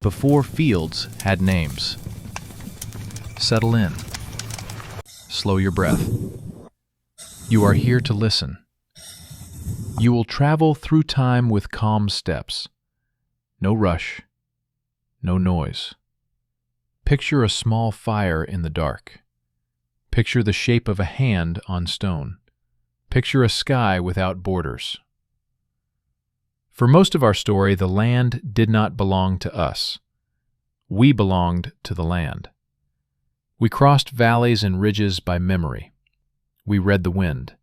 before fields had names. Settle in. Slow your breath. You are here to listen. You will travel through time with calm steps. No rush. No noise. Picture a small fire in the dark. Picture the shape of a hand on stone. Picture a sky without borders. For most of our story, the land did not belong to us. We belonged to the land. We crossed valleys and ridges by memory. We read the wind.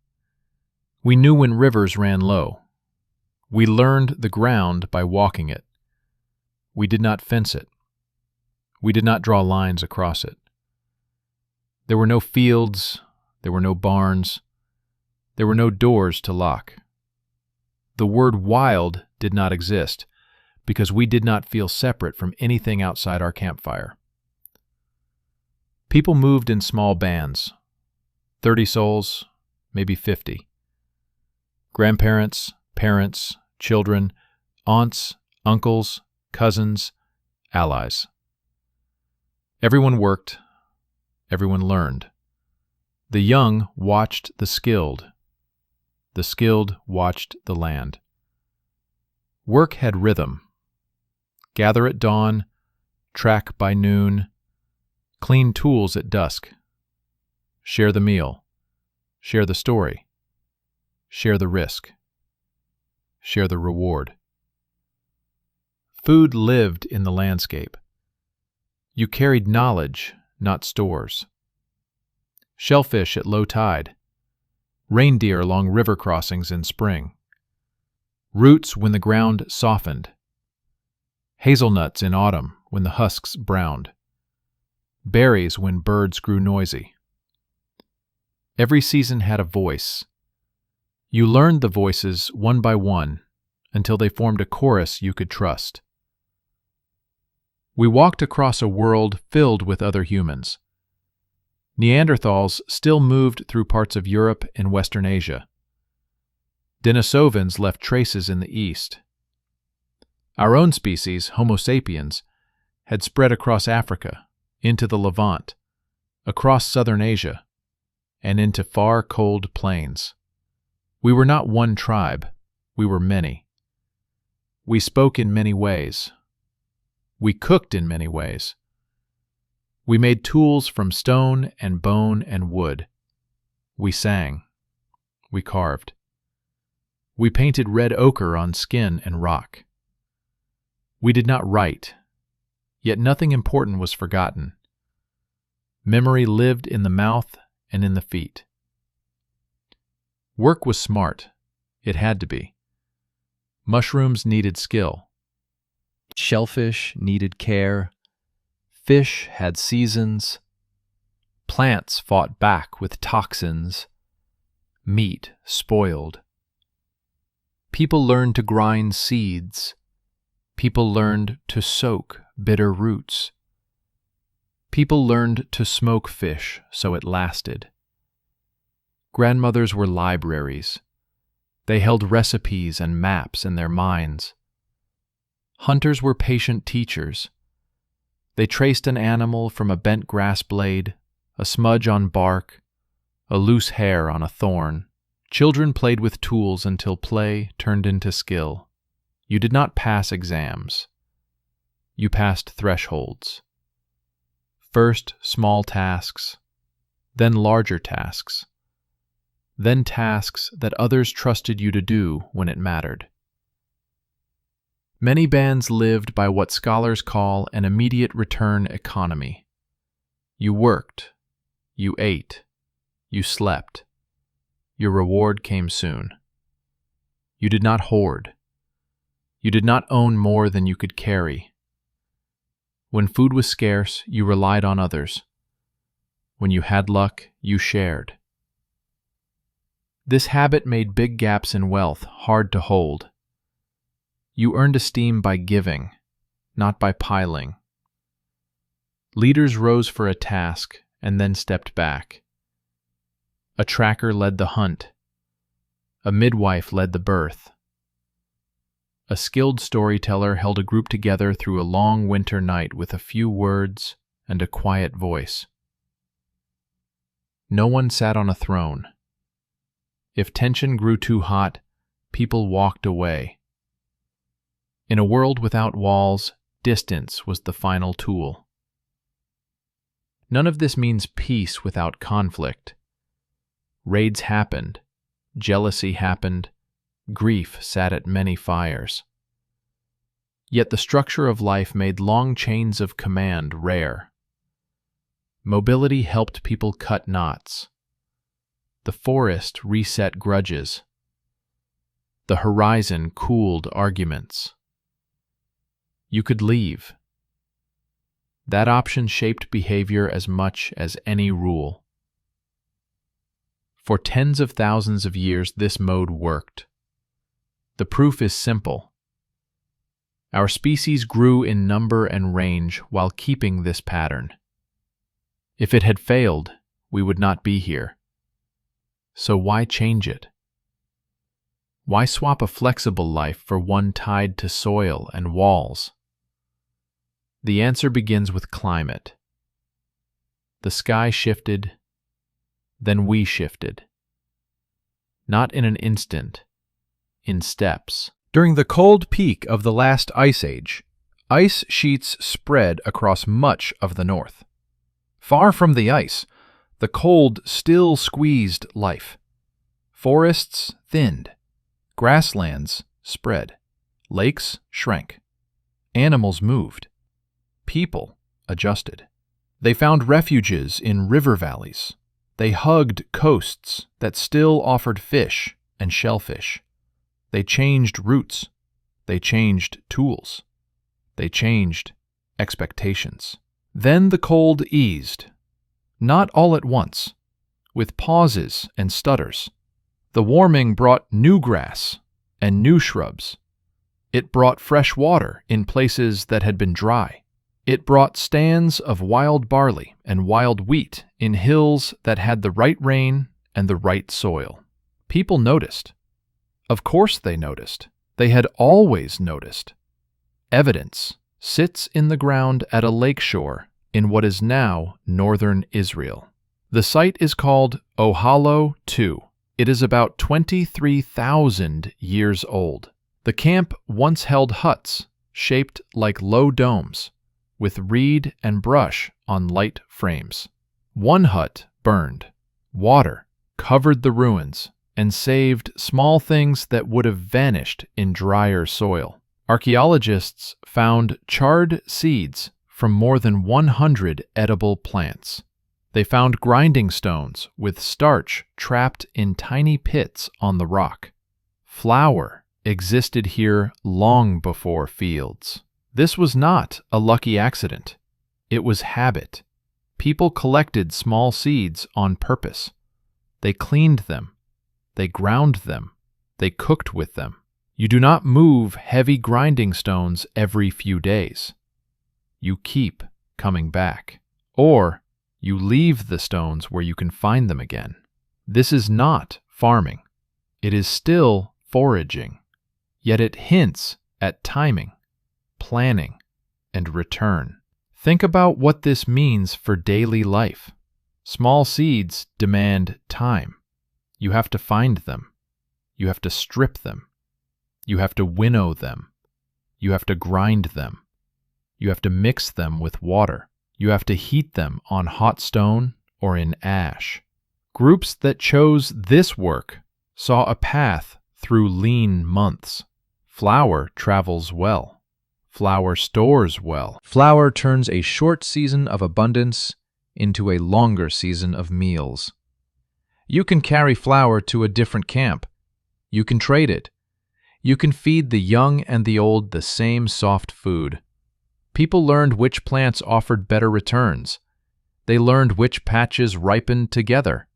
We knew when rivers ran low. We learned the ground by walking it. We did not fence it. We did not draw lines across it. There were no fields. There were no barns. There were no doors to lock. The word wild did not exist because we did not feel separate from anything outside our campfire. People moved in small bands, 30 souls, maybe 50. Grandparents, parents, children, aunts, uncles, cousins, allies. Everyone worked, everyone learned. The young watched the skilled watched the land. Work had rhythm. Gather at dawn, track by noon, clean tools at dusk. Share the meal, share the story, share the risk, share the reward. Food lived in the landscape. You carried knowledge, not stores. Shellfish at low tide. Reindeer along river crossings in spring. Roots when the ground softened. Hazelnuts in autumn when the husks browned. Berries when birds grew noisy. Every season had a voice. You learned the voices one by one until they formed a chorus you could trust. We walked across a world filled with other humans. Neanderthals still moved through parts of Europe and Western Asia. Denisovans left traces in the East. Our own species, Homo sapiens, had spread across Africa, into the Levant, across southern Asia, and into far cold plains. We were not one tribe, we were many. We spoke in many ways. We cooked in many ways. We made tools from stone and bone and wood. We sang. We carved. We painted red ochre on skin and rock. We did not write, yet nothing important was forgotten. Memory lived in the mouth and in the feet. Work was smart. It had to be. Mushrooms needed skill. Shellfish needed care. Fish had seasons. Plants fought back with toxins. Meat spoiled. People learned to grind seeds. People learned to soak bitter roots. People learned to smoke fish so it lasted. Grandmothers were libraries. They held recipes and maps in their minds. Hunters were patient teachers. They traced an animal from a bent grass blade, a smudge on bark, a loose hair on a thorn. Children played with tools until play turned into skill. You did not pass exams. You passed thresholds. First small tasks, then larger tasks, then tasks that others trusted you to do when it mattered. Many bands lived by what scholars call an immediate return economy. You worked, you ate, you slept. Your reward came soon. You did not hoard. You did not own more than you could carry. When food was scarce, you relied on others. When you had luck, you shared. This habit made big gaps in wealth hard to hold. You earned esteem by giving, not by piling. Leaders rose for a task and then stepped back. A tracker led the hunt. A midwife led the birth. A skilled storyteller held a group together through a long winter night with a few words and a quiet voice. No one sat on a throne. If tension grew too hot, people walked away. In a world without walls, distance was the final tool. None of this means peace without conflict. Raids happened, jealousy happened, grief sat at many fires. Yet the structure of life made long chains of command rare. Mobility helped people cut knots. The forest reset grudges. The horizon cooled arguments. You could leave. That option shaped behavior as much as any rule. For tens of thousands of years, this mode worked. The proof is simple. Our species grew in number and range while keeping this pattern. If it had failed, we would not be here. So why change it? Why swap a flexible life for one tied to soil and walls? The answer begins with climate. The sky shifted, then we shifted. Not in an instant, in steps. During the cold peak of the last ice age, ice sheets spread across much of the north. Far from the ice, the cold still squeezed life. Forests thinned. Grasslands spread. Lakes shrank. Animals moved. People adjusted. They found refuges in river valleys. They hugged coasts that still offered fish and shellfish. They changed routes. They changed tools. They changed expectations. Then the cold eased. Not all at once, with pauses and stutters. The warming brought new grass and new shrubs. It brought fresh water in places that had been dry. It brought stands of wild barley and wild wheat in hills that had the right rain and the right soil. People noticed. Of course they noticed. They had always noticed. Evidence sits in the ground at a lakeshore in what is now northern Israel. The site is called Ohala II. It is about 23,000 years old. The camp once held huts shaped like low domes, with reed and brush on light frames. One hut burned. Water covered the ruins and saved small things that would have vanished in drier soil. Archaeologists found charred seeds from more than 100 edible plants. They found grinding stones with starch trapped in tiny pits on the rock. Flour existed here long before fields. This was not a lucky accident. It was habit. People collected small seeds on purpose. They cleaned them. They ground them. They cooked with them. You do not move heavy grinding stones every few days. You keep coming back. Or you leave the stones where you can find them again. This is not farming. It is still foraging. Yet it hints at timing, planning, and return. Think about what this means for daily life. Small seeds demand time. You have to find them. You have to strip them. You have to winnow them. You have to grind them. You have to mix them with water. You have to heat them on hot stone or in ash. Groups that chose this work saw a path through lean months. Flour travels well. Flour stores well. Flour turns a short season of abundance into a longer season of meals. You can carry flour to a different camp. You can trade it. You can feed the young and the old the same soft food. People learned which plants offered better returns. They learned which patches ripened together.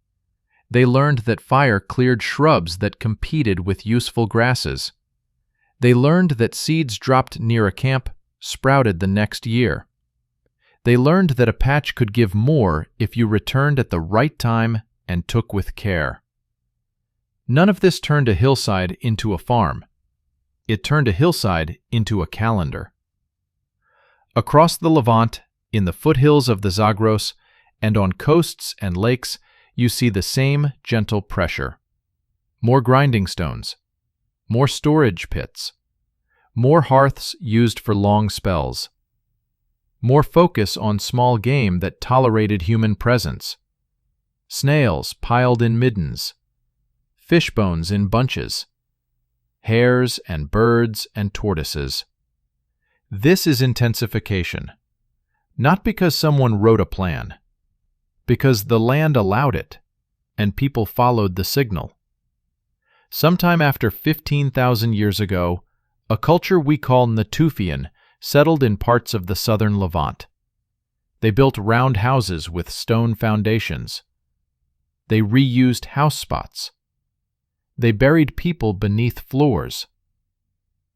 They learned that fire cleared shrubs that competed with useful grasses. They learned that seeds dropped near a camp sprouted the next year. They learned that a patch could give more if you returned at the right time and took with care. None of this turned a hillside into a farm. it turned a hillside into a calendar. Across the Levant, in the foothills of the Zagros, and on coasts and lakes, you see the same gentle pressure. More grinding stones, more storage pits, more hearths used for long spells, more focus on small game that tolerated human presence, snails piled in middens, fish bones in bunches, hares and birds and tortoises. This is intensification, not because someone wrote a plan, because the land allowed it, and people followed the signal. Sometime after 15,000 years ago, a culture we call Natufian settled in parts of the southern Levant. They built round houses with stone foundations. They reused house spots. They buried people beneath floors.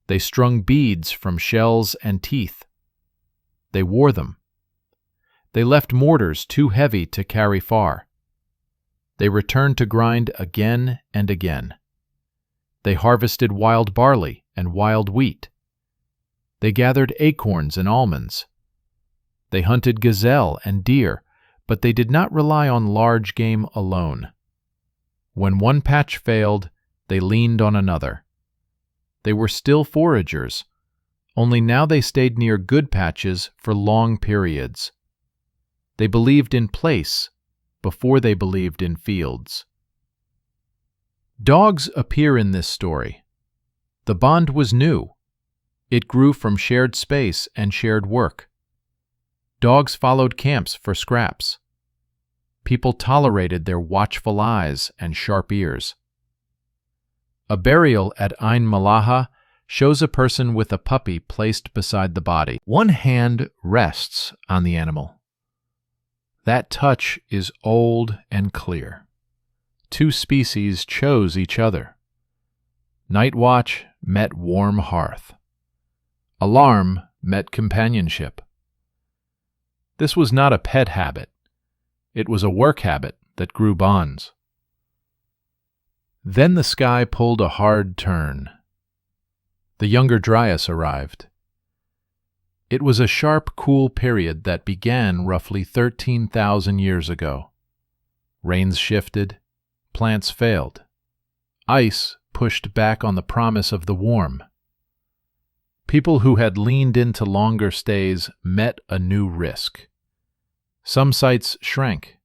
They strung beads from shells and teeth. They wore them. They left mortars too heavy to carry far. They returned to grind again and again. They harvested wild barley and wild wheat. They gathered acorns and almonds. They hunted gazelle and deer, but they did not rely on large game alone. When one patch failed, they leaned on another. They were still foragers, only now they stayed near good patches for long periods. They believed in place before they believed in fields. Dogs appear in this story. The bond was new. It grew from shared space and shared work. Dogs followed camps for scraps. People tolerated their watchful eyes and sharp ears. A burial at Ain Malaha shows a person with a puppy placed beside the body. One hand rests on the animal. That touch is old and clear. Two species chose each other. Night watch met warm hearth. Alarm met companionship. This was not a pet habit. It was a work habit that grew bonds. Then the sky pulled a hard turn. The younger Dryas arrived. It was a sharp, cool period that began roughly 13,000 years ago. Rains shifted, plants failed. Ice pushed back on the promise of the warm. People who had leaned into longer stays met a new risk. Some sites shrank.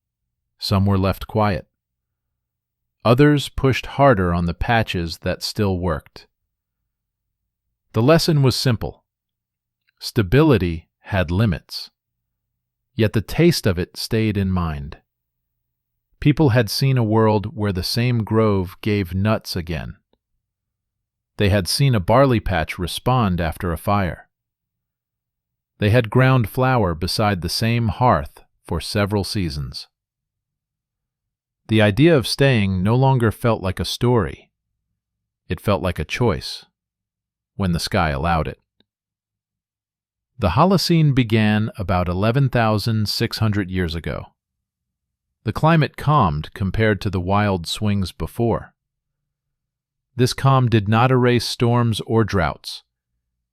Some were left quiet. Others pushed harder on the patches that still worked. The lesson was simple. Stability had limits, yet the taste of it stayed in mind. People had seen a world where the same grove gave nuts again. They had seen a barley patch respond after a fire. They had ground flour beside the same hearth for several seasons. The idea of staying no longer felt like a story. It felt like a choice, when the sky allowed it. The Holocene began about 11,600 years ago. The climate calmed compared to the wild swings before. This calm did not erase storms or droughts.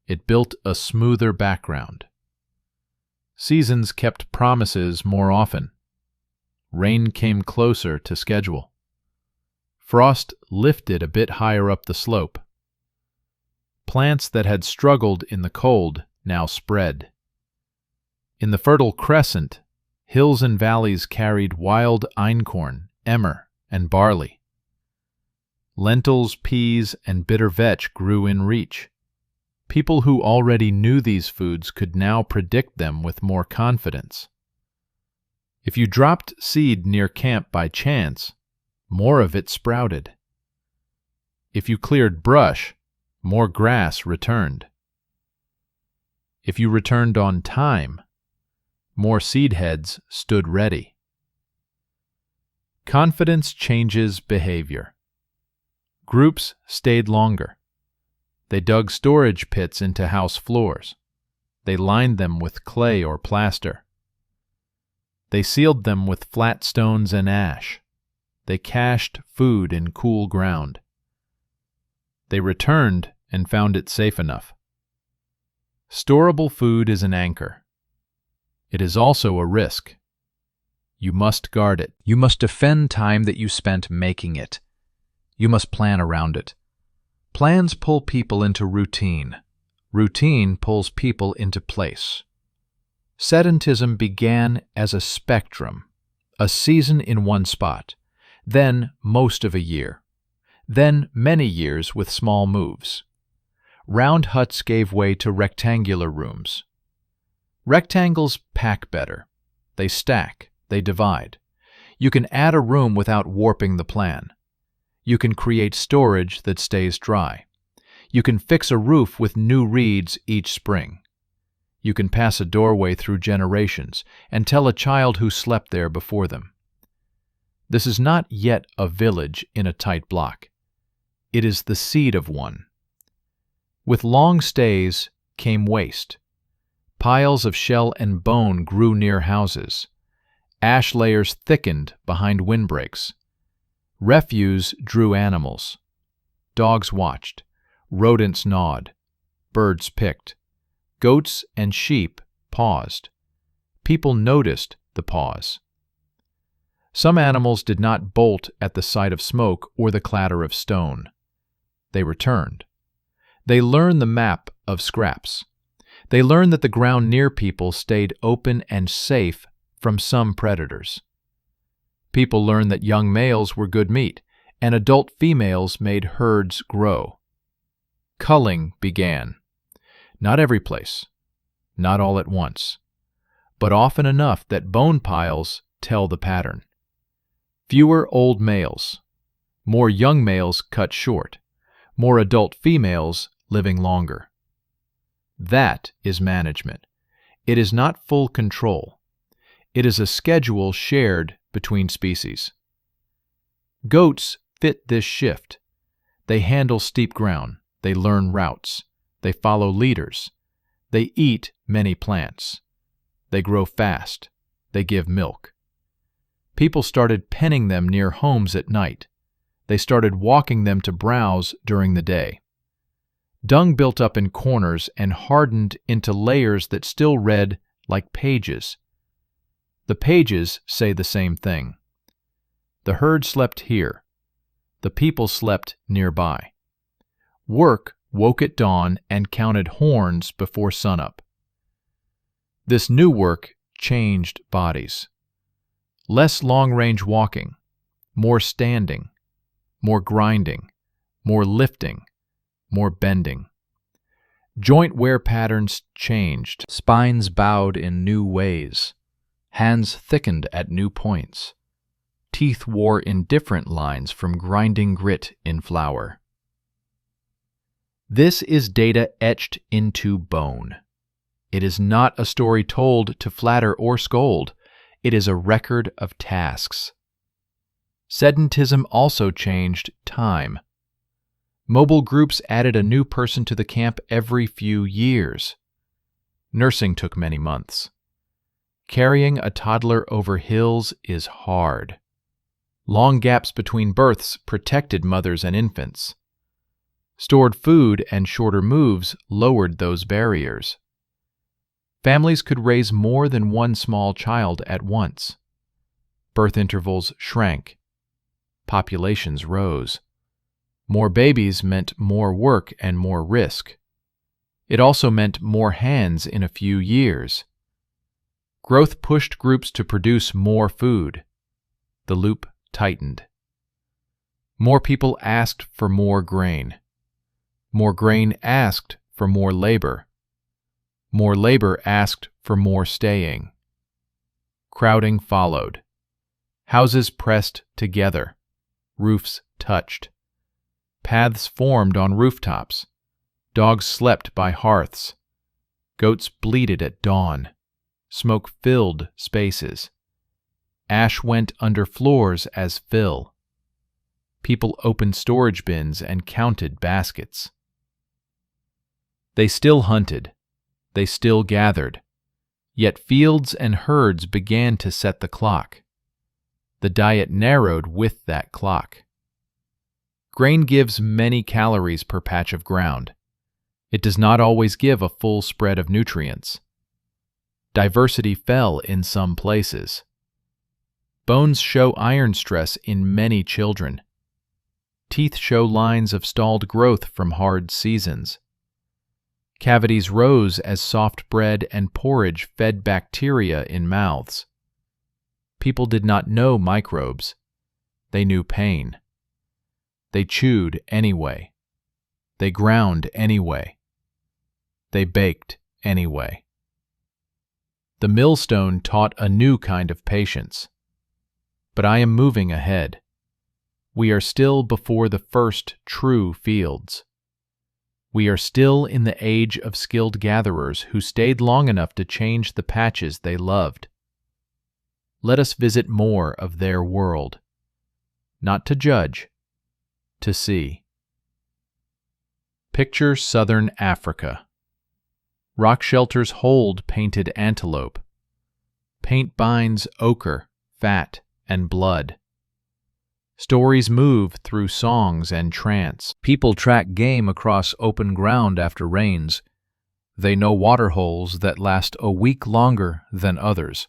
It built a smoother background. Seasons kept promises more often. Rain came closer to schedule. Frost lifted a bit higher up the slope. Plants that had struggled in the cold now spread. In the Fertile Crescent, hills and valleys carried wild einkorn, emmer, and barley. Lentils, peas, and bitter vetch grew in reach. People who already knew these foods could now predict them with more confidence. If you dropped seed near camp by chance, more of it sprouted. If you cleared brush, more grass returned. If you returned on time, more seed heads stood ready. Confidence changes behavior. Groups stayed longer. They dug storage pits into house floors. They lined them with clay or plaster. They sealed them with flat stones and ash. They cached food in cool ground. They returned and found it safe enough. Storable food is an anchor. It is also a risk. You must guard it. You must defend time that you spent making it. You must plan around it. Plans pull people into routine. Routine pulls people into place. Sedentism began as a spectrum, a season in one spot, then most of a year, then many years with small moves. Round huts gave way to rectangular rooms. Rectangles pack better. They stack, they divide. You can add a room without warping the plan. You can create storage that stays dry. You can fix a roof with new reeds each spring. You can pass a doorway through generations and tell a child who slept there before them. This is not yet a village in a tight block. It is the seed of one. With long stays came waste. Piles of shell and bone grew near houses. Ash layers thickened behind windbreaks. Refuse drew animals. Dogs watched. Rodents gnawed. Birds picked. Goats and sheep paused. People noticed the pause. Some animals did not bolt at the sight of smoke or the clatter of stone. They returned. They learned the map of scraps. They learned that the ground near people stayed open and safe from some predators. People learned that young males were good meat, and adult females made herds grow. Culling began. Not every place, not all at once, but often enough that bone piles tell the pattern. Fewer old males, more young males cut short, more adult females living longer. That is management. It is not full control. It is a schedule shared between species. Goats fit this shift. They handle steep ground. They learn routes. They follow leaders. They eat many plants. They grow fast. They give milk. People started penning them near homes at night. They started walking them to browse during the day. Dung built up in corners and hardened into layers that still read like pages. The pages say the same thing. The herd slept here. The people slept nearby. Work woke at dawn and counted horns before sunup. This new work changed bodies. Less long-range walking, more standing, more grinding, more lifting, more bending. Joint wear patterns changed. Spines bowed in new ways. Hands thickened at new points. Teeth wore in different lines from grinding grit in flour. This is data etched into bone. It is not a story told to flatter or scold. It is a record of tasks. Sedentism also changed time. Mobile groups added a new person to the camp every few years. Nursing took many months. Carrying a toddler over hills is hard. Long gaps between births protected mothers and infants. Stored food and shorter moves lowered those barriers. Families could raise more than one small child at once. Birth intervals shrank. Populations rose. More babies meant more work and more risk. It also meant more hands in a few years. Growth pushed groups to produce more food. The loop tightened. More people asked for more grain. More grain asked for more labor. More labor asked for more staying. Crowding followed. Houses pressed together. Roofs touched. Paths formed on rooftops. Dogs slept by hearths. Goats bleated at dawn. Smoke filled spaces. Ash went under floors as fill. People opened storage bins and counted baskets. They still hunted. They still gathered. Yet fields and herds began to set the clock. The diet narrowed with that clock. Grain gives many calories per patch of ground. It does not always give a full spread of nutrients. Diversity fell in some places. Bones show iron stress in many children. Teeth show lines of stalled growth from hard seasons. Cavities rose as soft bread and porridge fed bacteria in mouths. People did not know microbes. They knew pain. They chewed anyway. They ground anyway. They baked anyway. The millstone taught a new kind of patience. But I am moving ahead. We are still before the first true fields. We are still in the age of skilled gatherers who stayed long enough to change the patches they loved. Let us visit more of their world. Not to judge, to see. Picture Southern Africa. Rock shelters hold painted antelope. Paint binds ochre, fat, and blood. Stories move through songs and trance. People track game across open ground after rains. They know water holes that last a week longer than others.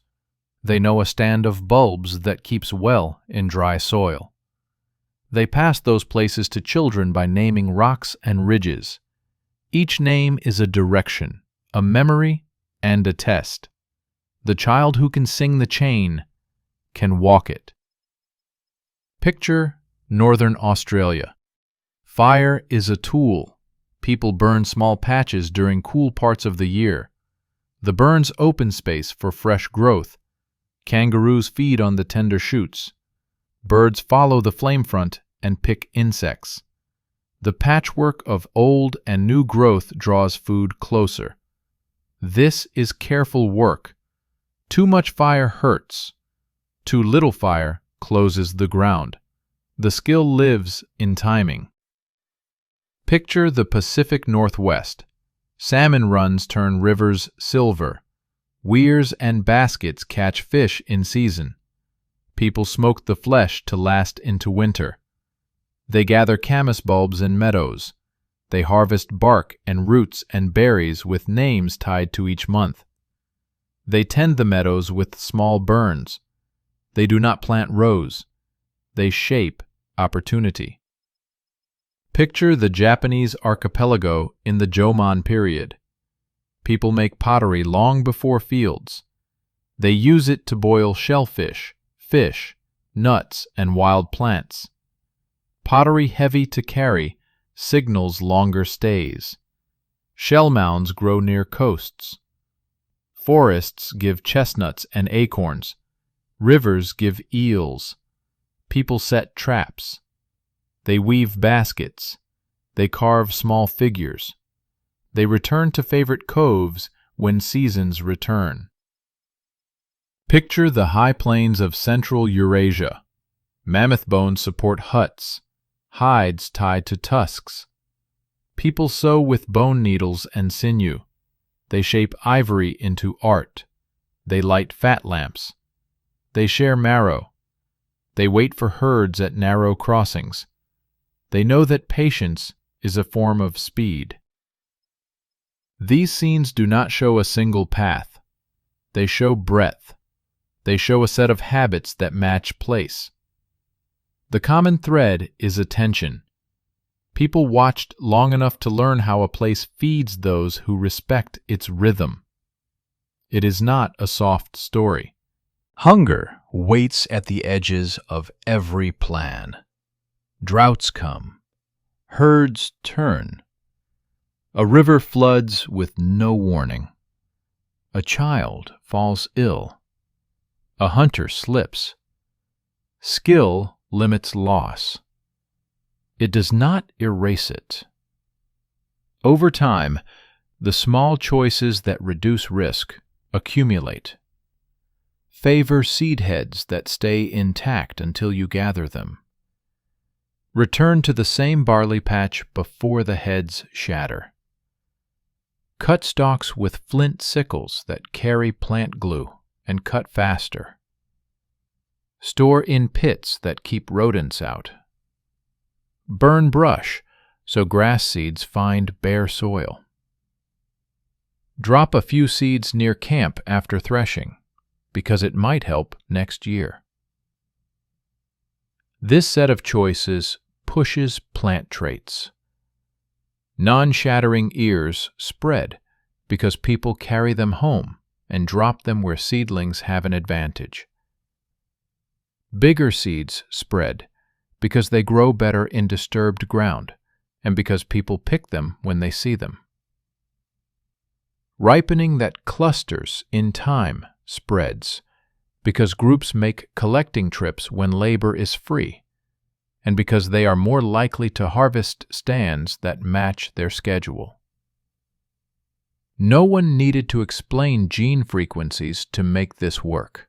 They know a stand of bulbs that keeps well in dry soil. They pass those places to children by naming rocks and ridges. Each name is a direction, a memory, and a test. The child who can sing the chain can walk it. Picture Northern Australia. Fire is a tool. People burn small patches during cool parts of the year. The burns open space for fresh growth. Kangaroos feed on the tender shoots. Birds follow the flame front and pick insects. The patchwork of old and new growth draws food closer. This is careful work. Too much fire hurts. Too little fire closes the ground. The skill lives in timing. Picture the Pacific Northwest. Salmon runs turn rivers silver. Weirs and baskets catch fish in season. People smoke the flesh to last into winter. They gather camas bulbs in meadows. They harvest bark and roots and berries with names tied to each month. They tend the meadows with small burns. They do not plant rows. They shape opportunity. Picture the Japanese archipelago in the Jomon period. People make pottery long before fields. They use it to boil shellfish, fish, nuts, and wild plants. Pottery heavy to carry signals longer stays. Shell mounds grow near coasts. Forests give chestnuts and acorns. Rivers give eels. People set traps. They weave baskets. They carve small figures. They return to favorite coves when seasons return. Picture the high plains of Central Eurasia. Mammoth bones support huts, hides tied to tusks. People sew with bone needles and sinew. They shape ivory into art. They light fat lamps. They share marrow. They wait for herds at narrow crossings. They know that patience is a form of speed. These scenes do not show a single path. They show breadth. They show a set of habits that match place. The common thread is attention. People watched long enough to learn how a place feeds those who respect its rhythm. It is not a soft story. Hunger waits at the edges of every plan. Droughts come. Herds turn. A river floods with no warning. A child falls ill. A hunter slips. Skill limits loss. It does not erase it. Over time, the small choices that reduce risk accumulate. Favor seed heads that stay intact until you gather them. Return to the same barley patch before the heads shatter. Cut stalks with flint sickles that carry plant glue and cut faster. Store in pits that keep rodents out. Burn brush so grass seeds find bare soil. Drop a few seeds near camp after threshing, because it might help next year. This set of choices pushes plant traits. Non-shattering ears spread because people carry them home and drop them where seedlings have an advantage. Bigger seeds spread because they grow better in disturbed ground and because people pick them when they see them. Ripening that clusters in time spreads because groups make collecting trips when labor is free and because they are more likely to harvest stands that match their schedule. No one needed to explain gene frequencies to make this work.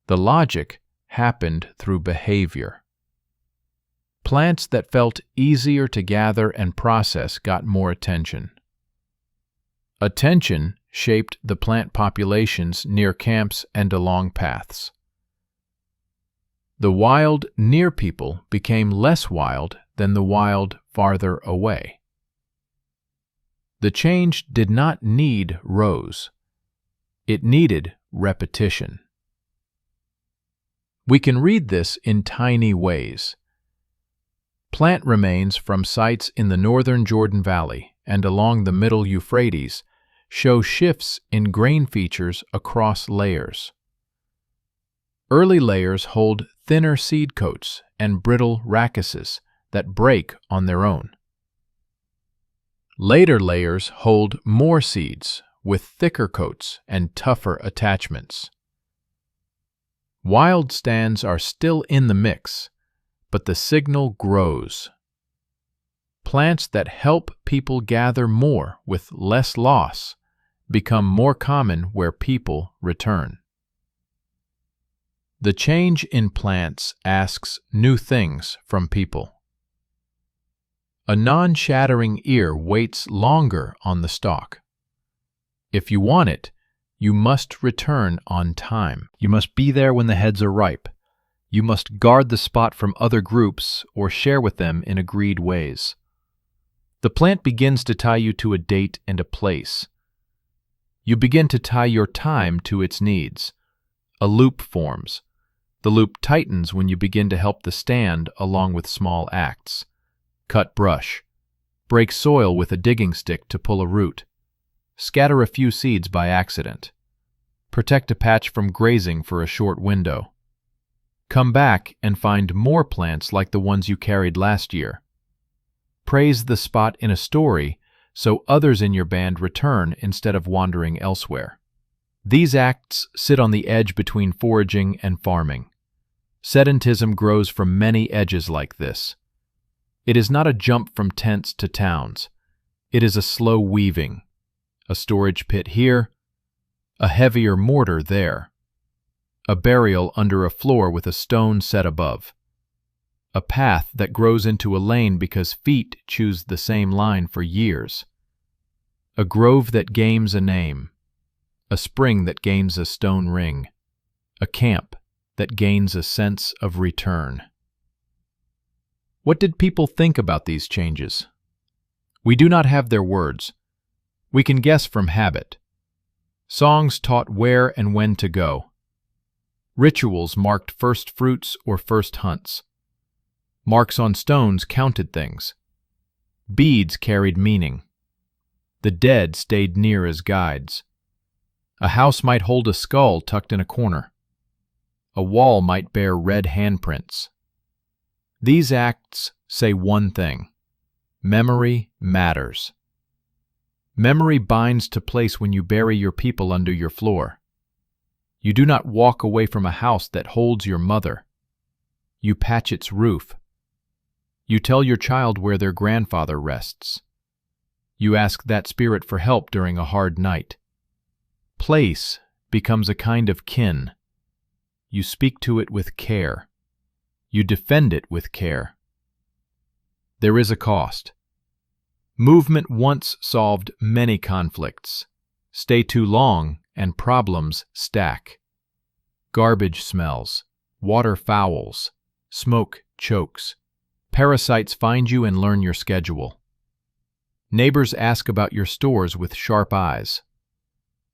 The logic happened through behavior. Plants that felt easier to gather and process got more attention. Attention shaped the plant populations near camps and along paths. The wild near people became less wild than the wild farther away. The change did not need rows. It needed repetition. We can read this in tiny ways. Plant remains from sites in the northern Jordan Valley and along the middle Euphrates show shifts in grain features across layers. Early layers hold thinner seed coats and brittle rachis that break on their own. Later layers hold more seeds with thicker coats and tougher attachments. Wild stands are still in the mix, but the signal grows. Plants that help people gather more with less loss become more common where people return. The change in plants asks new things from people. A non-shattering ear waits longer on the stalk. If you want it, you must return on time. You must be there when the heads are ripe. You must guard the spot from other groups or share with them in agreed ways. The plant begins to tie you to a date and a place. You begin to tie your time to its needs. A loop forms. The loop tightens when you begin to help the stand along with small acts. Cut brush. Break soil with a digging stick to pull a root. Scatter a few seeds by accident. Protect a patch from grazing for a short window. Come back and find more plants like the ones you carried last year. Praise the spot in a story so others in your band return instead of wandering elsewhere. These acts sit on the edge between foraging and farming. Sedentism grows from many edges like this. It is not a jump from tents to towns. It is a slow weaving. A storage pit here, a heavier mortar there. A burial under a floor with a stone set above. A path that grows into a lane because feet choose the same line for years. A grove that gains a name. A spring that gains a stone ring. A camp that gains a sense of return. What did people think about these changes? We do not have their words. We can guess from habit. Songs taught where and when to go. Rituals marked first fruits or first hunts. Marks on stones counted things. Beads carried meaning. The dead stayed near as guides. A house might hold a skull tucked in a corner. A wall might bear red handprints. These acts say one thing: memory matters. Memory binds to place when you bury your people under your floor. You do not walk away from a house that holds your mother. You patch its roof. You tell your child where their grandfather rests. You ask that spirit for help during a hard night. Place becomes a kind of kin. You speak to it with care. You defend it with care. There is a cost. Movement once solved many conflicts. Stay too long and problems stack. Garbage smells, water fouls, smoke chokes. Parasites find you and learn your schedule. Neighbors ask about your stores with sharp eyes.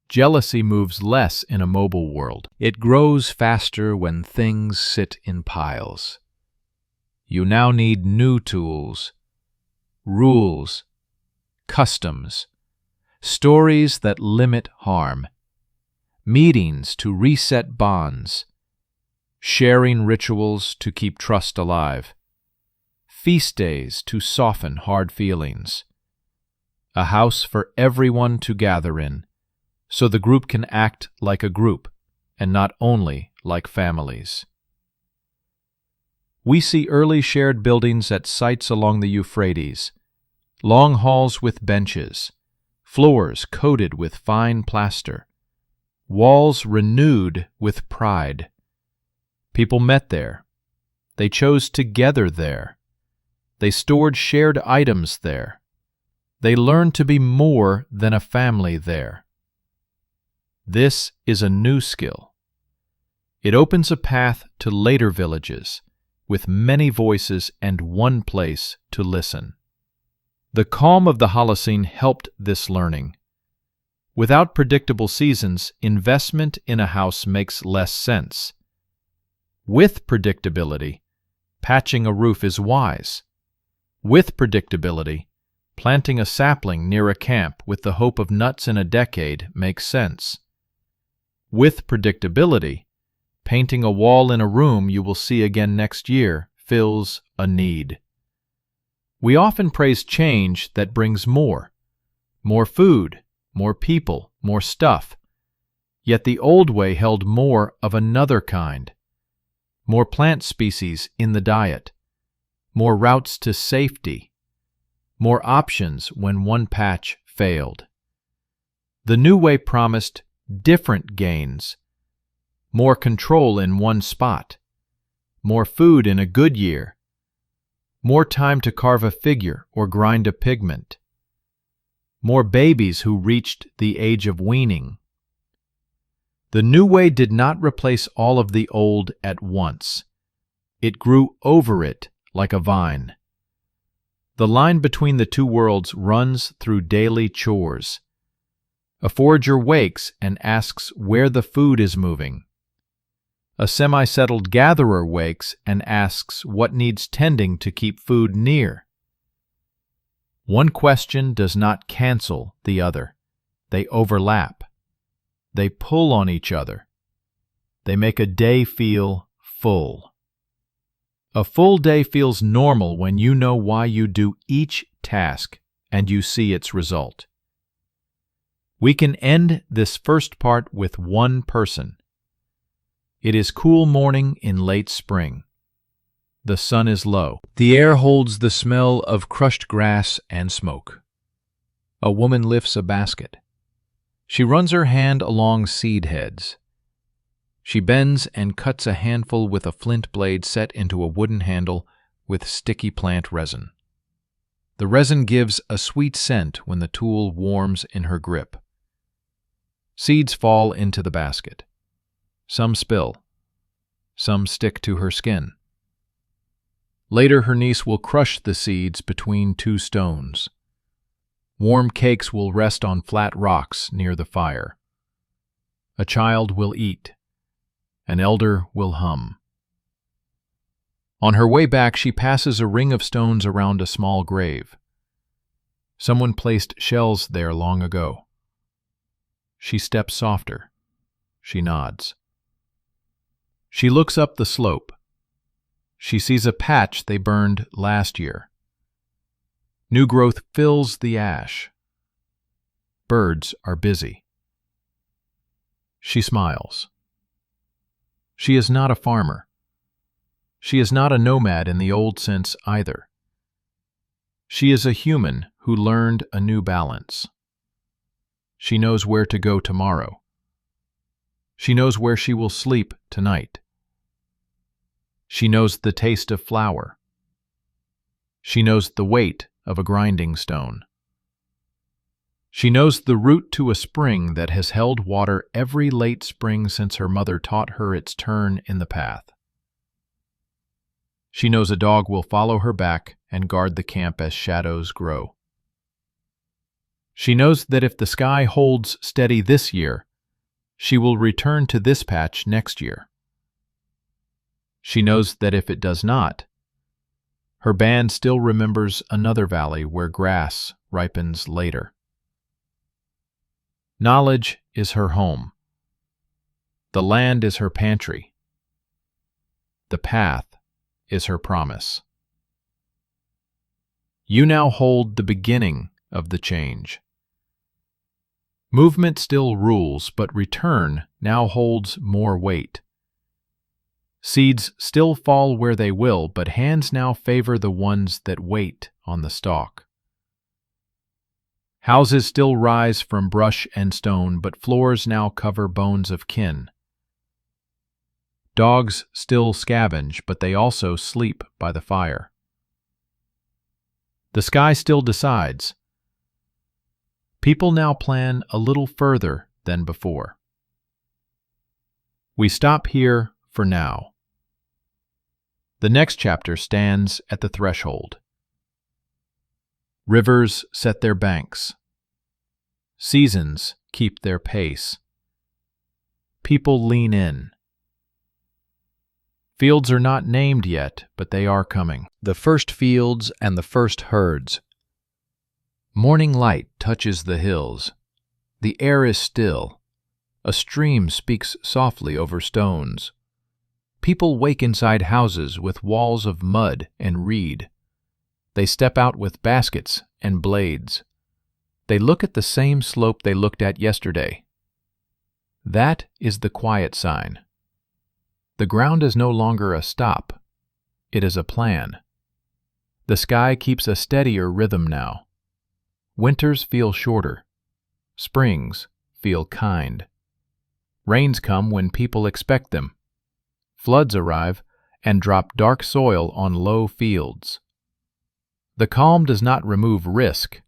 Jealousy moves less in a mobile world. It grows faster when things sit in piles. You now need new tools, rules, customs, stories that limit harm, meetings to reset bonds, sharing rituals to keep trust alive, feast days to soften hard feelings, a house for everyone to gather in, so the group can act like a group and not only like families. We see early shared buildings at sites along the Euphrates, long halls with benches, floors coated with fine plaster, walls renewed with pride. People met there. They chose together there. They stored shared items there. They learned to be more than a family there. This is a new skill. It opens a path to later villages, with many voices and one place to listen. The calm of the Holocene helped this learning. Without predictable seasons, investment in a house makes less sense. With predictability, patching a roof is wise. With predictability, planting a sapling near a camp with the hope of nuts in a decade makes sense. With predictability, painting a wall in a room you will see again next year fills a need. We often praise change that brings more food, more people, more stuff. Yet the old way held more of another kind. More plant species in the diet, more routes to safety, more options when one patch failed. The new way promised different gains, more control in one spot, more food in a good year, more time to carve a figure or grind a pigment, more babies who reached the age of weaning. The new way did not replace all of the old at once. It grew over it like a vine. The line between the two worlds runs through daily chores. A forager wakes and asks where the food is moving. A semi-settled gatherer wakes and asks what needs tending to keep food near. One question does not cancel the other. They overlap. They pull on each other. They make a day feel full. A full day feels normal when you know why you do each task and you see its result. We can end this first part with one person. It is cool morning in late spring. The sun is low. The air holds the smell of crushed grass and smoke. A woman lifts a basket. She runs her hand along seed heads. She bends and cuts a handful with a flint blade set into a wooden handle with sticky plant resin. The resin gives a sweet scent when the tool warms in her grip. Seeds fall into the basket. Some spill. Some stick to her skin. Later, her niece will crush the seeds between two stones. Warm cakes will rest on flat rocks near the fire. A child will eat. An elder will hum. On her way back, she passes a ring of stones around a small grave. Someone placed shells there long ago. She steps softer. She nods. She looks up the slope. She sees a patch they burned last year. New growth fills the ash. Birds are busy. She smiles. She is not a farmer. She is not a nomad in the old sense either. She is a human who learned a new balance. She knows where to go tomorrow. She knows where she will sleep tonight. She knows the taste of flour. She knows the weight of a grinding stone. She knows the route to a spring that has held water every late spring since her mother taught her its turn in the path. She knows a dog will follow her back and guard the camp as shadows grow. She knows that if the sky holds steady this year, she will return to this patch next year. She knows that if it does not, her band still remembers another valley where grass ripens later. Knowledge is her home. The land is her pantry. The path is her promise. You now hold the beginning of the change. Movement still rules, but return now holds more weight. Seeds still fall where they will, but hands now favor the ones that wait on the stalk. Houses still rise from brush and stone, but floors now cover bones of kin. Dogs still scavenge, but they also sleep by the fire. The sky still decides. People now plan a little further than before. We stop here for now. The next chapter stands at the threshold. Rivers set their banks. Seasons keep their pace. People lean in. Fields are not named yet, but they are coming. The first fields and the first herds. Morning light touches the hills. The air is still. A stream speaks softly over stones. People wake inside houses with walls of mud and reed. They step out with baskets and blades. They look at the same slope they looked at yesterday. That is the quiet sign. The ground is no longer a stop. It is a plan. The sky keeps a steadier rhythm now. Winters feel shorter. Springs feel kind. Rains come when people expect them. Floods arrive and drop dark soil on low fields. The calm does not remove risk.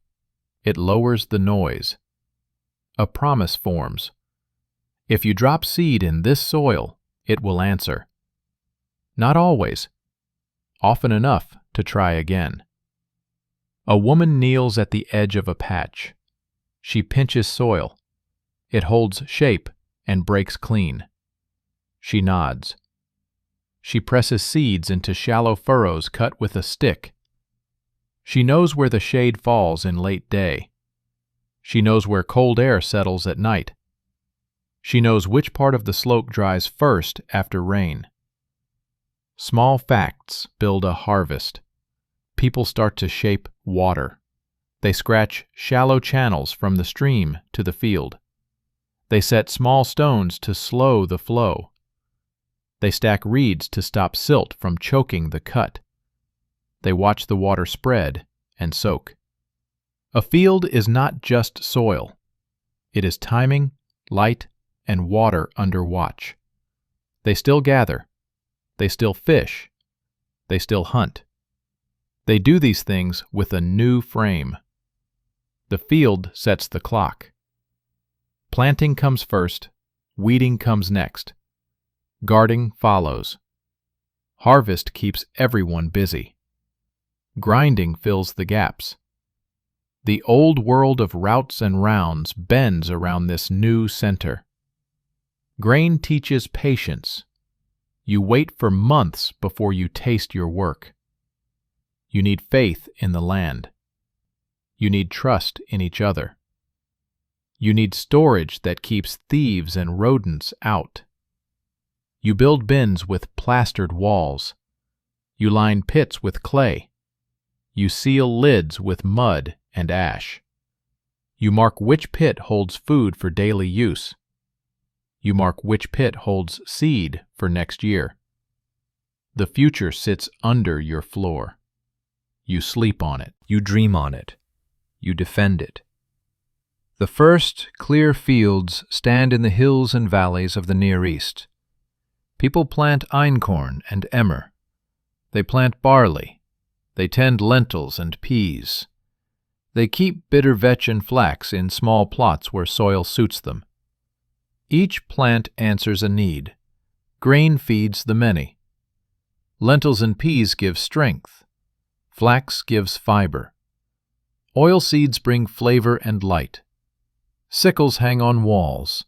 It lowers the noise. A promise forms. If you drop seed in this soil, it will answer. Not always. Often enough to try again. A woman kneels at the edge of a patch. She pinches soil. It holds shape and breaks clean. She nods. She presses seeds into shallow furrows cut with a stick. She knows where the shade falls in late day. She knows where cold air settles at night. She knows which part of the slope dries first after rain. Small facts build a harvest. People start to shape water. They scratch shallow channels from the stream to the field. They set small stones to slow the flow. They stack reeds to stop silt from choking the cut. They watch the water spread and soak. A field is not just soil. It is timing, light, and water under watch. They still gather. They still fish. They still hunt. They do these things with a new frame. The field sets the clock. Planting comes first, weeding comes next. Guarding follows. Harvest keeps everyone busy. Grinding fills the gaps. The old world of routes and rounds bends around this new center. Grain teaches patience. You wait for months before you taste your work. You need faith in the land. You need trust in each other. You need storage that keeps thieves and rodents out. You build bins with plastered walls. You line pits with clay. You seal lids with mud and ash. You mark which pit holds food for daily use. You mark which pit holds seed for next year. The future sits under your floor. You sleep on it. You dream on it. You defend it. The first clear fields stand in the hills and valleys of the Near East. People plant einkorn and emmer. They plant barley. They tend lentils and peas. They keep bitter vetch and flax in small plots where soil suits them. Each plant answers a need. Grain feeds the many. Lentils and peas give strength. Flax gives fiber. Oilseeds bring flavor and light. Sickles hang on walls.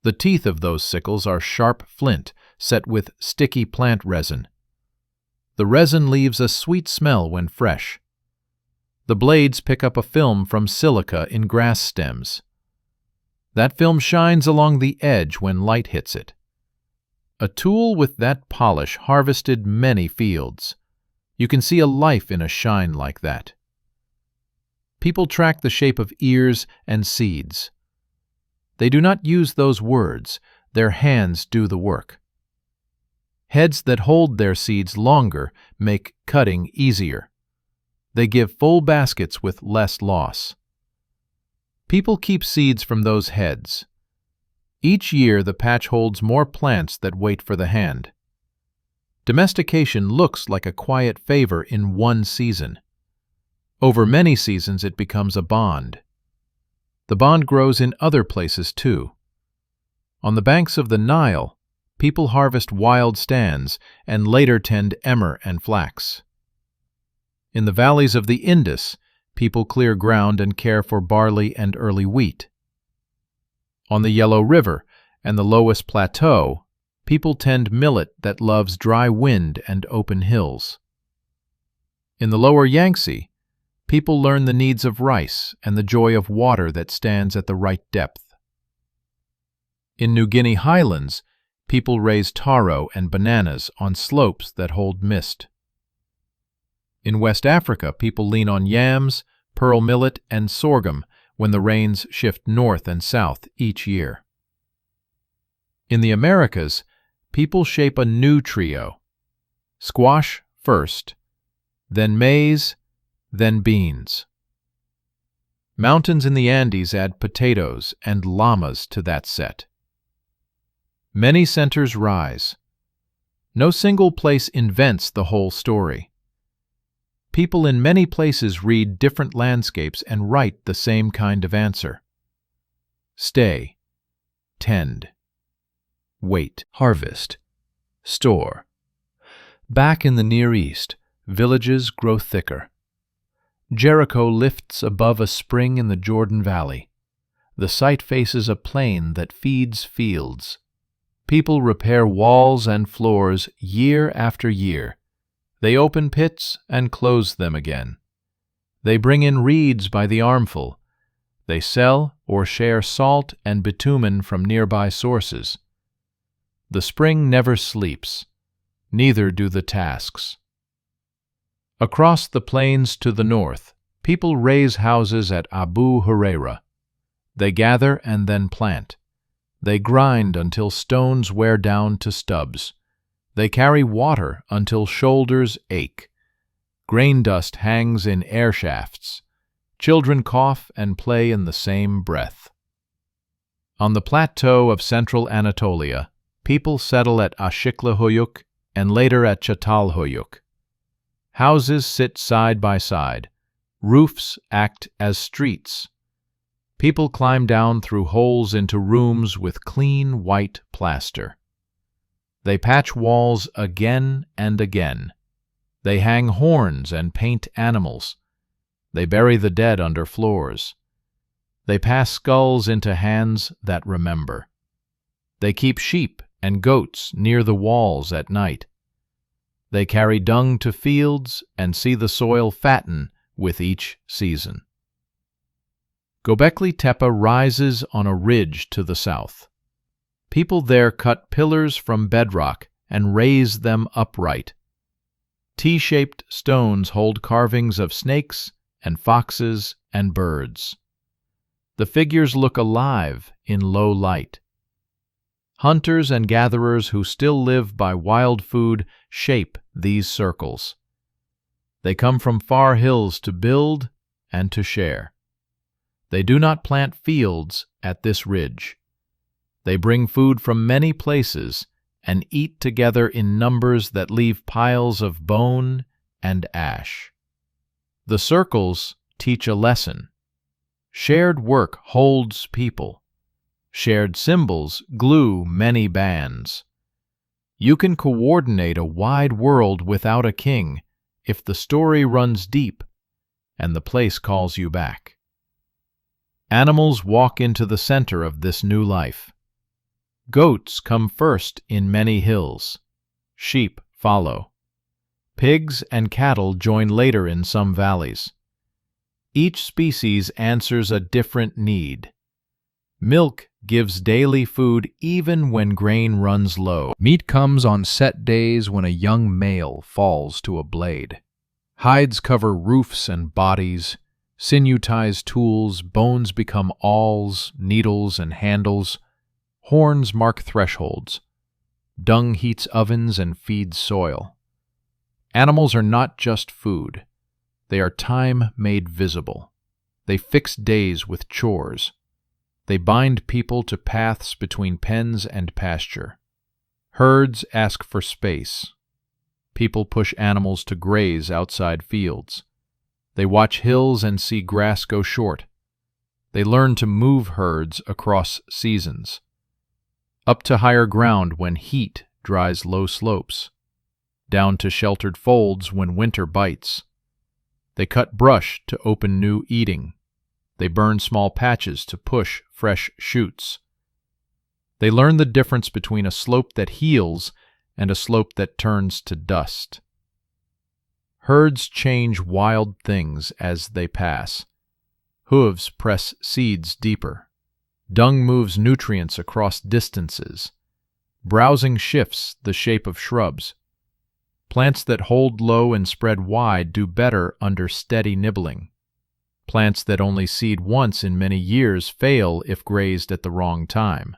The teeth of those sickles are sharp flint set with sticky plant resin. The resin leaves a sweet smell when fresh. The blades pick up a film from silica in grass stems. That film shines along the edge when light hits it. A tool with that polish harvested many fields. You can see a life in a shine like that. People track the shape of ears and seeds. They do not use those words, their hands do the work. Heads that hold their seeds longer make cutting easier. They give full baskets with less loss. People keep seeds from those heads. Each year the patch holds more plants that wait for the hand. Domestication looks like a quiet favor in one season. Over many seasons it becomes a bond. The bond grows in other places too. On the banks of the Nile, people harvest wild stands and later tend emmer and flax. In the valleys of the Indus, people clear ground and care for barley and early wheat. On the Yellow River and the Loess Plateau, people tend millet that loves dry wind and open hills. In the lower Yangtze, people learn the needs of rice and the joy of water that stands at the right depth. In New Guinea highlands, people raise taro and bananas on slopes that hold mist. In West Africa, people lean on yams, pearl millet, and sorghum when the rains shift north and south each year. In the Americas, people shape a new trio: squash first, then maize, then beans. Mountains in the Andes add potatoes and llamas to that set. Many centers rise. No single place invents the whole story. People in many places read different landscapes and write the same kind of answer. Stay, tend, wait, harvest, store. Back in the Near East, villages grow thicker. Jericho lifts above a spring in the Jordan Valley. The site faces a plain that feeds fields. People repair walls and floors year after year. They open pits and close them again. They bring in reeds by the armful. They sell or share salt and bitumen from nearby sources. The spring never sleeps. Neither do the tasks. Across the plains to the north, people raise houses at Abu Huraira. They gather and then plant. They grind until stones wear down to stubs. They carry water until shoulders ache. Grain dust hangs in air shafts. Children cough and play in the same breath. On the plateau of central Anatolia, people settle at Ashikli and later at Çatalhöyük. Houses sit side by side. Roofs act as streets. People climb down through holes into rooms with clean white plaster. They patch walls again and again. They hang horns and paint animals. They bury the dead under floors. They pass skulls into hands that remember. They keep sheep and goats near the walls at night. They carry dung to fields and see the soil fatten with each season. Göbekli Tepe rises on a ridge to the south. People there cut pillars from bedrock and raise them upright. T-shaped stones hold carvings of snakes and foxes and birds. The figures look alive in low light. Hunters and gatherers who still live by wild food shape these circles. They come from far hills to build and to share. They do not plant fields at this ridge. They bring food from many places and eat together in numbers that leave piles of bone and ash. The circles teach a lesson. Shared work holds people. Shared symbols glue many bands. You can coordinate a wide world without a king if the story runs deep and the place calls you back. Animals walk into the center of this new life. Goats come first in many hills. Sheep follow. Pigs and cattle join later in some valleys. Each species answers a different need. Milk gives daily food even when grain runs low. Meat comes on set days when a young male falls to a blade. Hides cover roofs and bodies. Sinew ties tools, bones become awls, needles, and handles. Horns mark thresholds. Dung heats ovens and feeds soil. Animals are not just food. They are time made visible. They fix days with chores. They bind people to paths between pens and pasture. Herds ask for space. People push animals to graze outside fields. They watch hills and see grass go short. They learn to move herds across seasons. Up to higher ground when heat dries low slopes. Down to sheltered folds when winter bites. They cut brush to open new eating. They burn small patches to push fresh shoots. They learn the difference between a slope that heals and a slope that turns to dust. Herds change wild things as they pass. Hooves press seeds deeper. Dung moves nutrients across distances. Browsing shifts the shape of shrubs. Plants that hold low and spread wide do better under steady nibbling. Plants that only seed once in many years fail if grazed at the wrong time.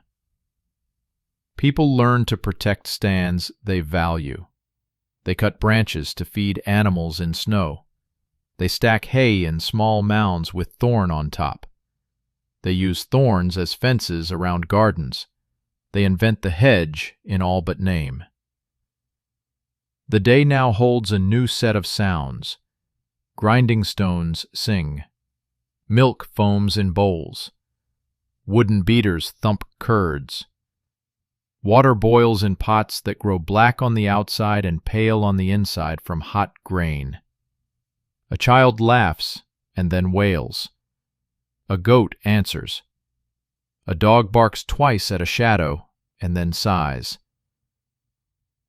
People learn to protect stands they value. They cut branches to feed animals in snow. They stack hay in small mounds with thorn on top. They use thorns as fences around gardens. They invent the hedge in all but name. The day now holds a new set of sounds. Grinding stones sing. Milk foams in bowls. Wooden beaters thump curds. Water boils in pots that grow black on the outside and pale on the inside from hot grain. A child laughs and then wails. A goat answers. A dog barks twice at a shadow and then sighs.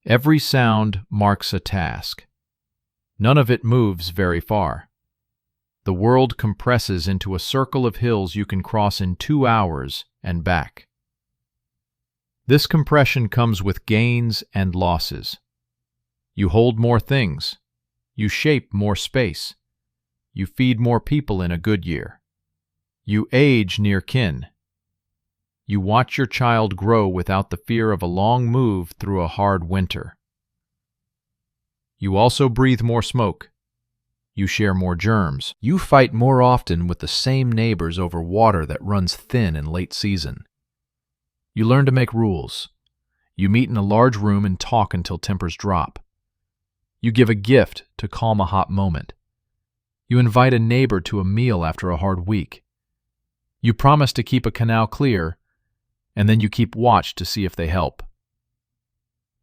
Every sound marks a task. None of it moves very far. The world compresses into a circle of hills you can cross in 2 hours and back. This compression comes with gains and losses. You hold more things. You shape more space. You feed more people in a good year. You age near kin. You watch your child grow without the fear of a long move through a hard winter. You also breathe more smoke. You share more germs. You fight more often with the same neighbors over water that runs thin in late season. You learn to make rules. You meet in a large room and talk until tempers drop. You give a gift to calm a hot moment. You invite a neighbor to a meal after a hard week. You promise to keep a canal clear, and then you keep watch to see if they help.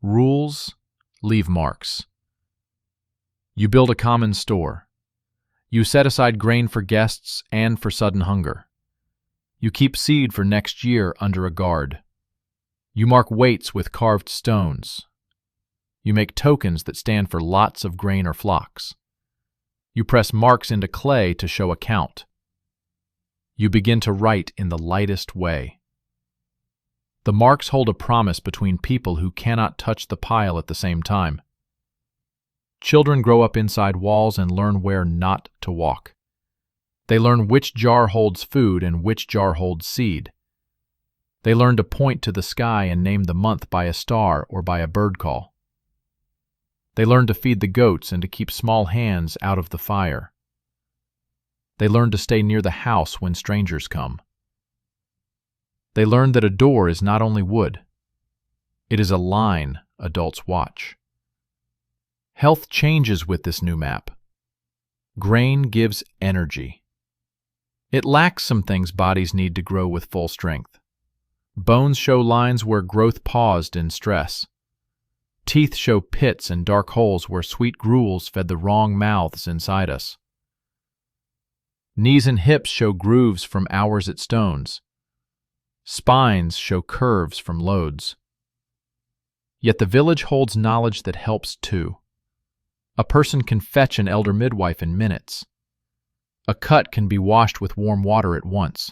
Rules leave marks. You build a common store. You set aside grain for guests and for sudden hunger. You keep seed for next year under a guard. You mark weights with carved stones. You make tokens that stand for lots of grain or flocks. You press marks into clay to show a count. You begin to write in the lightest way. The marks hold a promise between people who cannot touch the pile at the same time. Children grow up inside walls and learn where not to walk. They learn which jar holds food and which jar holds seed. They learn to point to the sky and name the month by a star or by a bird call. They learn to feed the goats and to keep small hands out of the fire. They learn to stay near the house when strangers come. They learn that a door is not only wood. It is a line adults watch. Health changes with this new map. Grain gives energy. It lacks some things bodies need to grow with full strength. Bones show lines where growth paused in stress. Teeth show pits and dark holes where sweet gruels fed the wrong mouths inside us. Knees and hips show grooves from hours at stones. Spines show curves from loads. Yet the village holds knowledge that helps too. A person can fetch an elder midwife in minutes. A cut can be washed with warm water at once.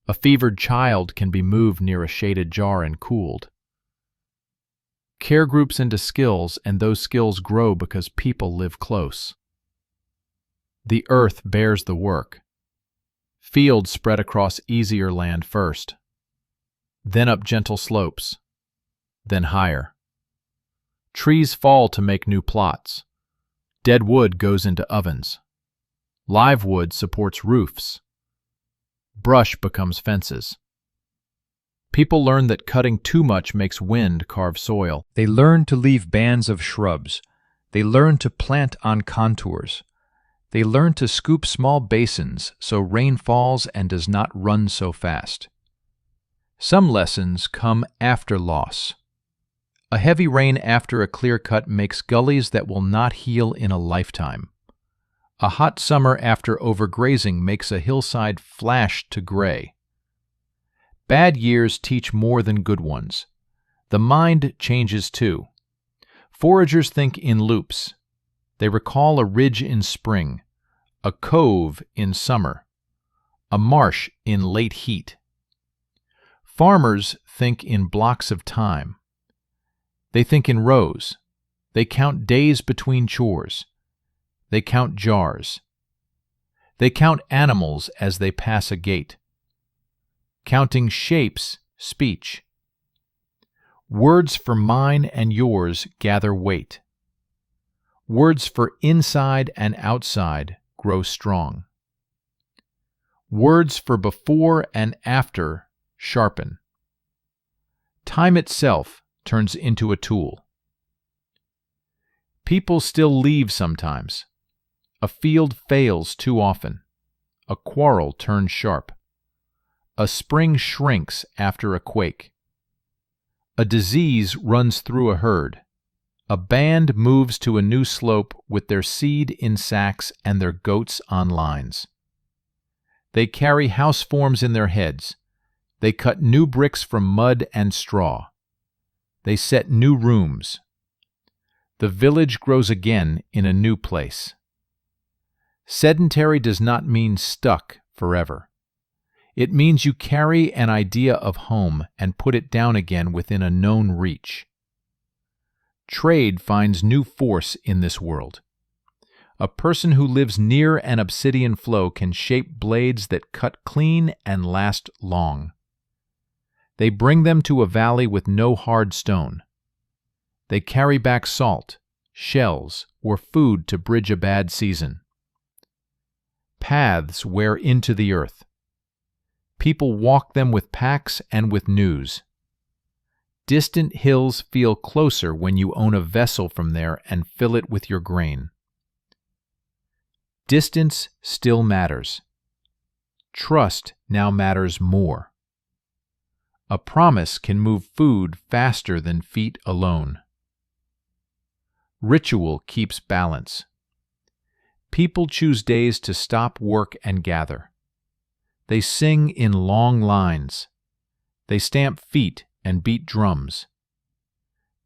A fevered child can be moved near a shaded jar and cooled. Care groups into skills, and those skills grow because people live close. The earth bears the work. Fields spread across easier land first, then up gentle slopes, then higher. Trees fall to make new plots. Dead wood goes into ovens. Live wood supports roofs. Brush becomes fences. People learn that cutting too much makes wind carve soil. They learn to leave bands of shrubs. They learn to plant on contours. They learn to scoop small basins so rain falls and does not run so fast. Some lessons come after loss. A heavy rain after a clear cut makes gullies that will not heal in a lifetime. A hot summer after overgrazing makes a hillside flash to gray. Bad years teach more than good ones. The mind changes too. Foragers think in loops. They recall a ridge in spring, a cove in summer, a marsh in late heat. Farmers think in blocks of time. They think in rows. They count days between chores. They count jars. They count animals as they pass a gate. Counting shapes speech. Words for mine and yours gather weight. Words for inside and outside grow strong. Words for before and after sharpen. Time itself turns into a tool. People still leave sometimes. A field fails too often. A quarrel turns sharp. A spring shrinks after a quake. A disease runs through a herd. A band moves to a new slope with their seed in sacks and their goats on lines. They carry house forms in their heads. They cut new bricks from mud and straw. They set new rooms. The village grows again in a new place. Sedentary does not mean stuck forever. It means you carry an idea of home and put it down again within a known reach. Trade finds new force in this world. A person who lives near an obsidian flow can shape blades that cut clean and last long. They bring them to a valley with no hard stone. They carry back salt, shells, or food to bridge a bad season. Paths wear into the earth. People walk them with packs and with news. Distant hills feel closer when you own a vessel from there and fill it with your grain. Distance still matters. Trust now matters more. A promise can move food faster than feet alone. Ritual keeps balance. People choose days to stop work and gather. They sing in long lines. They stamp feet and beat drums.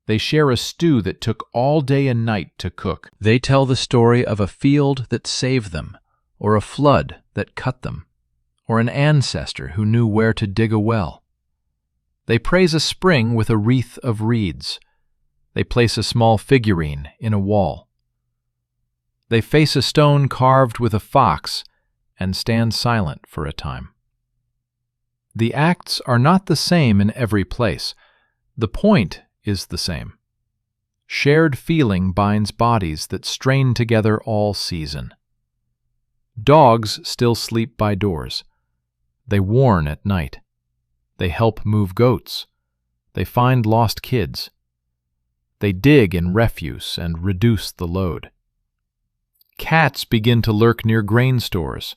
They share a stew that took all day and night to cook. They tell the story of a field that saved them, or a flood that cut them, or an ancestor who knew where to dig a well. They praise a spring with a wreath of reeds. They place a small figurine in a wall. They face a stone carved with a fox and stand silent for a time. The acts are not the same in every place. The point is the same. Shared feeling binds bodies that strain together all season. Dogs still sleep by doors. They warn at night. They help move goats. They find lost kids. They dig in refuse and reduce the load. Cats begin to lurk near grain stores.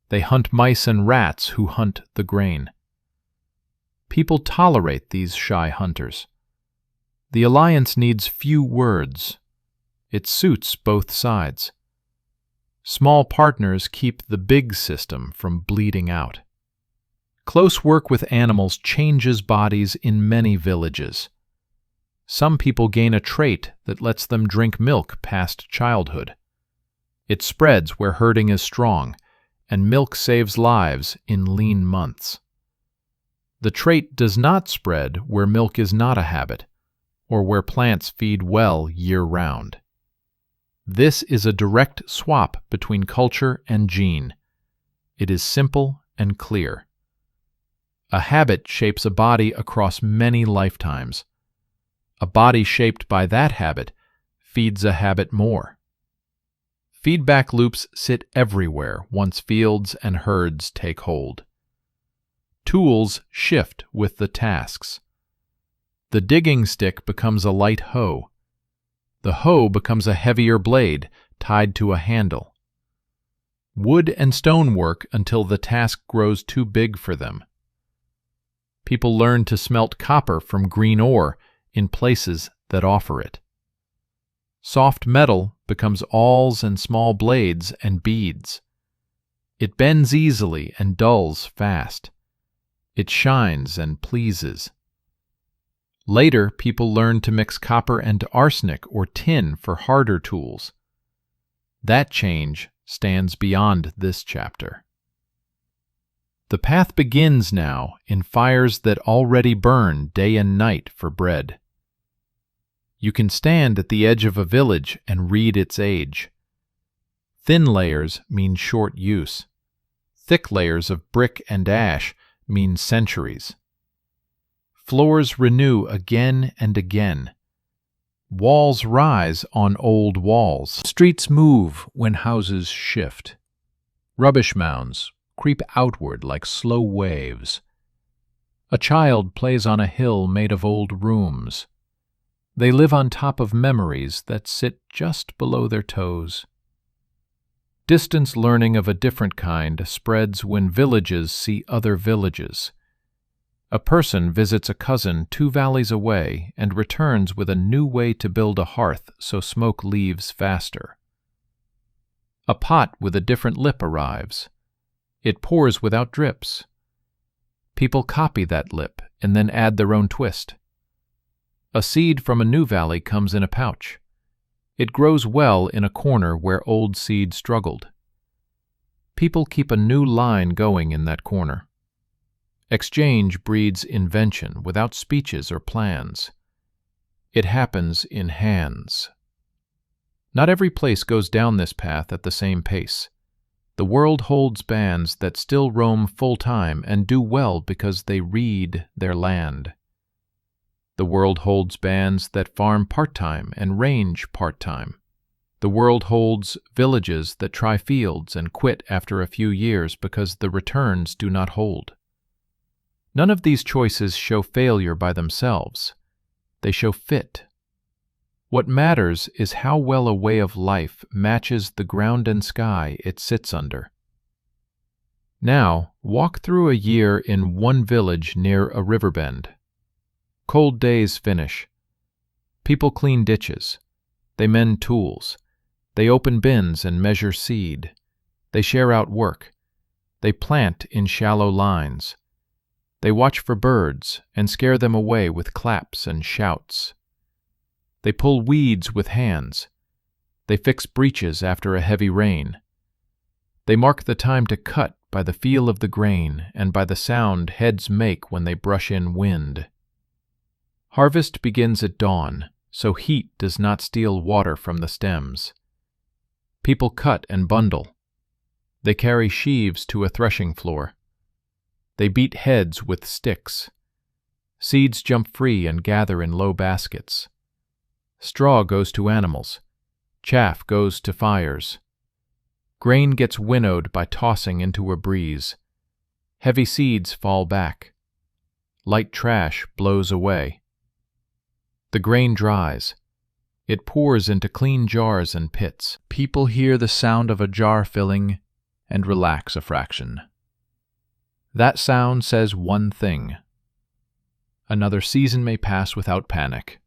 They hunt mice and rats who hunt the grain. People tolerate these shy hunters. The alliance needs few words. It suits both sides. Small partners keep the big system from bleeding out. Close work with animals changes bodies in many villages. Some people gain a trait that lets them drink milk past childhood. It spreads where herding is strong, and milk saves lives in lean months. The trait does not spread where milk is not a habit, or where plants feed well year-round. This is a direct swap between culture and gene. It is simple and clear. A habit shapes a body across many lifetimes. A body shaped by that habit feeds a habit more. Feedback loops sit everywhere once fields and herds take hold. Tools shift with the tasks. The digging stick becomes a light hoe. The hoe becomes a heavier blade tied to a handle. Wood and stone work until the task grows too big for them. People learn to smelt copper from green ore in places that offer it. Soft metal becomes awls and small blades and beads. It bends easily and dulls fast. It shines and pleases. Later, people learn to mix copper and arsenic or tin for harder tools. That change stands beyond this chapter. The path begins now in fires that already burn day and night for bread. You can stand at the edge of a village and read its age. Thin layers mean short use. Thick layers of brick and ash mean centuries. Floors renew again and again. Walls rise on old walls. Streets move when houses shift. Rubbish mounds creep outward like slow waves. A child plays on a hill made of old rooms. They live on top of memories that sit just below their toes. Distance learning of a different kind spreads when villages see other villages. A person visits a cousin 2 valleys away and returns with a new way to build a hearth so smoke leaves faster. A pot with a different lip arrives. It pours without drips. People copy that lip and then add their own twist. A seed from a new valley comes in a pouch. It grows well in a corner where old seed struggled. People keep a new line going in that corner. Exchange breeds invention without speeches or plans. It happens in hands. Not every place goes down this path at the same pace. The world holds bands that still roam full-time and do well because they read their land. The world holds bands that farm part-time and range part-time. The world holds villages that try fields and quit after a few years because the returns do not hold. None of these choices show failure by themselves. They show fit. What matters is how well a way of life matches the ground and sky it sits under. Now, walk through a year in one village near a river bend. Cold days finish. People clean ditches. They mend tools. They open bins and measure seed. They share out work. They plant in shallow lines. They watch for birds and scare them away with claps and shouts. They pull weeds with hands. They fix breaches after a heavy rain. They mark the time to cut by the feel of the grain and by the sound heads make when they brush in wind. Harvest begins at dawn, so heat does not steal water from the stems. People cut and bundle. They carry sheaves to a threshing floor. They beat heads with sticks. Seeds jump free and gather in low baskets. Straw goes to animals. Chaff goes to fires. Grain gets winnowed by tossing into a breeze. Heavy seeds fall back. Light trash blows away. The grain dries. It pours into clean jars and pits. People hear the sound of a jar filling and relax a fraction. That sound says one thing. Another season may pass without panic.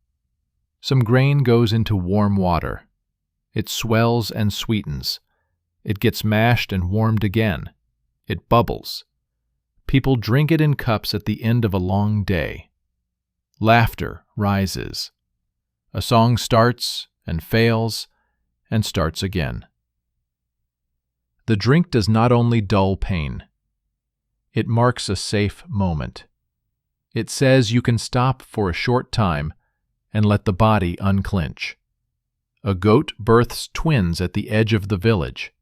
Some grain goes into warm water. It swells and sweetens. It gets mashed and warmed again. It bubbles. People drink it in cups at the end of a long day. Laughter rises. A song starts and fails and starts again. The drink does not only dull pain. It marks a safe moment. It says you can stop for a short time and let the body unclench. A goat births twins at the edge of the village.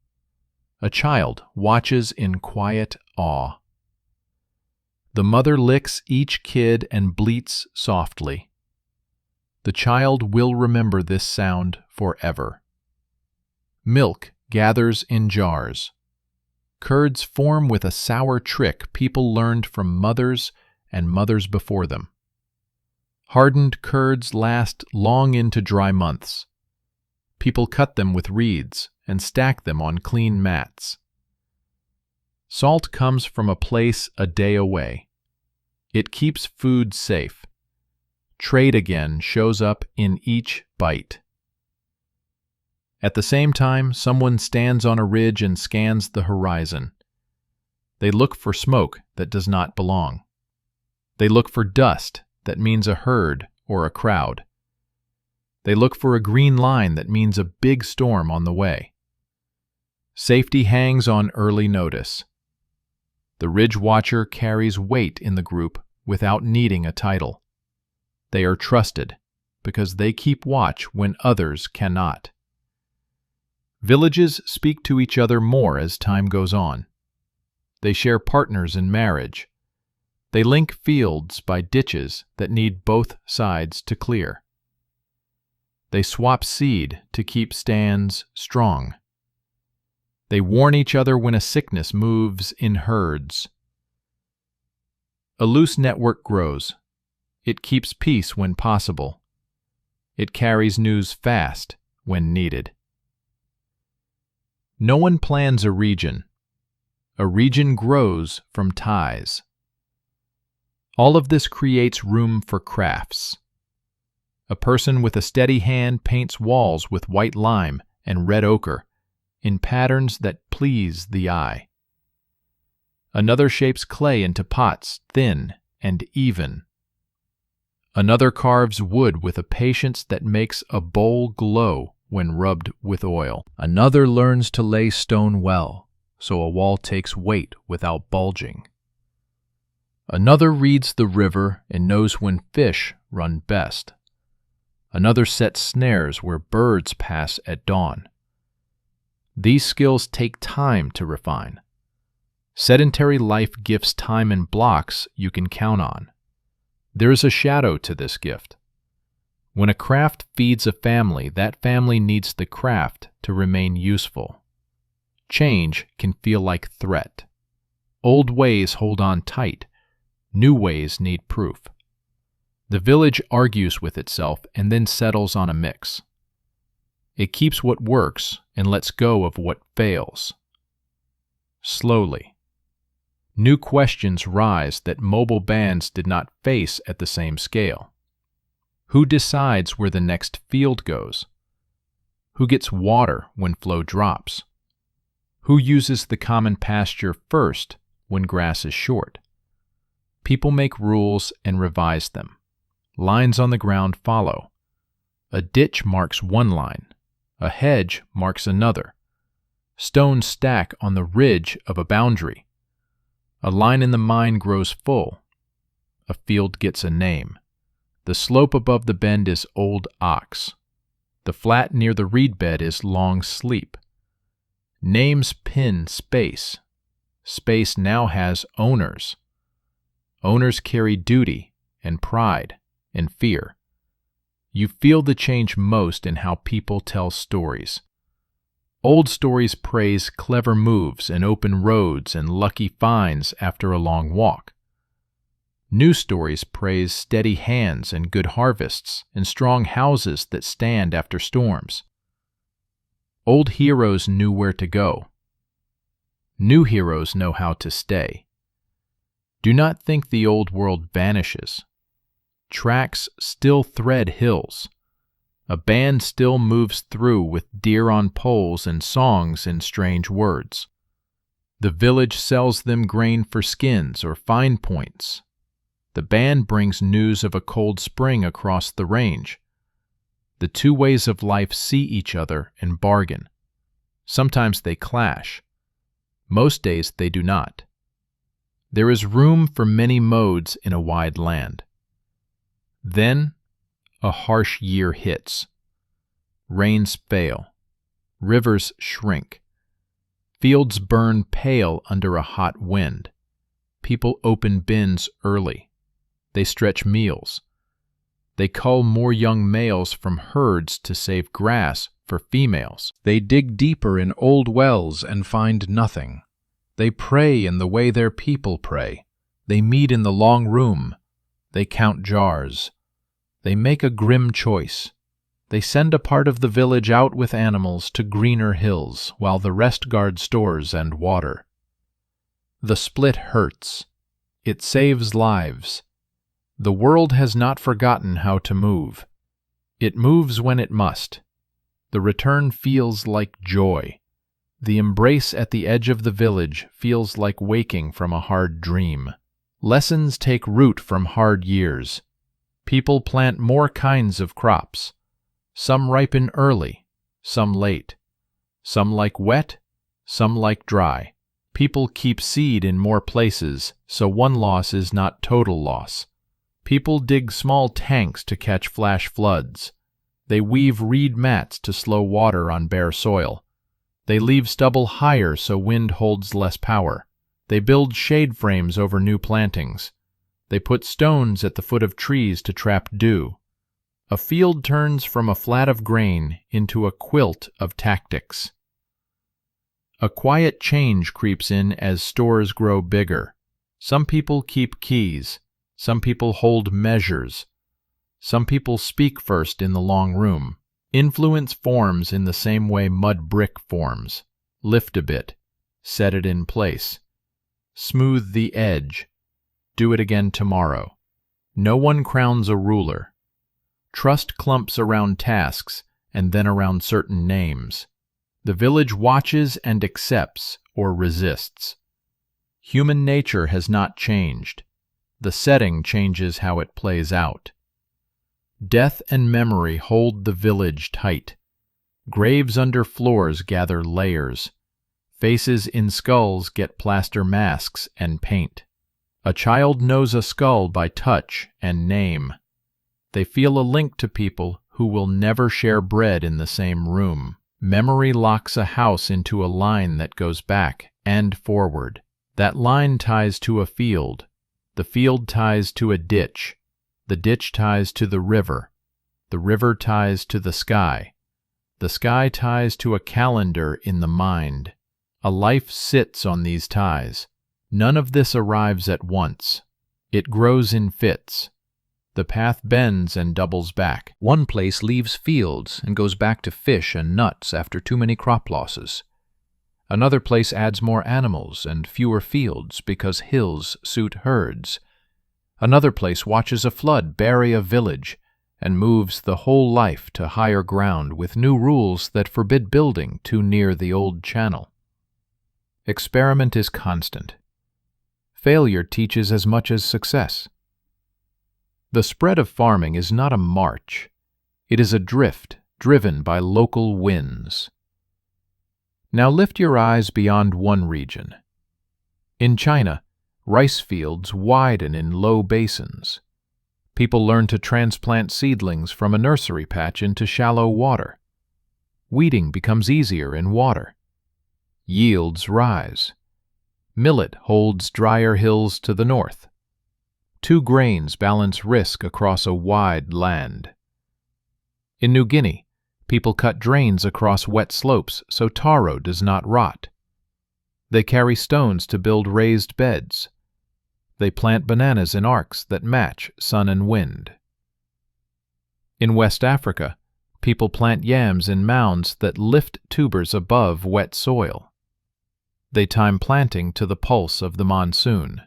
A child watches in quiet awe. The mother licks each kid and bleats softly. The child will remember this sound forever. Milk gathers in jars. Curds form with a sour trick people learned from mothers and mothers before them. Hardened curds last long into dry months. People cut them with reeds and stack them on clean mats. Salt comes from a place a day away. It keeps food safe. Trade again shows up in each bite. At the same time, someone stands on a ridge and scans the horizon. They look for smoke that does not belong. They look for dust that means a herd or a crowd. They look for a green line that means a big storm on the way. Safety hangs on early notice. The ridge watcher carries weight in the group without needing a title. They are trusted because they keep watch when others cannot. Villages speak to each other more as time goes on. They share partners in marriage. They link fields by ditches that need both sides to clear. They swap seed to keep stands strong. They warn each other when a sickness moves in herds. A loose network grows. It keeps peace when possible. It carries news fast when needed. No one plans a region. A region grows from ties. All of this creates room for crafts. A person with a steady hand paints walls with white lime and red ochre in patterns that please the eye. Another shapes clay into pots thin and even. Another carves wood with a patience that makes a bowl glow when rubbed with oil. Another learns to lay stone well, so a wall takes weight without bulging. Another reads the river and knows when fish run best. Another sets snares where birds pass at dawn. These skills take time to refine. Sedentary life gifts time in blocks you can count on. There is a shadow to this gift. When a craft feeds a family, that family needs the craft to remain useful. Change can feel like threat. Old ways hold on tight. New ways need proof. The village argues with itself and then settles on a mix. It keeps what works and lets go of what fails. Slowly, new questions rise that mobile bands did not face at the same scale. Who decides where the next field goes? Who gets water when flow drops? Who uses the common pasture first when grass is short? People make rules and revise them. Lines on the ground follow. A ditch marks one line. A hedge marks another. Stones stack on the ridge of a boundary. A line in the mine grows full. A field gets a name. The slope above the bend is Old Ox. The flat near the reed bed is Long Sleep. Names pin space. Space now has owners. Owners carry duty and pride and fear. You feel the change most in how people tell stories. Old stories praise clever moves and open roads and lucky finds after a long walk. New stories praise steady hands and good harvests and strong houses that stand after storms. Old heroes knew where to go. New heroes know how to stay. Do not think the old world vanishes. Tracks still thread hills. A band still moves through with deer on poles and songs in strange words. The village sells them grain for skins or fine points. The band brings news of a cold spring across the range. The two ways of life see each other and bargain. Sometimes they clash. Most days they do not. There is room for many modes in a wide land. Then a harsh year hits. Rains fail. Rivers shrink. Fields burn pale under a hot wind. People open bins early. They stretch meals. They cull more young males from herds to save grass for females. They dig deeper in old wells and find nothing. They pray in the way their people pray. They meet in the long room. They count jars. They make a grim choice. They send a part of the village out with animals to greener hills, while the rest guard stores and water. The split hurts. It saves lives. The world has not forgotten how to move. It moves when it must. The return feels like joy. The embrace at the edge of the village feels like waking from a hard dream. Lessons take root from hard years. People plant more kinds of crops. Some ripen early, some late. Some like wet, some like dry. People keep seed in more places, so one loss is not total loss. People dig small tanks to catch flash floods. They weave reed mats to slow water on bare soil. They leave stubble higher so wind holds less power. They build shade frames over new plantings. They put stones at the foot of trees to trap dew. A field turns from a flat of grain into a quilt of tactics. A quiet change creeps in as stores grow bigger. Some people keep keys. Some people hold measures. Some people speak first in the long room. Influence forms in the same way mud brick forms. Lift a bit. Set it in place. Smooth the edge. Do it again tomorrow. No one crowns a ruler. Trust clumps around tasks and then around certain names. The village watches and accepts or resists. Human nature has not changed. The setting changes how it plays out. Death and memory hold the village tight. Graves under floors gather layers. Faces in skulls get plaster masks and paint. A child knows a skull by touch and name. They feel a link to people who will never share bread in the same room. Memory locks a house into a line that goes back and forward. That line ties to a field. The field ties to a ditch. The ditch ties to the river. The river ties to the sky. The sky ties to a calendar in the mind. A life sits on these ties. None of this arrives at once. It grows in fits. The path bends and doubles back. One place leaves fields and goes back to fish and nuts after too many crop losses. Another place adds more animals and fewer fields because hills suit herds. Another place watches a flood bury a village and moves the whole life to higher ground with new rules that forbid building too near the old channel. Experiment is constant. Failure teaches as much as success. The spread of farming is not a march. It is a drift driven by local winds. Now lift your eyes beyond one region. In China, rice fields widen in low basins. People learn to transplant seedlings from a nursery patch into shallow water. Weeding becomes easier in water. Yields rise. Millet holds drier hills to the north. Two grains balance risk across a wide land. In New Guinea, people cut drains across wet slopes so taro does not rot. They carry stones to build raised beds. They plant bananas in arcs that match sun and wind. In West Africa, people plant yams in mounds that lift tubers above wet soil. They time planting to the pulse of the monsoon.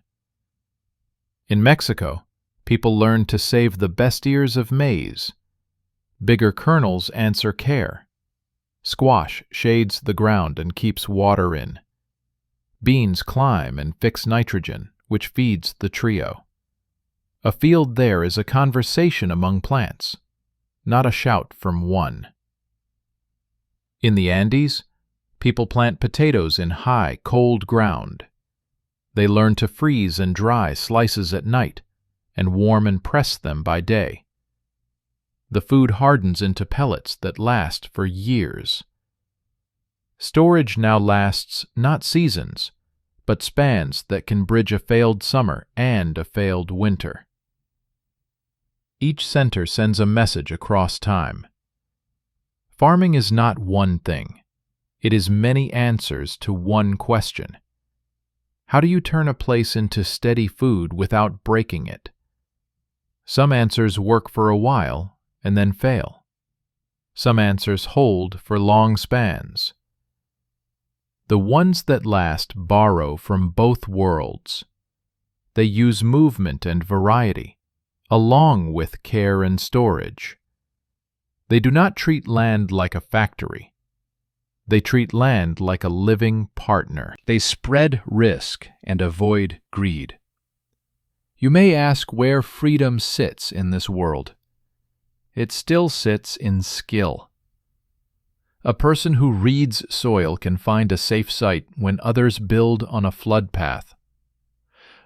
In Mexico, people learn to save the best ears of maize. Bigger kernels answer care. Squash shades the ground and keeps water in. Beans climb and fix nitrogen, which feeds the trio. A field there is a conversation among plants, not a shout from one. In the Andes, people plant potatoes in high, cold ground. They learn to freeze and dry slices at night and warm and press them by day. The food hardens into pellets that last for years. Storage now lasts not seasons, but spans that can bridge a failed summer and a failed winter. Each center sends a message across time. Farming is not one thing. It is many answers to one question. How do you turn a place into steady food without breaking it? Some answers work for a while and then fail. Some answers hold for long spans. The ones that last borrow from both worlds. They use movement and variety, along with care and storage. They do not treat land like a factory. They treat land like a living partner. They spread risk and avoid greed. You may ask where freedom sits in this world. It still sits in skill. A person who reads soil can find a safe site when others build on a flood path.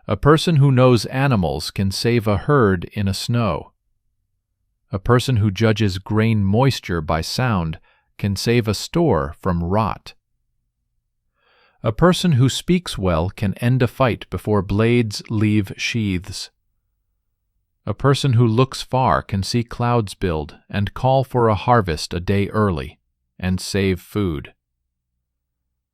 A person who knows animals can save a herd in a snow. A person who judges grain moisture by sound can save a store from rot. A person who speaks well can end a fight before blades leave sheaths. A person who looks far can see clouds build and call for a harvest a day early and save food.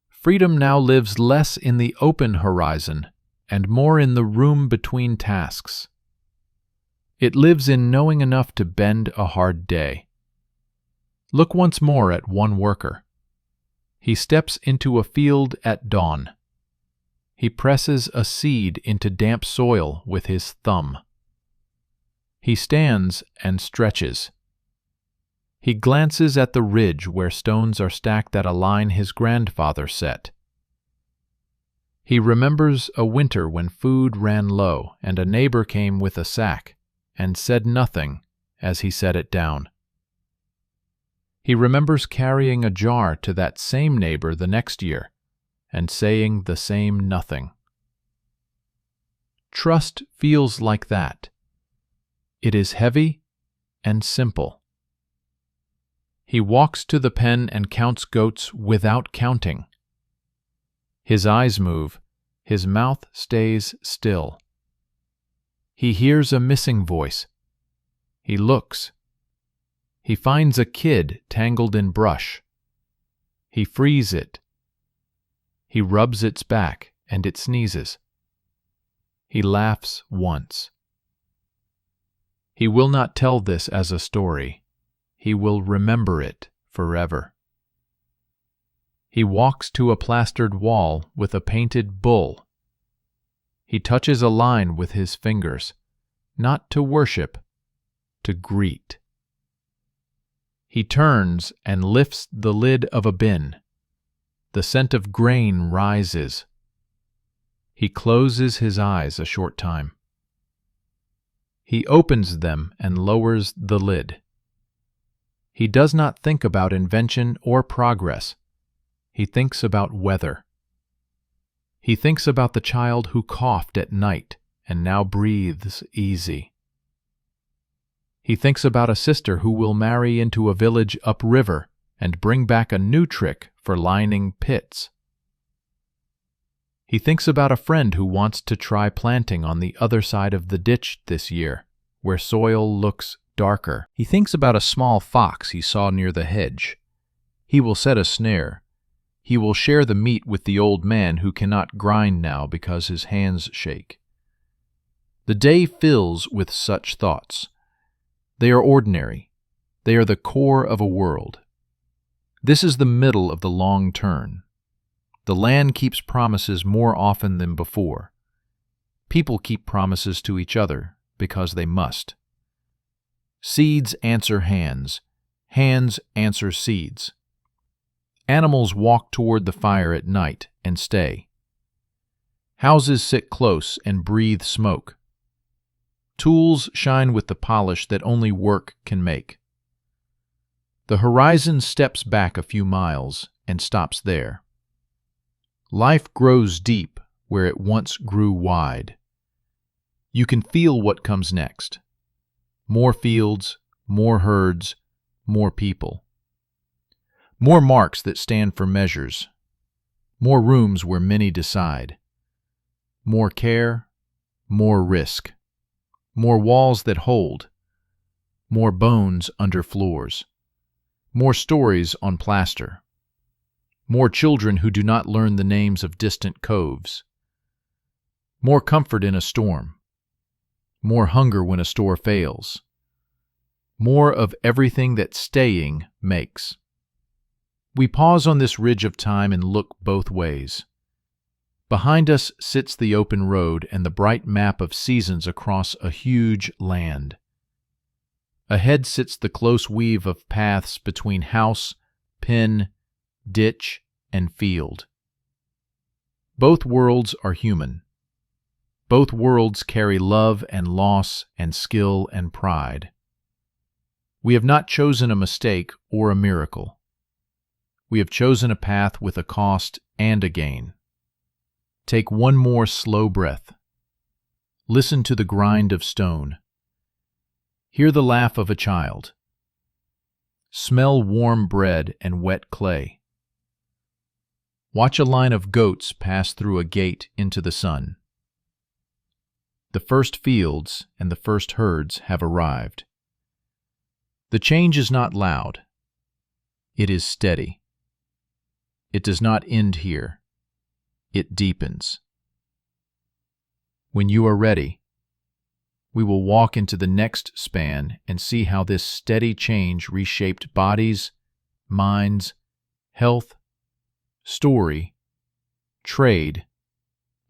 Freedom now lives less in the open horizon and more in the room between tasks. It lives in knowing enough to bend a hard day. Look once more at one worker. He steps into a field at dawn. He presses a seed into damp soil with his thumb. He stands and stretches. He glances at the ridge where stones are stacked at a line his grandfather set. He remembers a winter when food ran low and a neighbor came with a sack and said nothing as he set it down. He remembers carrying a jar to that same neighbor the next year and saying the same nothing. Trust feels like that. It is heavy and simple. He walks to the pen and counts goats without counting. His eyes move, his mouth stays still. He hears a missing voice. He looks. He finds a kid tangled in brush. He frees it. He rubs its back and it sneezes. He laughs once. He will not tell this as a story. He will remember it forever. He walks to a plastered wall with a painted bull. He touches a line with his fingers, not to worship, to greet. He turns and lifts the lid of a bin. The scent of grain rises. He closes his eyes a short time. He opens them and lowers the lid. He does not think about invention or progress. He thinks about weather. He thinks about the child who coughed at night and now breathes easy. He thinks about a sister who will marry into a village upriver and bring back a new trick for lining pits. He thinks about a friend who wants to try planting on the other side of the ditch this year, where soil looks darker. He thinks about a small fox he saw near the hedge. He will set a snare. He will share the meat with the old man who cannot grind now because his hands shake. The day fills with such thoughts. They are ordinary. They are the core of a world. This is the middle of the long turn. The land keeps promises more often than before. People keep promises to each other because they must. Seeds answer hands, Hands answer seeds. Animals walk toward the fire at night and stay. Houses sit close and breathe smoke. Tools shine with the polish that only work can make. The horizon steps back a few miles and stops there. Life grows deep where it once grew wide. You can feel what comes next. More fields, more herds, more people. More marks that stand for measures. More rooms where many decide. More care, more risk. More walls that hold. More bones under floors. More stories on plaster. More children who do not learn the names of distant coves. More comfort in a storm. More hunger when a store fails. More of everything that staying makes. We pause on this ridge of time and look both ways. Behind us sits the open road and the bright map of seasons across a huge land. Ahead sits the close weave of paths between house, pen, ditch, and field. Both worlds are human. Both worlds carry love and loss and skill and pride. We have not chosen a mistake or a miracle. We have chosen a path with a cost and a gain. Take one more slow breath. Listen to the grind of stone. Hear the laugh of a child. Smell warm bread and wet clay. Watch a line of goats pass through a gate into the sun. The first fields and the first herds have arrived. The change is not loud. It is steady. It does not end here. It deepens. When you are ready, we will walk into the next span and see how this steady change reshaped bodies, minds, health, story, trade,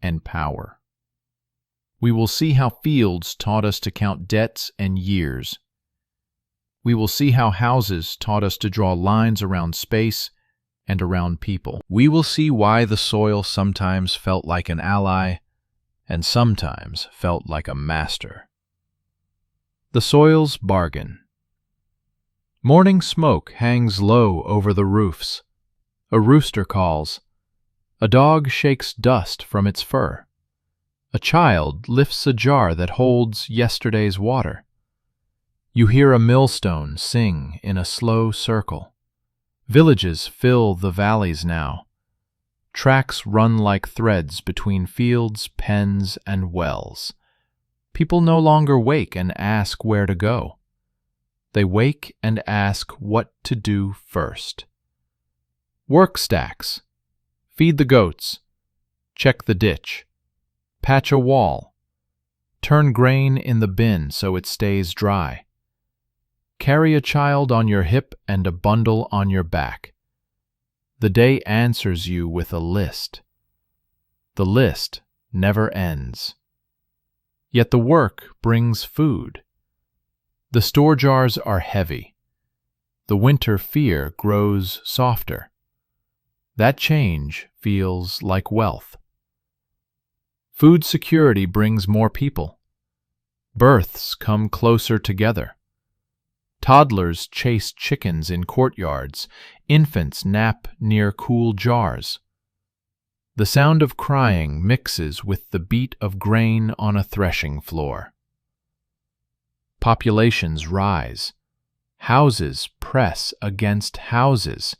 and power. We will see how fields taught us to count debts and years. We will see how houses taught us to draw lines around space and around people. We will see why the soil sometimes felt like an ally and sometimes felt like a master. The soil's bargain. Morning smoke hangs low over the roofs. A rooster calls. A dog shakes dust from its fur. A child lifts a jar that holds yesterday's water. You hear a millstone sing in a slow circle. Villages fill the valleys now. Tracks run like threads between fields, pens, and wells. People no longer wake and ask where to go. They wake and ask what to do first. Work stacks. Feed the goats. Check the ditch. Patch a wall. Turn grain in the bin so it stays dry. Carry a child on your hip and a bundle on your back. The day answers you with a list. The list never ends. Yet the work brings food. The store jars are heavy. The winter fear grows softer. That change feels like wealth. Food security brings more people. Births come closer together. Toddlers chase chickens in courtyards. Infants nap near cool jars. The sound of crying mixes with the beat of grain on a threshing floor. Populations rise. Houses press against houses.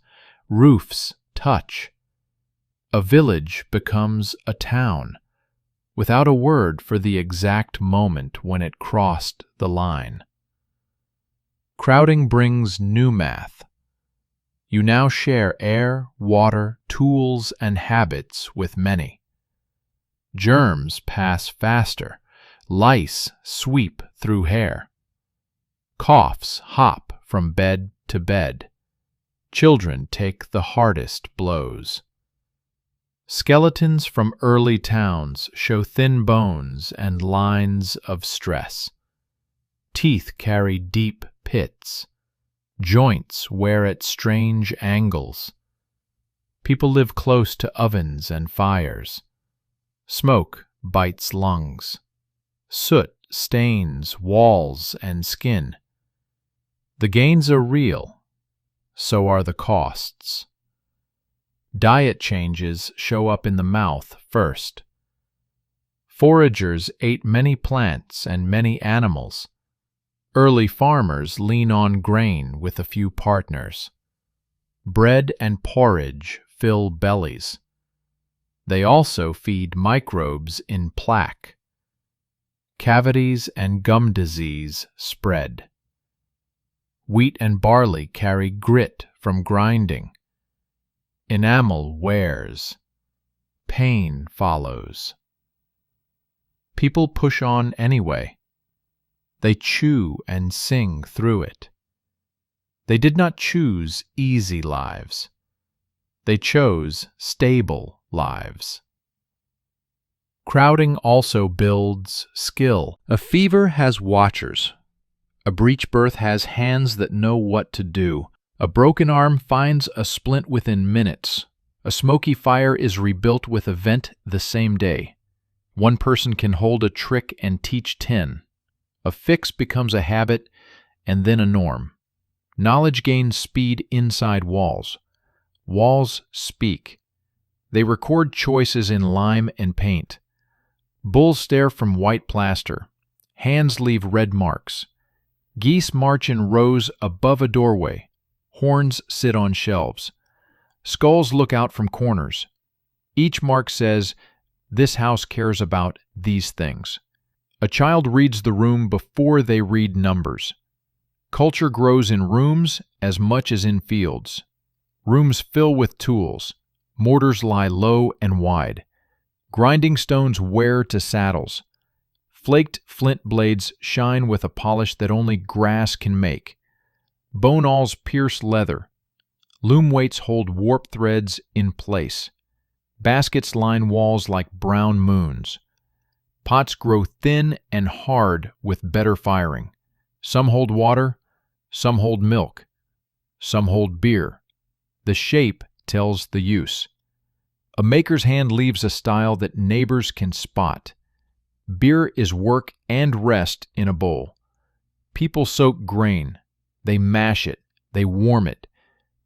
Roofs touch. A village becomes a town, without a word for the exact moment when it crossed the line. Crowding brings new math. You now share air, water, tools, and habits with many. Germs pass faster. Lice sweep through hair. Coughs hop from bed to bed. Children take the hardest blows. Skeletons from early towns show thin bones and lines of stress. Teeth carry deep pits. Joints wear at strange angles. People live close to ovens and fires. Smoke bites lungs. Soot stains walls and skin. The gains are real, so are the costs. Diet changes show up in the mouth first. Foragers ate many plants and many animals. Early farmers lean on grain with a few partners. Bread and porridge fill bellies. They also feed microbes in plaque. Cavities and gum disease spread. Wheat and barley carry grit from grinding. Enamel wears. Pain follows. People push on anyway. They chew and sing through it. They did not choose easy lives. They chose stable lives. Crowding also builds skill. A fever has watchers. A breech birth has hands that know what to do. A broken arm finds a splint within minutes. A smoky fire is rebuilt with a vent the same day. One person can hold a trick and teach 10. A fix becomes a habit and then a norm. Knowledge gains speed inside walls. Walls speak. They record choices in lime and paint. Bulls stare from white plaster. Hands leave red marks. Geese march in rows above a doorway. Horns sit on shelves. Skulls look out from corners. Each mark says, "This house cares about these things." A child reads the room before they read numbers. Culture grows in rooms as much as in fields. Rooms fill with tools. Mortars lie low and wide. Grinding stones wear to saddles. Flaked flint blades shine with a polish that only grass can make. Bone awls pierce leather. Loom weights hold warp threads in place. Baskets line walls like brown moons. Pots grow thin and hard with better firing. Some hold water, some hold milk, some hold beer. The shape tells the use. A maker's hand leaves a style that neighbors can spot. Beer is work and rest in a bowl. People soak grain. They mash it. They warm it.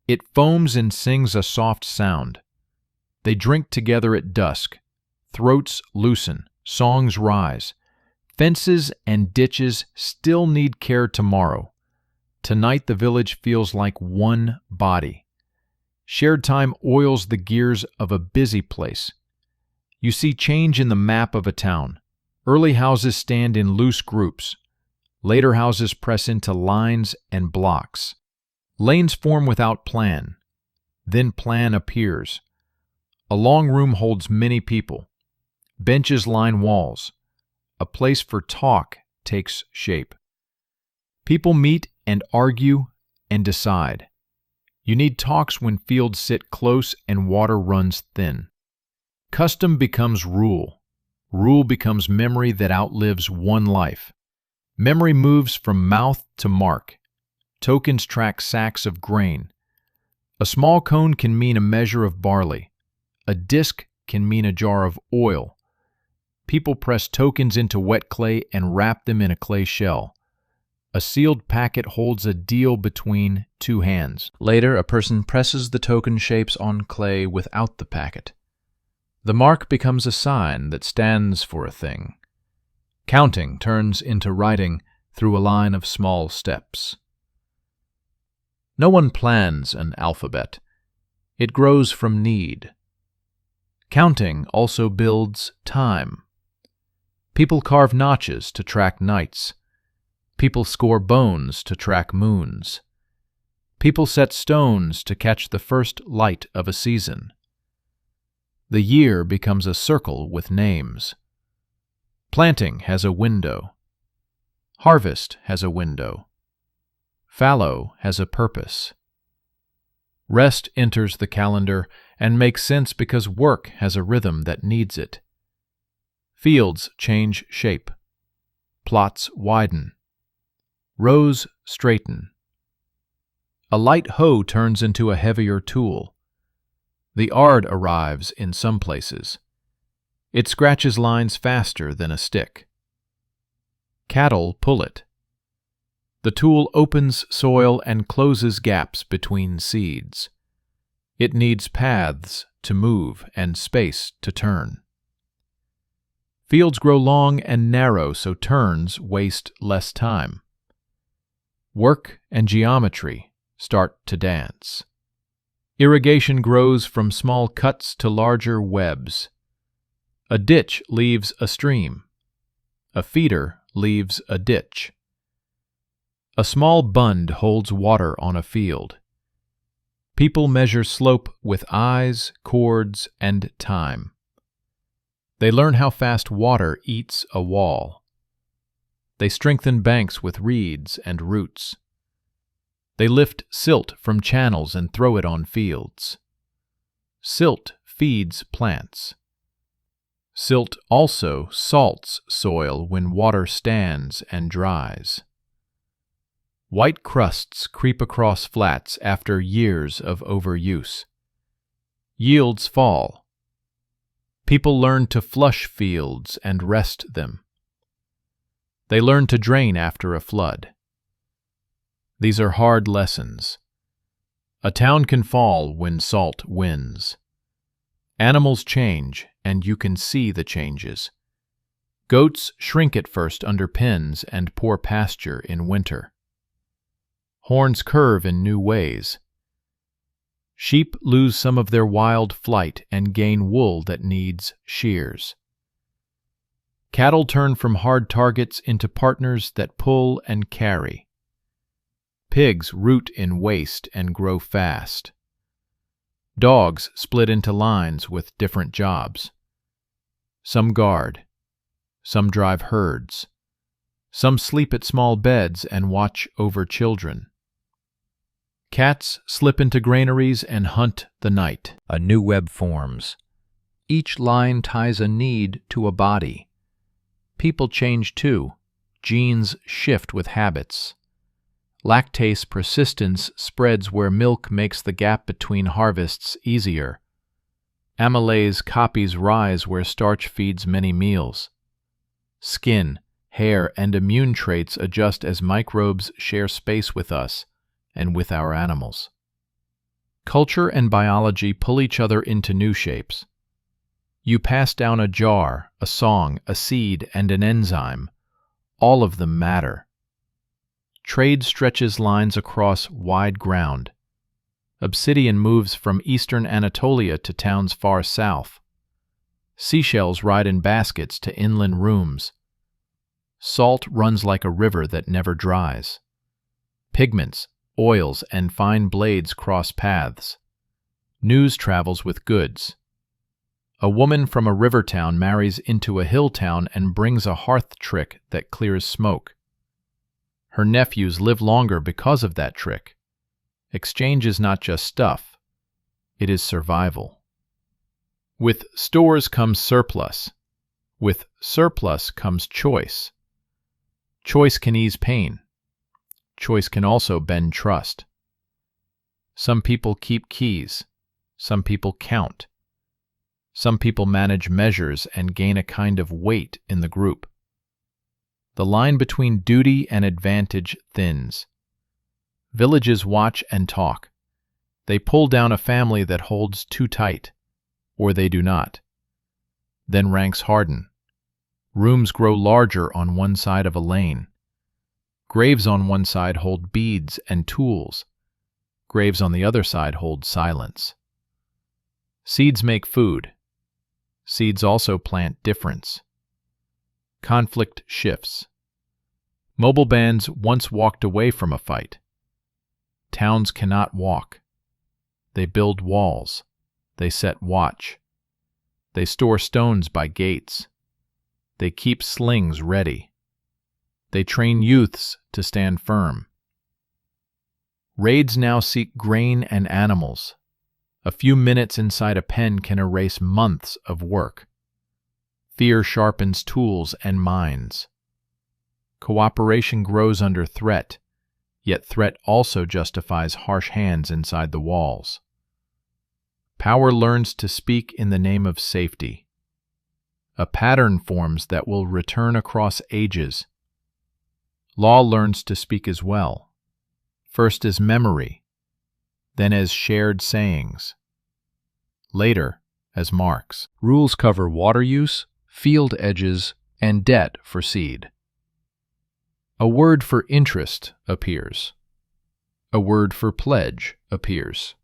It foams and sings a soft sound. They drink together at dusk. Throats loosen. Songs rise. Fences and ditches still need care tomorrow. Tonight the village feels like one body. Shared time oils the gears of a busy place. You see change in the map of a town. Early houses stand in loose groups. Later houses press into lines and blocks. Lanes form without plan. Then plan appears. A long room holds many people. Benches line walls. A place for talk takes shape. People meet and argue and decide. You need talks when fields sit close and water runs thin. Custom becomes rule. Rule becomes memory that outlives one life. Memory moves from mouth to mark. Tokens track sacks of grain. A small cone can mean a measure of barley. A disc can mean a jar of oil. People press tokens into wet clay and wrap them in a clay shell. A sealed packet holds a deal between two hands. Later, a person presses the token shapes on clay without the packet. The mark becomes a sign that stands for a thing. Counting turns into writing through a line of small steps. No one plans an alphabet. It grows from need. Counting also builds time. People carve notches to track nights. People score bones to track moons. People set stones to catch the first light of a season. The year becomes a circle with names. Planting has a window. Harvest has a window. Fallow has a purpose. Rest enters the calendar and makes sense because work has a rhythm that needs it. Fields change shape. Plots widen. Rows straighten. A light hoe turns into a heavier tool. The ard arrives in some places. It scratches lines faster than a stick. Cattle pull it. The tool opens soil and closes gaps between seeds. It needs paths to move and space to turn. Fields grow long and narrow so turns waste less time. Work and geometry start to dance. Irrigation grows from small cuts to larger webs. A ditch leaves a stream. A feeder leaves a ditch. A small bund holds water on a field. People measure slope with eyes, cords, and time. They learn how fast water eats a wall. They strengthen banks with reeds and roots. They lift silt from channels and throw it on fields. Silt feeds plants. Silt also salts soil when water stands and dries. White crusts creep across flats after years of overuse. Yields fall. People learn to flush fields and rest them. They learn to drain after a flood. These are hard lessons. A town can fall when salt wins. Animals change, and you can see the changes. Goats shrink at first under pens and poor pasture in winter. Horns curve in new ways. Sheep lose some of their wild flight and gain wool that needs shears. Cattle turn from hard targets into partners that pull and carry. Pigs root in waste and grow fast. Dogs split into lines with different jobs. Some guard. Some drive herds. Some sleep at small beds and watch over children. Cats slip into granaries and hunt the night. A new web forms. Each line ties a need to a body. People change too. Genes shift with habits. Lactase persistence spreads where milk makes the gap between harvests easier. Amylase copies rise where starch feeds many meals. Skin, hair, and immune traits adjust as microbes share space with us and with our animals. Culture and biology pull each other into new shapes. You pass down a jar, a song, a seed, and an enzyme. All of them matter. Trade stretches lines across wide ground. Obsidian moves from eastern Anatolia to towns far south. Seashells ride in baskets to inland rooms. Salt runs like a river that never dries. Pigments, oils, and fine blades cross paths. News travels with goods. A woman from a river town marries into a hill town and brings a hearth trick that clears smoke. Her nephews live longer because of that trick. Exchange is not just stuff. It is survival. With stores comes surplus. With surplus comes choice. Choice can ease pain. Choice can also bend trust. Some people keep keys. Some people count. Some people manage measures and gain a kind of weight in the group. The line between duty and advantage thins. Villages watch and talk. They pull down a family that holds too tight, or they do not. Then ranks harden. Rooms grow larger on one side of a lane. Graves on one side hold beads and tools. Graves on the other side hold silence. Seeds make food. Seeds also plant difference. Conflict shifts. Mobile bands once walked away from a fight. Towns cannot walk. They build walls. They set watch. They store stones by gates. They keep slings ready. They train youths to stand firm. Raids now seek grain and animals. A few minutes inside a pen can erase months of work. Fear sharpens tools and minds. Cooperation grows under threat. yet threat also justifies harsh hands inside the walls. Power learns to speak in the name of safety. A pattern forms that will return across ages. Law learns to speak as well, first as memory, then as shared sayings, later as marks. Rules cover water use, field edges, and debt for seed. A word for interest appears. A word for pledge appears.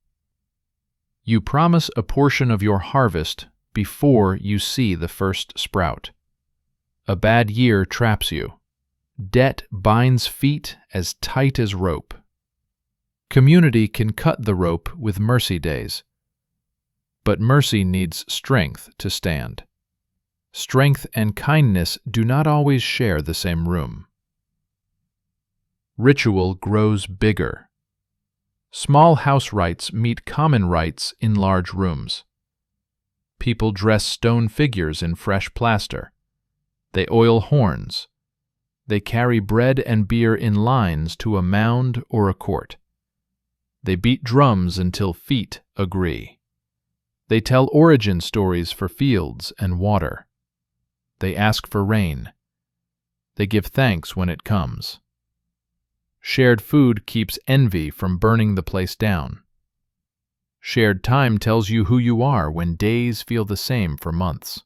You promise a portion of your harvest before you see the first sprout. A bad year traps you. Debt binds feet as tight as rope. Community can cut the rope with mercy days. But mercy needs strength to stand. Strength and kindness do not always share the same room. Ritual grows bigger. Small house rites meet common rites in large rooms. People dress stone figures in fresh plaster. They oil horns. They carry bread and beer in lines to a mound or a court. They beat drums until feet agree. They tell origin stories for fields and water. They ask for rain. They give thanks when it comes. Shared food keeps envy from burning the place down. Shared time tells you who you are when days feel the same for months.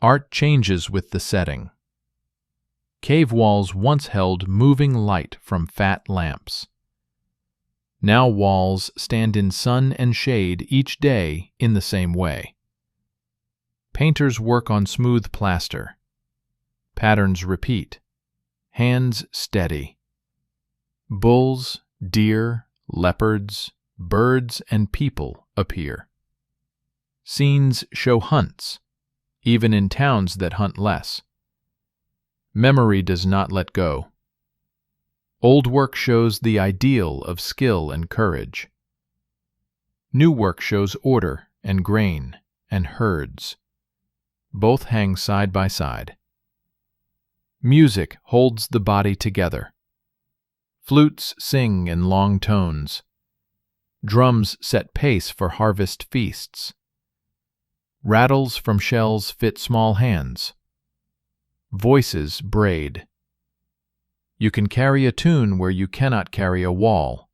Art changes with the setting. Cave walls once held moving light from fat lamps. Now walls stand in sun and shade each day in the same way. Painters work on smooth plaster. Patterns repeat. Hands steady. Bulls, deer, leopards, birds, and people appear. Scenes show hunts, even in towns that hunt less. Memory does not let go. Old work shows the ideal of skill and courage. New work shows order and grain and herds. Both hang side by side. Music holds the body together. Flutes sing in long tones. Drums set pace for harvest feasts. Rattles from shells fit small hands. Voices braid. You can carry a tune where you cannot carry a wall.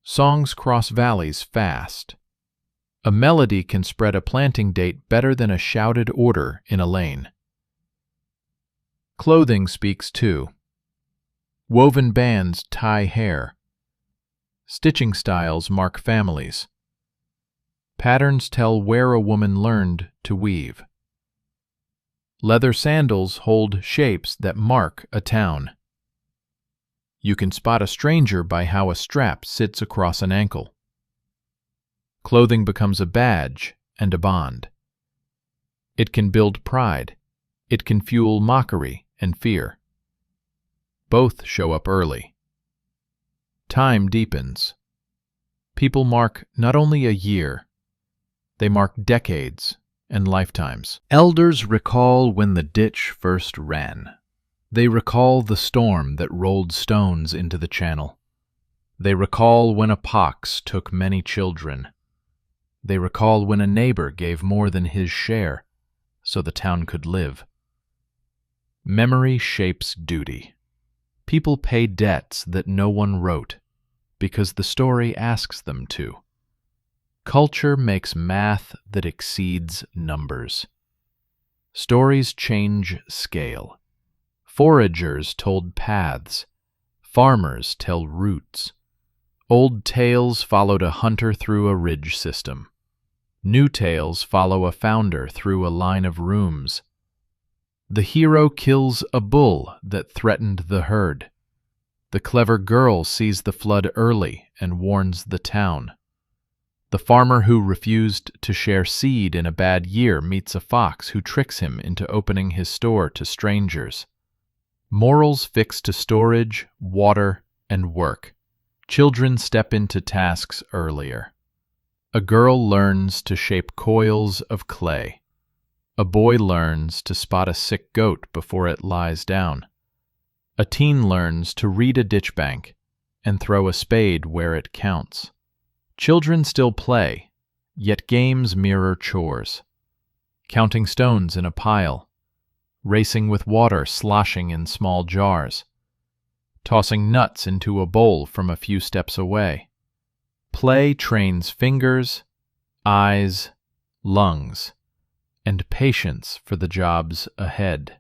Songs cross valleys fast. A melody can spread a planting date better than a shouted order in a lane. Clothing speaks too. Woven bands tie hair. Stitching styles mark families. Patterns tell where a woman learned to weave. Leather sandals hold shapes that mark a town. You can spot a stranger by how a strap sits across an ankle. Clothing becomes a badge and a bond. It can build pride. It can fuel mockery and fear. Both show up early. Time deepens. People mark not only a year, they mark decades and lifetimes. Elders recall when the ditch first ran. They recall the storm that rolled stones into the channel. They recall when a pox took many children. They recall when a neighbor gave more than his share so the town could live. Memory shapes duty. People pay debts that no one wrote because the story asks them to. Culture makes math that exceeds numbers. Stories change scale. Foragers told paths. Farmers tell routes. Old tales followed a hunter through a ridge system. New tales follow a founder through a line of rooms. The hero kills a bull that threatened the herd. The clever girl sees the flood early and warns the town. The farmer who refused to share seed in a bad year meets a fox who tricks him into opening his store to strangers. Morals fix to storage, water, and work. Children step into tasks earlier. A girl learns to shape coils of clay. A boy learns to spot a sick goat before it lies down. A teen learns to read a ditch bank and throw a spade where it counts. Children still play, yet games mirror chores. Counting stones in a pile, racing with water sloshing in small jars, tossing nuts into a bowl from a few steps away. Play trains fingers, eyes, lungs, and patience for the jobs ahead.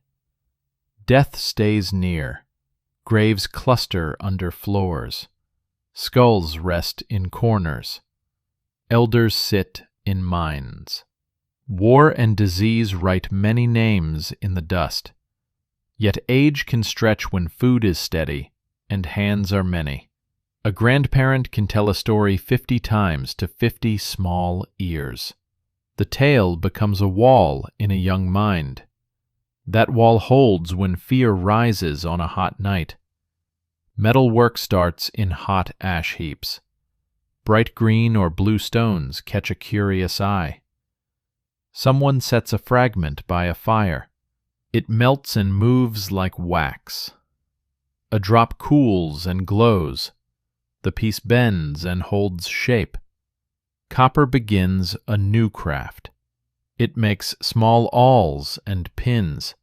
Death stays near. Graves cluster under floors. Skulls rest in corners. Elders sit in mines. War and disease write many names in the dust. Yet age can stretch when food is steady and hands are many. A grandparent can tell a story 50 times to 50 small ears. The tale becomes a wall in a young mind. That wall holds when fear rises on a hot night. Metal work starts in hot ash heaps. Bright green or blue stones catch a curious eye. Someone sets a fragment by a fire. It melts and moves like wax. A drop cools and glows. The piece bends and holds shape. Copper begins a new craft. It makes small awls and pins.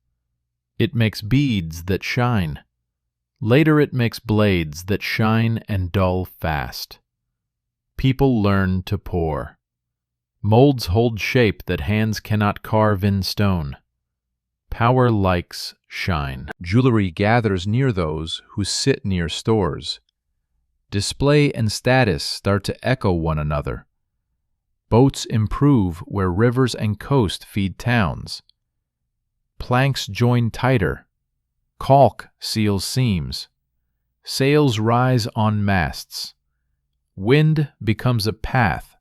It makes beads that shine. Later it makes blades that shine and dull fast. People learn to pour. Molds hold shape that hands cannot carve in stone. Power likes shine. Jewelry gathers near those who sit near stores. Display and status start to echo one another. Boats improve where rivers and coast feed towns. Planks join tighter. Caulk seals seams. Sails rise on masts. Wind becomes a path.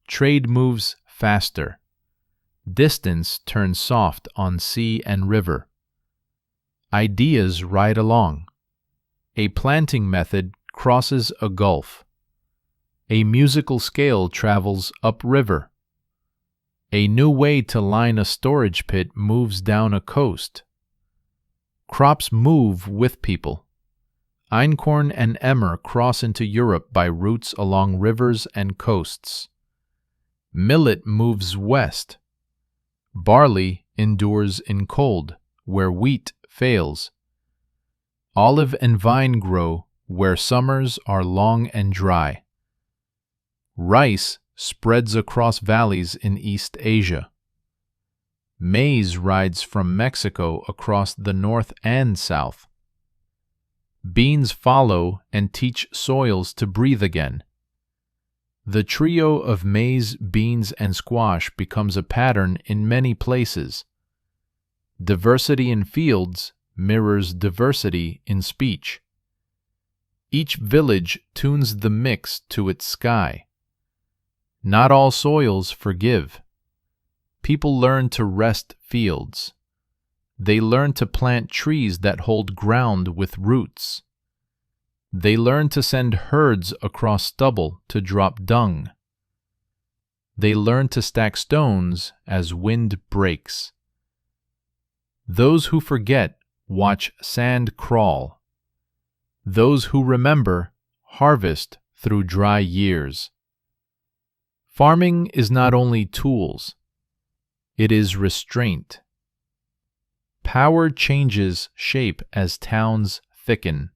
Trade moves faster. Distance turns soft on sea and river. Ideas ride along. A planting method crosses a gulf. A musical scale travels upriver. A new way to line a storage pit moves down a coast. Crops move with people. Einkorn and emmer cross into Europe by routes along rivers and coasts. Millet moves west. Barley endures in cold, where wheat fails. Olive and vine grow where summers are long and dry. Rice spreads across valleys in East Asia. Maize rides from Mexico across the north and south. Beans follow and teach soils to breathe again. The trio of maize, beans, and squash becomes a pattern in many places. Diversity in fields mirrors diversity in speech. Each village tunes the mix to its sky. Not all soils forgive. People learn to rest fields. They learn to plant trees that hold ground with roots. They learn to send herds across stubble to drop dung. They learn to stack stones as wind breaks. Those who forget watch sand crawl. Those who remember harvest through dry years. Farming is not only tools, it is restraint. Power changes shape as towns thicken.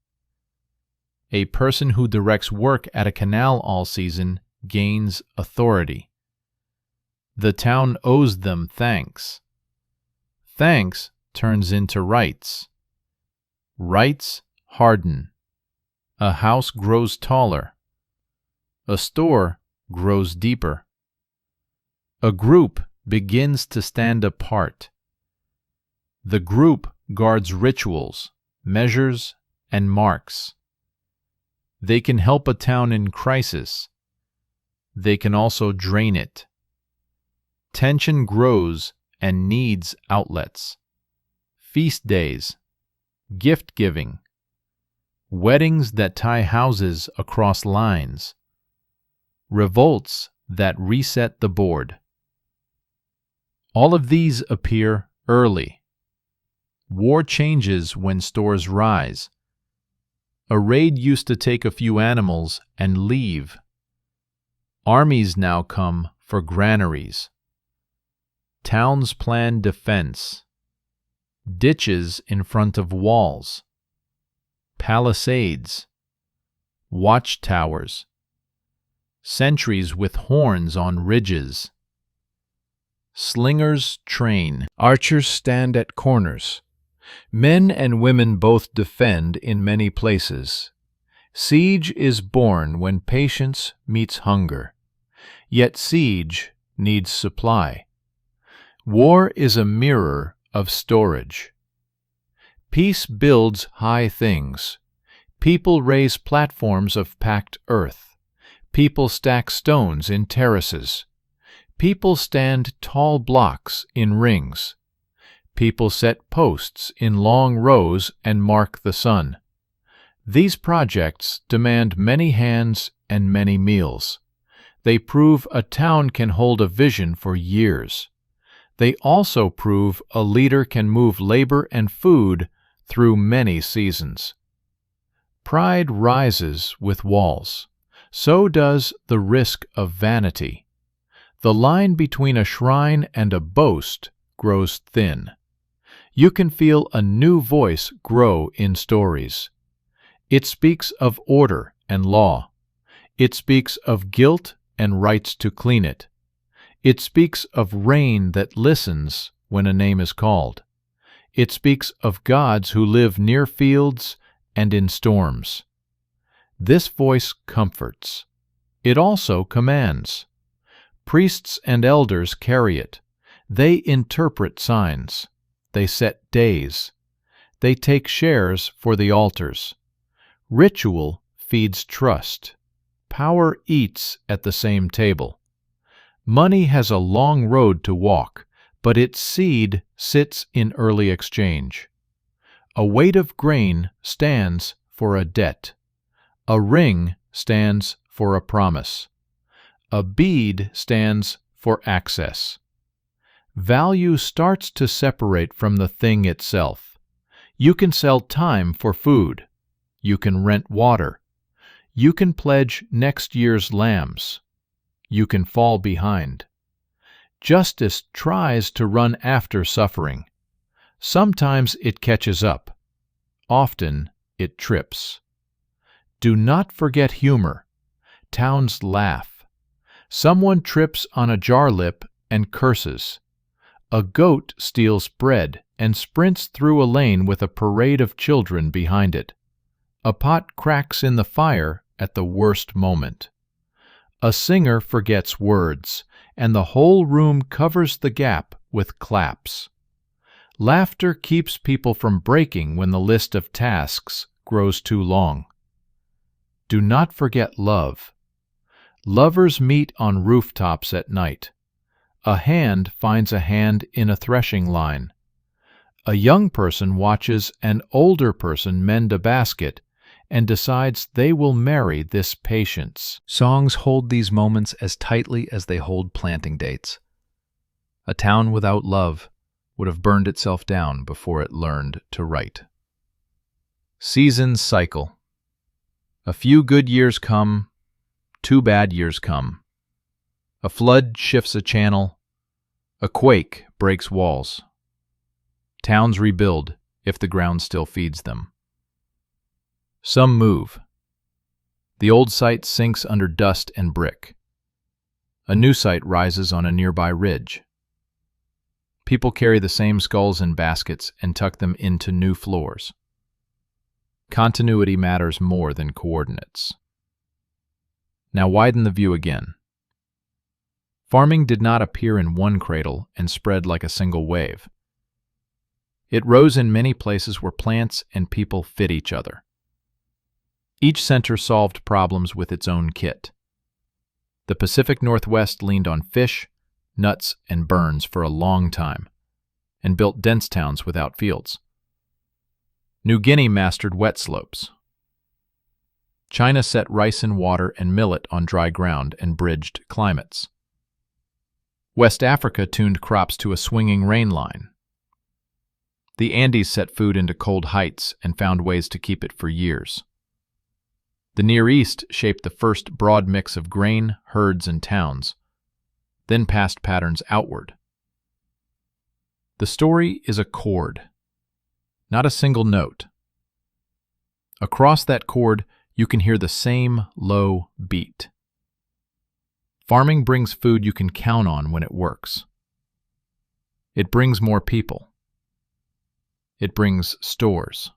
A person who directs work at a canal all season gains authority. The town owes them thanks. Thanks turns into rights. Rights harden. A house grows taller. A store grows deeper. A group begins to stand apart. The group guards rituals, measures, and marks. They can help a town in crisis. They can also drain it. Tension grows and needs outlets. Feast days, gift giving, weddings that tie houses across lines, revolts that reset the board. All of these appear early. War changes when stores rise. A raid used to take a few animals and leave. Armies now come for granaries. Towns plan defense. Ditches in front of walls. Palisades. Watchtowers. Sentries with horns on ridges. Slingers train. Archers stand at corners. Men and women both defend in many places. Siege is born when patience meets hunger. Yet siege needs supply. War is a mirror of storage. Peace builds high things. People raise platforms of packed earth. People stack stones in terraces. People stand tall blocks in rings. People set posts in long rows and mark the sun. These projects demand many hands and many meals. They prove a town can hold a vision for years. They also prove a leader can move labor and food through many seasons. Pride rises with walls. So does the risk of vanity. The line between a shrine and a boast grows thin. You can feel a new voice grow in stories. It speaks of order and law. It speaks of guilt and rights to clean it. It speaks of rain that listens when a name is called. It speaks of gods who live near fields and in storms. This voice comforts. It also commands. Priests and elders carry it. They interpret signs. They set days. They take shares for the altars. Ritual feeds trust. Power eats at the same table. Money has a long road to walk, but its seed sits in early exchange. A weight of grain stands for a debt. A ring stands for a promise. A bead stands for access. Value starts to separate from the thing itself. You can sell time for food. You can rent water. You can pledge next year's lambs. You can fall behind. Justice tries to run after suffering. Sometimes it catches up. Often it trips. Do not forget humor. Towns laugh. Someone trips on a jar lip and curses. A goat steals bread and sprints through a lane with a parade of children behind it. A pot cracks in the fire at the worst moment. A singer forgets words, and the whole room covers the gap with claps. Laughter keeps people from breaking when the list of tasks grows too long. Do not forget love. Lovers meet on rooftops at night. A hand finds a hand in a threshing line. A young person watches an older person mend a basket and decides they will marry this patience. Songs hold these moments as tightly as they hold planting dates. A town without love would have burned itself down before it learned to write. Seasons cycle. A few good years come, 2 bad years come. A flood shifts a channel. A quake breaks walls. Towns rebuild if the ground still feeds them. Some move. The old site sinks under dust and brick. A new site rises on a nearby ridge. People carry the same skulls in baskets and tuck them into new floors. Continuity matters more than coordinates. Now widen the view again. Farming did not appear in one cradle and spread like a single wave. It rose in many places where plants and people fit each other. Each center solved problems with its own kit. The Pacific Northwest leaned on fish, nuts, and burns for a long time, and built dense towns without fields. New Guinea mastered wet slopes. China set rice in water and millet on dry ground and bridged climates. West Africa tuned crops to a swinging rain line. The Andes set food into cold heights and found ways to keep it for years. The Near East shaped the first broad mix of grain, herds, and towns, then passed patterns outward. The story is a chord, not a single note. Across that chord, you can hear the same low beat. Farming brings food you can count on when it works. It brings more people. It brings stores.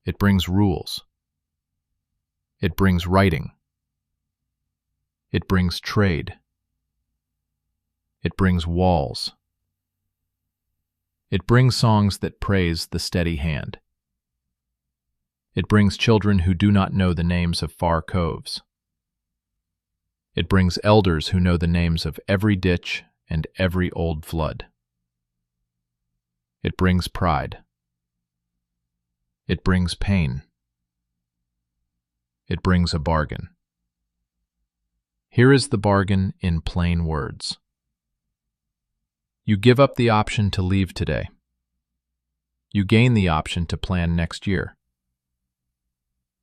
It brings rules. It brings writing. It brings trade. It brings walls. It brings songs that praise the steady hand. It brings children who do not know the names of far coves. It brings elders who know the names of every ditch and every old flood. It brings pride. It brings pain. It brings a bargain. Here is the bargain in plain words. You give up the option to leave today. You gain the option to plan next year.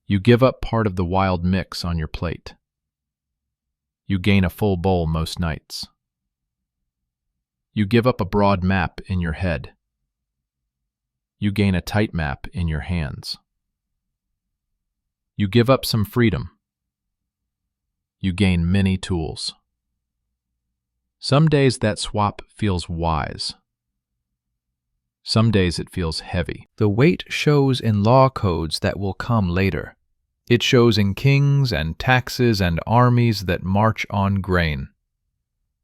You give up part of the wild mix on your plate. You gain a full bowl most nights. You give up a broad map in your head. You gain a tight map in your hands. You give up some freedom. You gain many tools. Some days that swap feels wise. Some days it feels heavy. The weight shows in law codes that will come later. It shows in kings and taxes and armies that march on grain.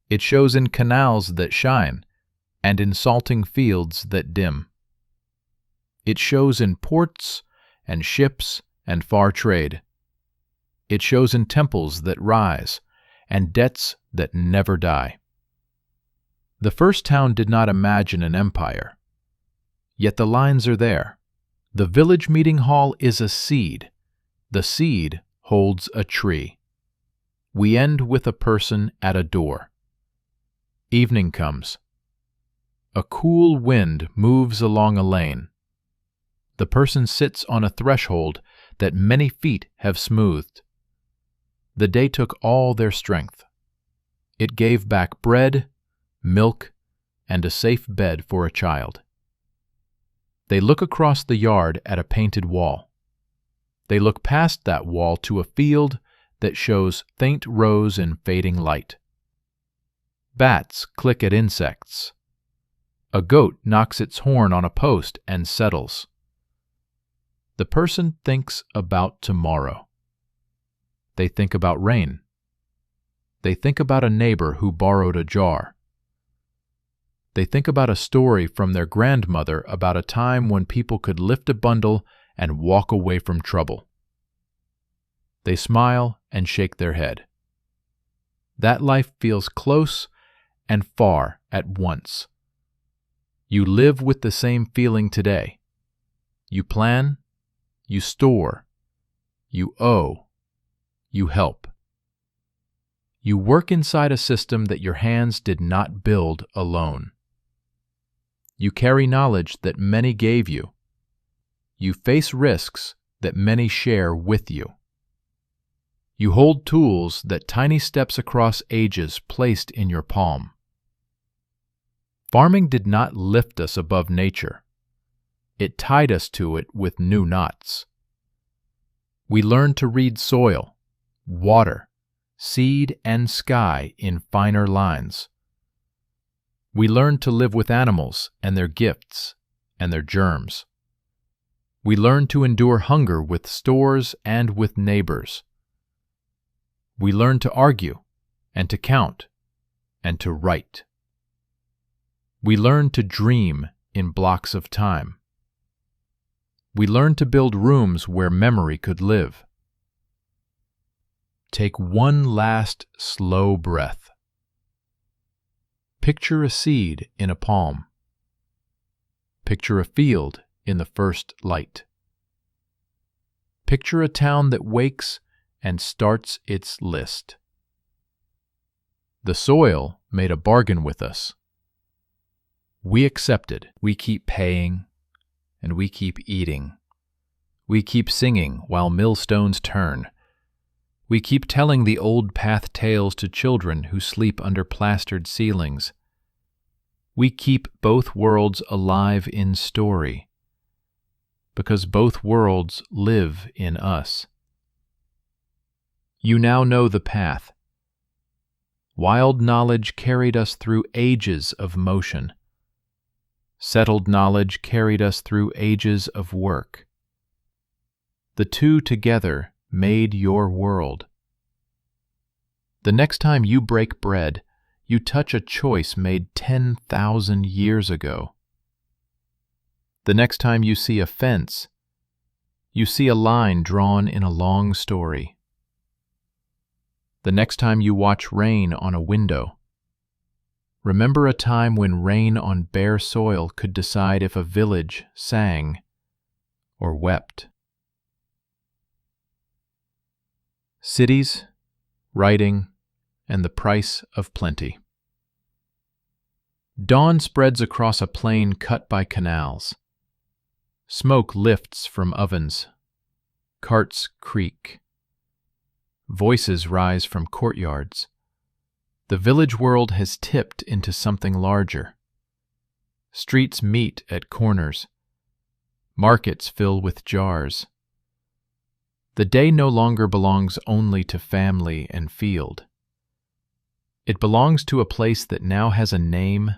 It shows in canals that shine and in salting fields that dim. It shows in ports and ships and far trade. It shows in temples that rise and debts that never die. The first town did not imagine an empire, yet the lines are there. The village meeting hall is a seed. The seed holds a tree. We end with a person at a door. Evening comes. A cool wind moves along a lane. The person sits on a threshold that many feet have smoothed. The day took all their strength. It gave back bread, milk, and a safe bed for a child. They look across the yard at a painted wall. They look past that wall to a field that shows faint rose in fading light. Bats click at insects. A goat knocks its horn on a post and settles. The person thinks about tomorrow. They think about rain. They think about a neighbor who borrowed a jar. They think about a story from their grandmother about a time when people could lift a bundle and walk away from trouble. They smile and shake their head. That life feels close and far at once. You live with the same feeling today. You plan, you store, you owe, you help. You work inside a system that your hands did not build alone. You carry knowledge that many gave you. You face risks that many share with you. You hold tools that tiny steps across ages placed in your palm. Farming did not lift us above nature. It tied us to it with new knots. We learned to read soil, water, seed, and sky in finer lines. We learned to live with animals and their gifts and their germs. We learned to endure hunger with stores and with neighbors. We learned to argue and to count and to write. We learned to dream in blocks of time. We learned to build rooms where memory could live. Take one last slow breath. Picture a seed in a palm. Picture a field in the first light. Picture a town that wakes and starts its list. The soil made a bargain with us. We accepted. We keep paying, and we keep eating. We keep singing while millstones turn. We keep telling the old path tales to children who sleep under plastered ceilings. We keep both worlds alive in story, because both worlds live in us. You now know the path. Wild knowledge carried us through ages of motion. Settled knowledge carried us through ages of work. The two together made your world. The next time you break bread, you touch a choice made 10,000 years ago. The next time you see a fence, you see a line drawn in a long story. The next time you watch rain on a window, remember a time when rain on bare soil could decide if a village sang or wept. Cities, writing, and the price of plenty. Dawn spreads across a plain cut by canals. Smoke lifts from ovens. Carts creak. Voices rise from courtyards. The village world has tipped into something larger. Streets meet at corners. Markets fill with jars. The day no longer belongs only to family and field. It belongs to a place that now has a name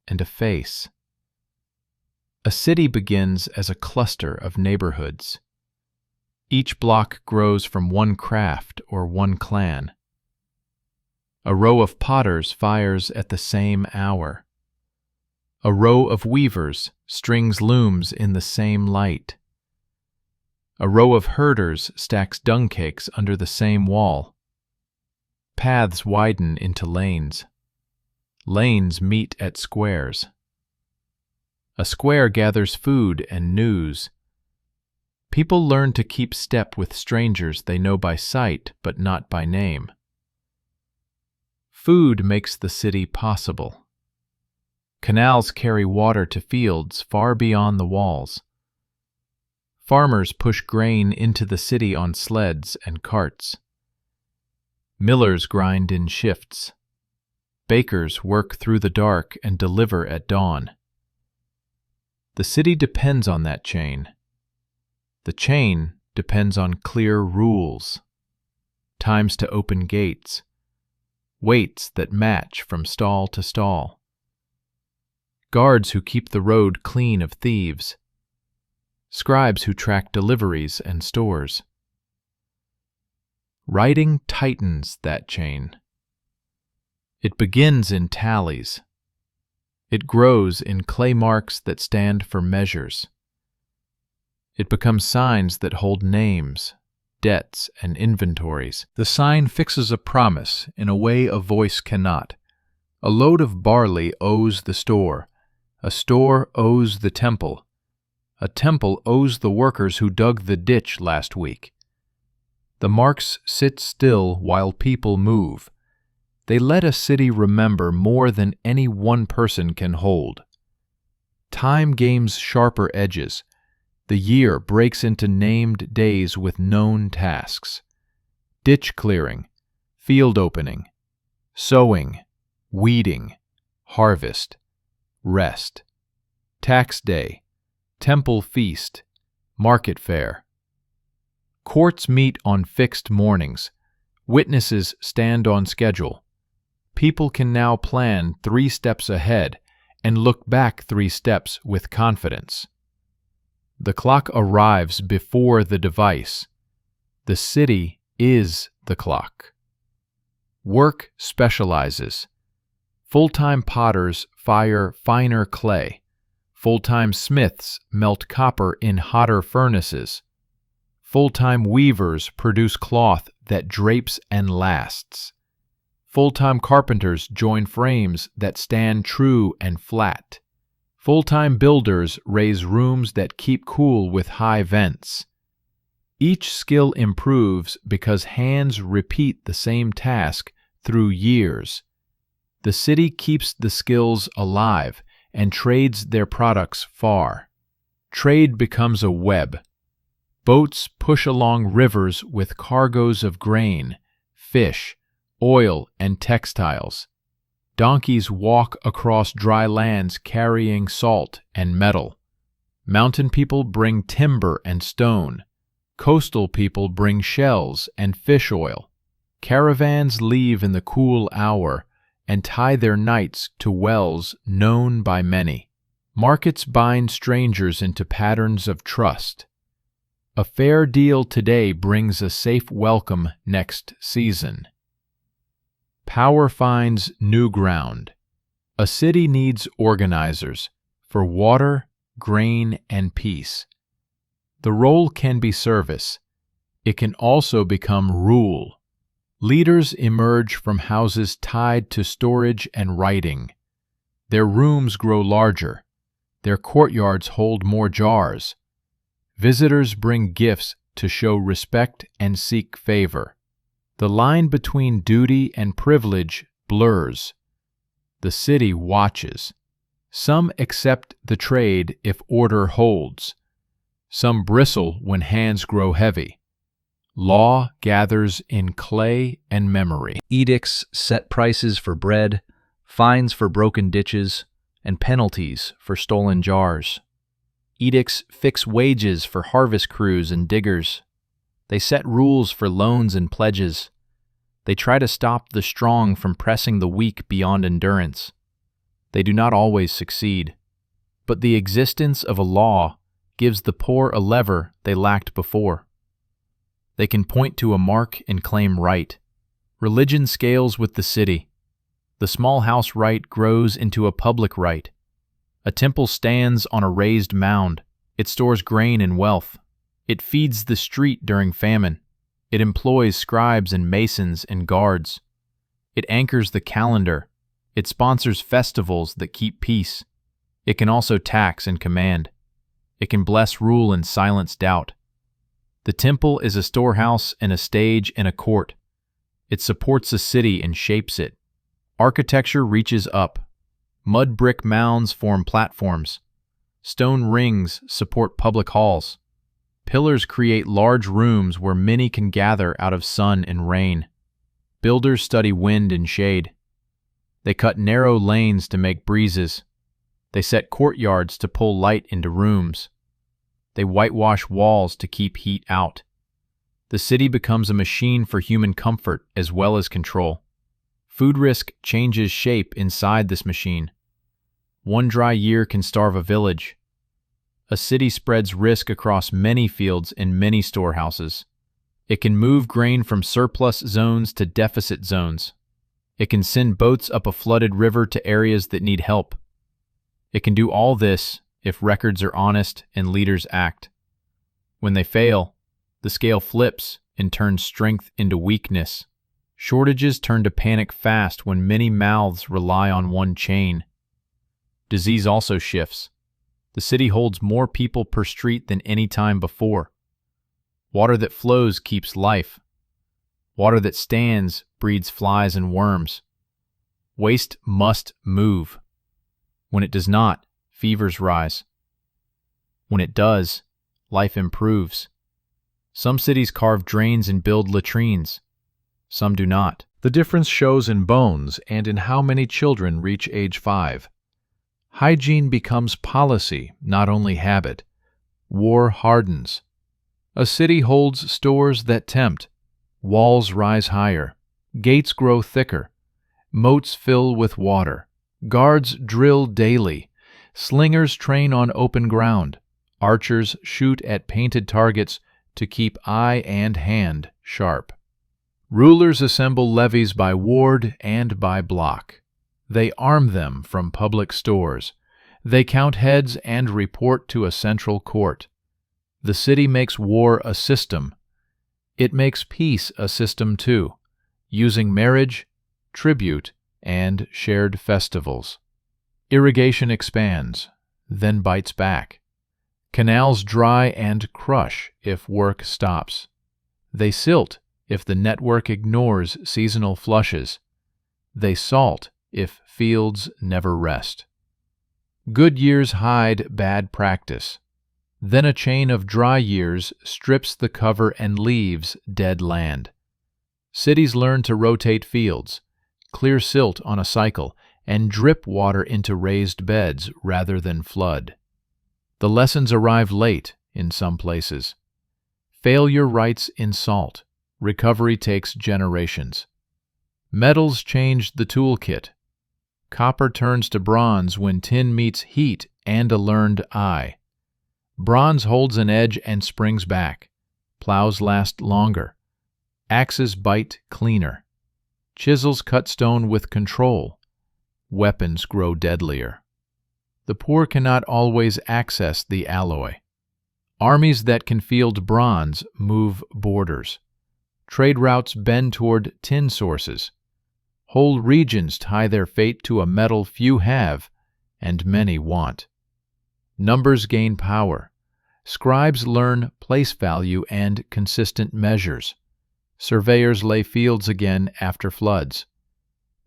and a face. A city begins as a cluster of neighborhoods. Each block grows from one craft or one clan. A row of potters fires at the same hour. A row of weavers strings looms in the same light. A row of herders stacks dung cakes under the same wall. Paths widen into lanes. Lanes meet at squares. A square gathers food and news. People learn to keep step with strangers they know by sight but not by name. Food makes the city possible. Canals carry water to fields far beyond the walls. Farmers push grain into the city on sleds and carts. Millers grind in shifts. Bakers work through the dark and deliver at dawn. The city depends on that chain. The chain depends on clear rules, times to open gates, weights that match from stall to stall, guards who keep the road clean of thieves, scribes who track deliveries and stores. Writing tightens that chain. It begins in tallies. It grows in clay marks that stand for measures. It becomes signs that hold names, debts, and inventories. The sign fixes a promise in a way a voice cannot. A load of barley owes the store. A store owes the temple. A temple owes the workers who dug the ditch last week. The marks sit still while people move. They let a city remember more than any one person can hold. Time gains sharper edges. The year breaks into named days with known tasks. Ditch clearing, field opening, sowing, weeding, harvest, rest, tax day, temple feast, market fair. Courts meet on fixed mornings. Witnesses stand on schedule. People can now plan 3 steps ahead and look back 3 steps with confidence. The clock arrives before the device. The city is the clock. Work specializes. Full-time potters fire finer clay. Full-time smiths melt copper in hotter furnaces. Full-time weavers produce cloth that drapes and lasts. Full-time carpenters join frames that stand true and flat. Full-time builders raise rooms that keep cool with high vents. Each skill improves because hands repeat the same task through years. The city keeps the skills alive and trades their products far. Trade becomes a web. Boats push along rivers with cargoes of grain, fish, oil, and textiles. Donkeys walk across dry lands carrying salt and metal. Mountain people bring timber and stone. Coastal people bring shells and fish oil. Caravans leave in the cool hour and tie their nights to wells known by many. Markets bind strangers into patterns of trust. A fair deal today brings a safe welcome next season. Power finds new ground. A city needs organizers for water, grain, and peace. The role can be service. It can also become rule. Leaders emerge from houses tied to storage and writing. Their rooms grow larger. Their courtyards hold more jars. Visitors bring gifts to show respect and seek favor. The line between duty and privilege blurs. The city watches. Some accept the trade if order holds. Some bristle when hands grow heavy. Law gathers in clay and memory. Edicts set prices for bread, fines for broken ditches, and penalties for stolen jars. Edicts fix wages for harvest crews and diggers. They set rules for loans and pledges. They try to stop the strong from pressing the weak beyond endurance. They do not always succeed, but the existence of a law gives the poor a lever they lacked before. They can point to a mark and claim right. Religion scales with the city. The small house right grows into a public right. A temple stands on a raised mound. It stores grain and wealth. It feeds the street during famine. It employs scribes and masons and guards. It anchors the calendar. It sponsors festivals that keep peace. It can also tax and command. It can bless rule and silence doubt. The temple is a storehouse and a stage and a court. It supports a city and shapes it. Architecture reaches up. Mud brick mounds form platforms. Stone rings support public halls. Pillars create large rooms where many can gather out of sun and rain. Builders study wind and shade. They cut narrow lanes to make breezes. They set courtyards to pull light into rooms. They whitewash walls to keep heat out. The city becomes a machine for human comfort as well as control. Food risk changes shape inside this machine. One dry year can starve a village. A city spreads risk across many fields and many storehouses. It can move grain from surplus zones to deficit zones. It can send boats up a flooded river to areas that need help. It can do all this if records are honest and leaders act. When they fail, the scale flips and turns strength into weakness. Shortages turn to panic fast when many mouths rely on one chain. Disease also shifts. The city holds more people per street than any time before. Water that flows keeps life. Water that stands breeds flies and worms. Waste must move. When it does not, fevers rise. When it does, life improves. Some cities carve drains and build latrines. Some do not. The difference shows in bones and in how many children reach age 5. Hygiene becomes policy, not only habit. War hardens. A city holds stores that tempt. Walls rise higher. Gates grow thicker. Moats fill with water. Guards drill daily. Slingers train on open ground. Archers shoot at painted targets to keep eye and hand sharp. Rulers assemble levies by ward and by block. They arm them from public stores. They count heads and report to a central court. The city makes war a system. It makes peace a system too, using marriage, tribute, and shared festivals. Irrigation expands, then bites back. Canals dry and crush if work stops. They silt if the network ignores seasonal flushes. They salt if fields never rest. Good years hide bad practice. Then a chain of dry years strips the cover and leaves dead land. Cities learn to rotate fields, clear silt on a cycle, and drip water into raised beds rather than flood. The lessons arrive late in some places. Failure writes in salt. Recovery takes generations. Metals change the toolkit. Copper turns to bronze when tin meets heat and a learned eye. Bronze holds an edge and springs back. Plows last longer. Axes bite cleaner. Chisels cut stone with control. Weapons grow deadlier. The poor cannot always access the alloy. Armies that can field bronze move borders. Trade routes bend toward tin sources. Whole regions tie their fate to a metal few have and many want. Numbers gain power. Scribes learn place value and consistent measures. Surveyors lay fields again after floods.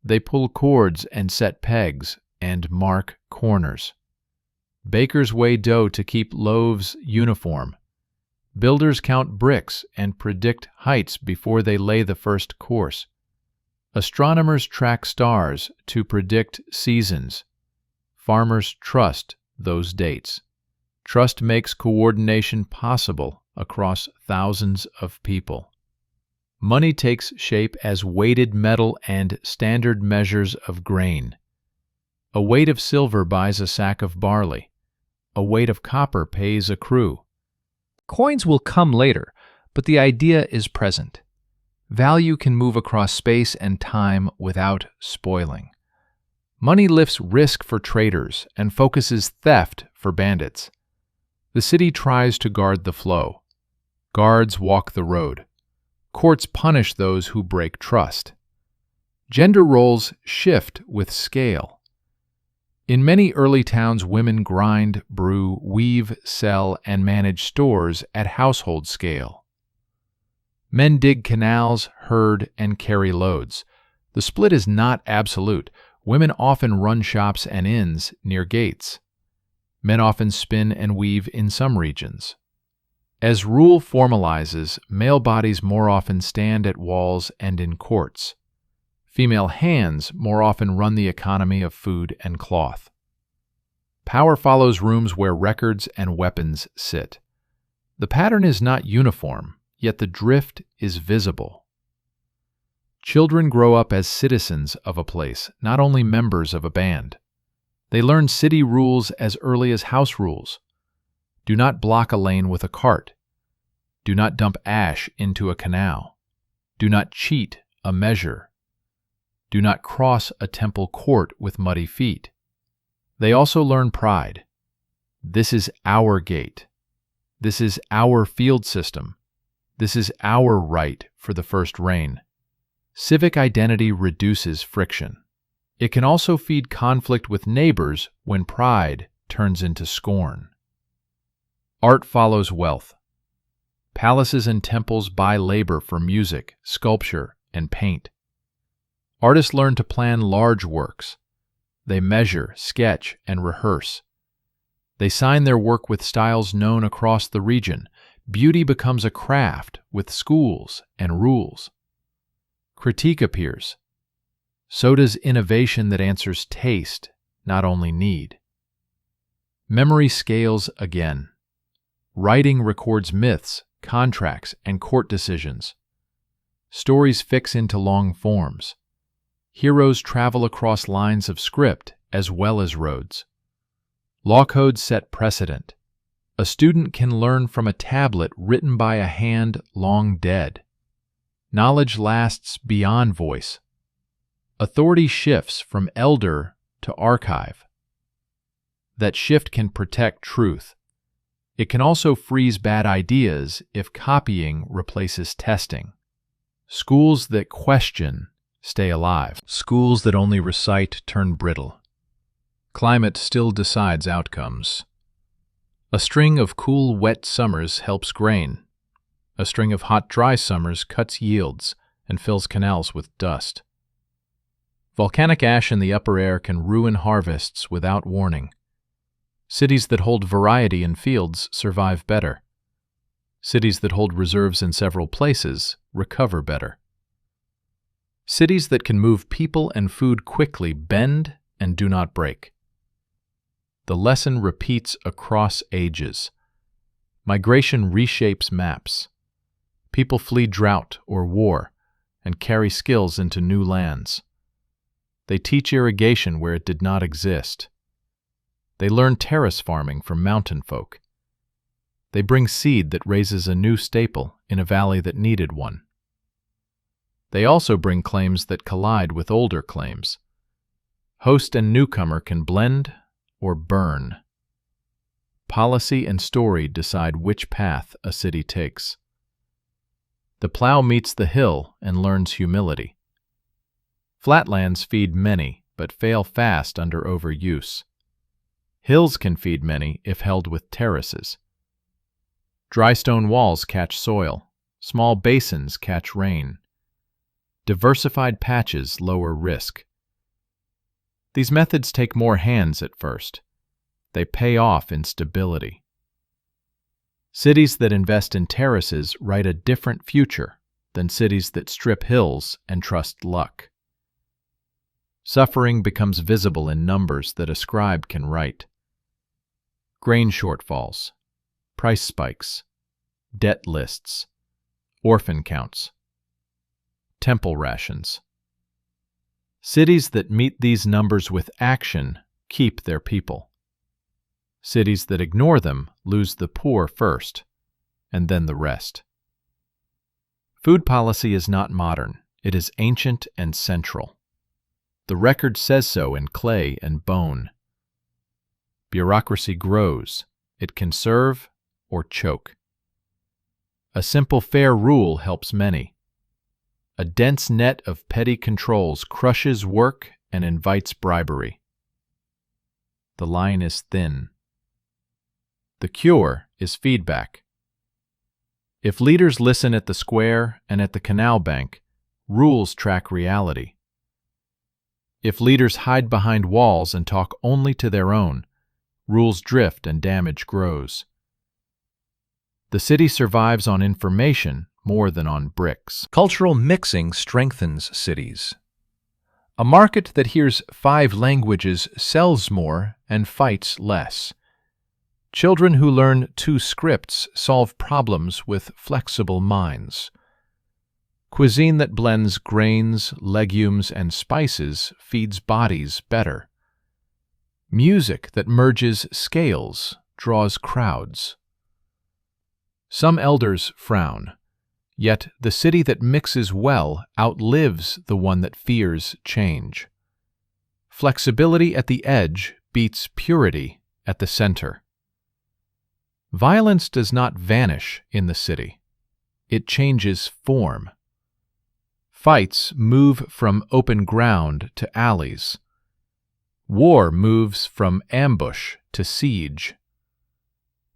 They pull cords and set pegs and mark corners. Bakers weigh dough to keep loaves uniform. Builders count bricks and predict heights before they lay the first course. Astronomers track stars to predict seasons. Farmers trust those dates. Trust makes coordination possible across thousands of people. Money takes shape as weighted metal and standard measures of grain. A weight of silver buys a sack of barley. A weight of copper pays a crew. Coins will come later, but the idea is present. Value can move across space and time without spoiling. Money lifts risk for traders and focuses theft for bandits. The city tries to guard the flow. Guards walk the road. Courts punish those who break trust. Gender roles shift with scale. In many early towns, women grind, brew, weave, sell, and manage stores at household scale. Men dig canals, herd, and carry loads. The split is not absolute. Women often run shops and inns near gates. Men often spin and weave in some regions. As rule formalizes, male bodies more often stand at walls and in courts. Female hands more often run the economy of food and cloth. Power follows rooms where records and weapons sit. The pattern is not uniform, yet the drift is visible. Children grow up as citizens of a place, not only members of a band. They learn city rules as early as house rules. Do not block a lane with a cart. Do not dump ash into a canal. Do not cheat a measure. Do not cross a temple court with muddy feet. They also learn pride. This is our gate. This is our field system. This is our right for the first rain. Civic identity reduces friction. It can also feed conflict with neighbors when pride turns into scorn. Art follows wealth. Palaces and temples buy labor for music, sculpture, and paint. Artists learn to plan large works. They measure, sketch, and rehearse. They sign their work with styles known across the region. Beauty becomes a craft with schools and rules. Critique appears. So does innovation that answers taste, not only need. Memory scales again. Writing records myths, contracts, and court decisions. Stories fix into long forms. Heroes travel across lines of script as well as roads. Law codes set precedent. A student can learn from a tablet written by a hand long dead. Knowledge lasts beyond voice. Authority shifts from elder to archive. That shift can protect truth. It can also freeze bad ideas if copying replaces testing. Schools that question stay alive. Schools that only recite turn brittle. Climate still decides outcomes. A string of cool, wet summers helps grain. A string of hot, dry summers cuts yields and fills canals with dust. Volcanic ash in the upper air can ruin harvests without warning. Cities that hold variety in fields survive better. Cities that hold reserves in several places recover better. Cities that can move people and food quickly bend and do not break. The lesson repeats across ages. Migration reshapes maps. People flee drought or war and carry skills into new lands. They teach irrigation where it did not exist. They learn terrace farming from mountain folk. They bring seed that raises a new staple in a valley that needed one. They also bring claims that collide with older claims. Host and newcomer can blend or burn. Policy and story decide which path a city takes. The plow meets the hill and learns humility. Flatlands feed many, but fail fast under overuse. Hills can feed many if held with terraces. Dry stone walls catch soil. Small basins catch rain. Diversified patches lower risk. These methods take more hands at first. They pay off in stability. Cities that invest in terraces write a different future than cities that strip hills and trust luck. Suffering becomes visible in numbers that a scribe can write. Grain shortfalls, price spikes, debt lists, orphan counts, temple rations. Cities that meet these numbers with action keep their people. Cities that ignore them lose the poor first, and then the rest. Food policy is not modern, it is ancient and central. The record says so in clay and bone. Bureaucracy grows, it can serve or choke. A simple fair rule helps many. A dense net of petty controls crushes work and invites bribery. The line is thin. The cure is feedback. If leaders listen at the square and at the canal bank, rules track reality. If leaders hide behind walls and talk only to their own, rules drift and damage grows. The city survives on information more than on bricks. Cultural mixing strengthens cities. A market that hears 5 languages sells more and fights less. Children who learn 2 scripts solve problems with flexible minds. Cuisine that blends grains, legumes, and spices feeds bodies better. Music that merges scales draws crowds. Some elders frown, yet the city that mixes well outlives the one that fears change. Flexibility at the edge beats purity at the center. Violence does not vanish in the city. It changes form. Fights move from open ground to alleys. War moves from ambush to siege.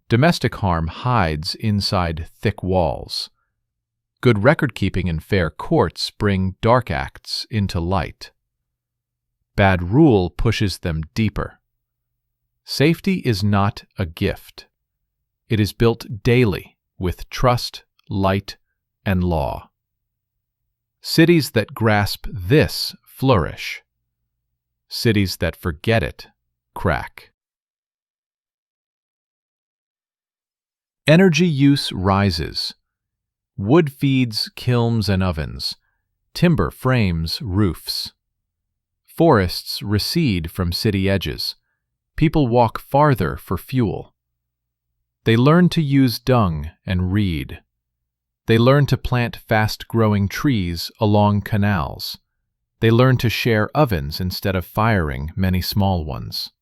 Domestic harm hides inside thick walls. Good record-keeping and fair courts bring dark acts into light. Bad rule pushes them deeper. Safety is not a gift. It is built daily with trust, light, and law. Cities that grasp this flourish. Cities that forget it crack. Energy use rises. Wood feeds kilns and ovens. Timber frames roofs. Forests recede from city edges. People walk farther for fuel. They learn to use dung and reed. They learn to plant fast-growing trees along canals. They learn to share ovens instead of firing many small ones.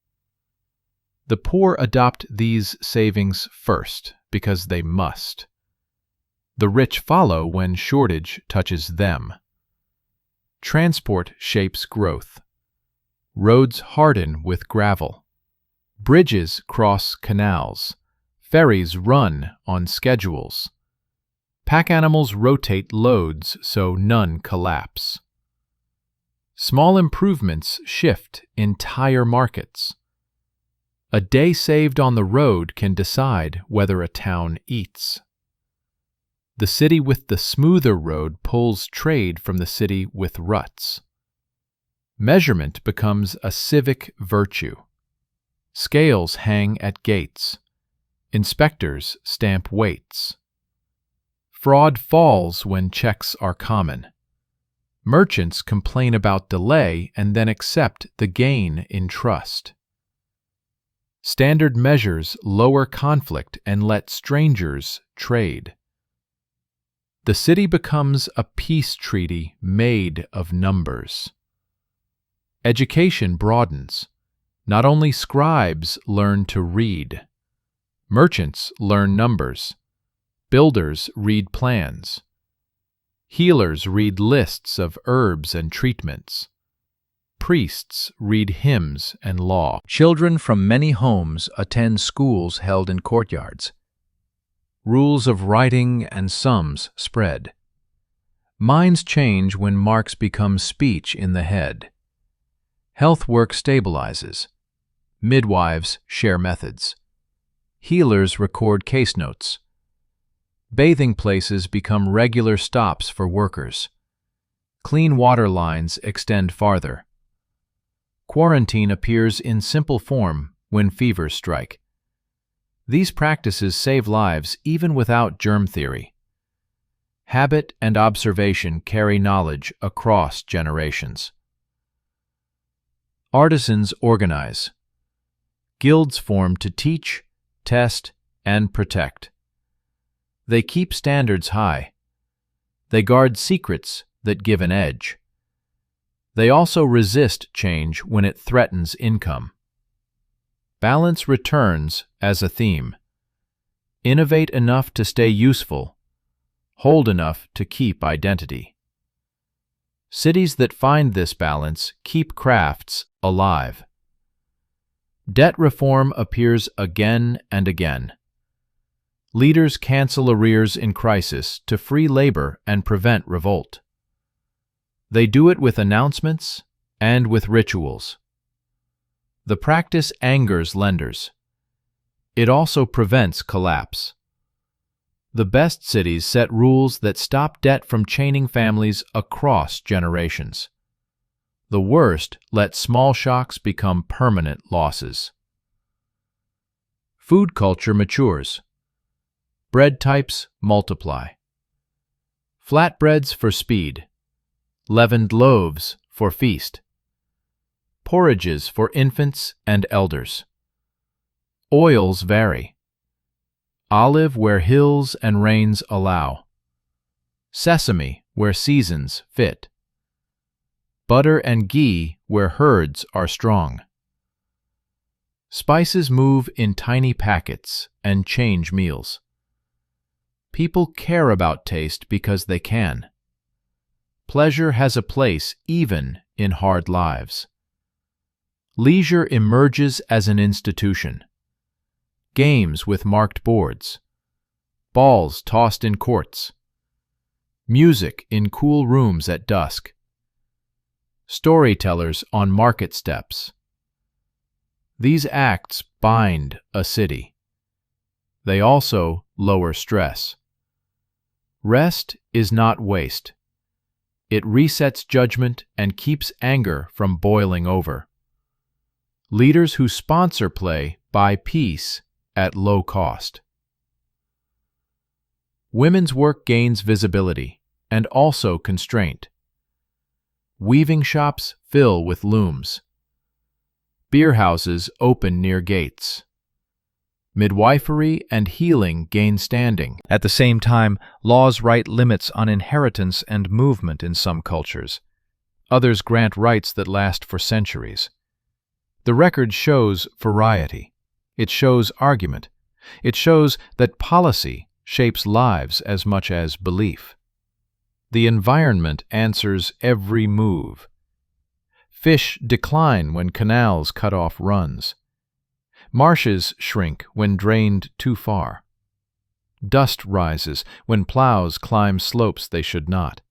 The poor adopt these savings first because they must. The rich follow when shortage touches them. Transport shapes growth. Roads harden with gravel. Bridges cross canals. Ferries run on schedules. Pack animals rotate loads so none collapse. Small improvements shift entire markets. A day saved on the road can decide whether a town eats. The city with the smoother road pulls trade from the city with ruts. Measurement becomes a civic virtue. Scales hang at gates. Inspectors stamp weights. Fraud falls when checks are common. Merchants complain about delay and then accept the gain in trust. Standard measures lower conflict and let strangers trade. The city becomes a peace treaty made of numbers. Education broadens. Not only scribes learn to read. Merchants learn numbers. Builders read plans. Healers read lists of herbs and treatments. Priests read hymns and law. Children from many homes attend schools held in courtyards. Rules of writing and sums spread. Minds change when marks become speech in the head. Health work stabilizes. Midwives share methods. Healers record case notes. Bathing places become regular stops for workers. Clean water lines extend farther. Quarantine appears in simple form when fevers strike. These practices save lives even without germ theory. Habit and observation carry knowledge across generations. Artisans organize. Guilds form to teach, test, and protect. They keep standards high. They guard secrets that give an edge. They also resist change when it threatens income. Balance returns as a theme. Innovate enough to stay useful. Hold enough to keep identity. Cities that find this balance keep crafts alive. Debt reform appears again and again. Leaders cancel arrears in crisis to free labor and prevent revolt. They do it with announcements and with rituals. The practice angers lenders. It also prevents collapse. The best cities set rules that stop debt from chaining families across generations. The worst let small shocks become permanent losses. Food culture matures. Bread types multiply. Flatbreads for speed. Leavened loaves for feast. Porridges for infants and elders. Oils vary. Olive where hills and rains allow. Sesame where seasons fit. Butter and ghee where herds are strong. Spices move in tiny packets and change meals. People care about taste because they can. Pleasure has a place even in hard lives. Leisure emerges as an institution. Games with marked boards. Balls tossed in courts. Music in cool rooms at dusk. Storytellers on market steps. These acts bind a city. They also lower stress. Rest is not waste. It resets judgment and keeps anger from boiling over. Leaders who sponsor play buy peace at low cost. Women's work gains visibility and also constraint. Weaving shops fill with looms. Beer houses open near gates. Midwifery and healing gain standing. At the same time, laws write limits on inheritance and movement in some cultures. Others grant rights that last for centuries. The record shows variety. It shows argument. It shows that policy shapes lives as much as belief. The environment answers every move. Fish decline when canals cut off runs. Marshes shrink when drained too far. Dust rises when plows climb slopes they should not.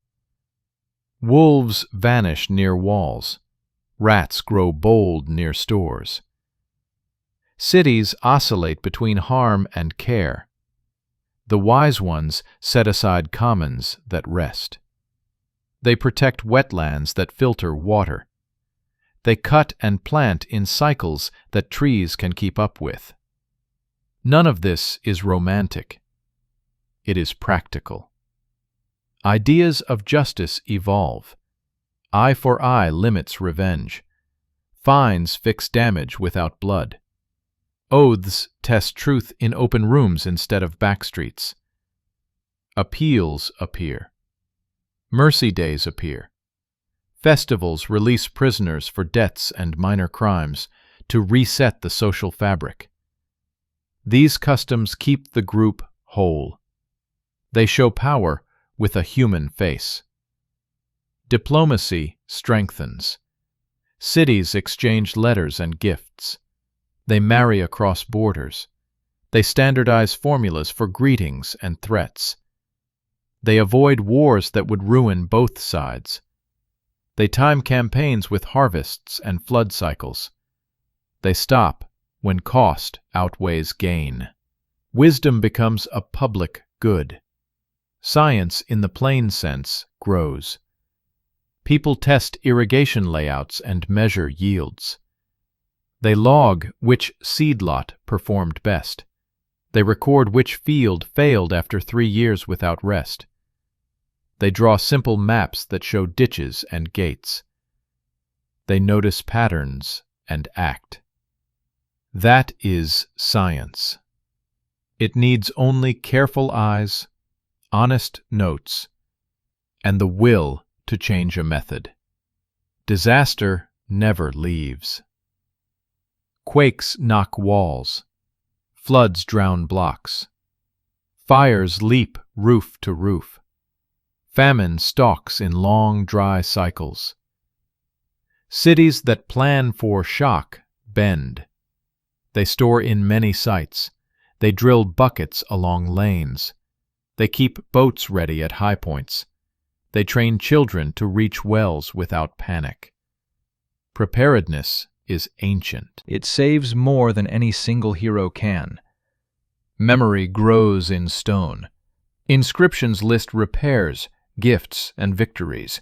Wolves vanish near walls. Rats grow bold near stores. Cities oscillate between harm and care. The wise ones set aside commons that rest. They protect wetlands that filter water. They cut and plant in cycles that trees can keep up with. None of this is romantic. It is practical. Ideas of justice evolve. Eye for eye limits revenge. Fines fix damage without blood. Oaths test truth in open rooms instead of backstreets. Appeals appear. Mercy days appear. Festivals release prisoners for debts and minor crimes to reset the social fabric. These customs keep the group whole. They show power with a human face. Diplomacy strengthens. Cities exchange letters and gifts. They marry across borders. They standardize formulas for greetings and threats. They avoid wars that would ruin both sides. They time campaigns with harvests and flood cycles. They stop when cost outweighs gain. Wisdom becomes a public good. Science, in the plain sense, grows. People test irrigation layouts and measure yields. They log which seed lot performed best. They record which field failed after 3 years without rest. They draw simple maps that show ditches and gates. They notice patterns and act. That is science. It needs only careful eyes, honest notes, and the will to change a method. Disaster never leaves. Quakes knock walls. Floods drown blocks. Fires leap roof to roof. Famine stalks in long, dry cycles. Cities that plan for shock bend. They store in many sites. They drill buckets along lanes. They keep boats ready at high points. They train children to reach wells without panic. Preparedness is ancient. It saves more than any single hero can. Memory grows in stone. Inscriptions list repairs, gifts, and victories.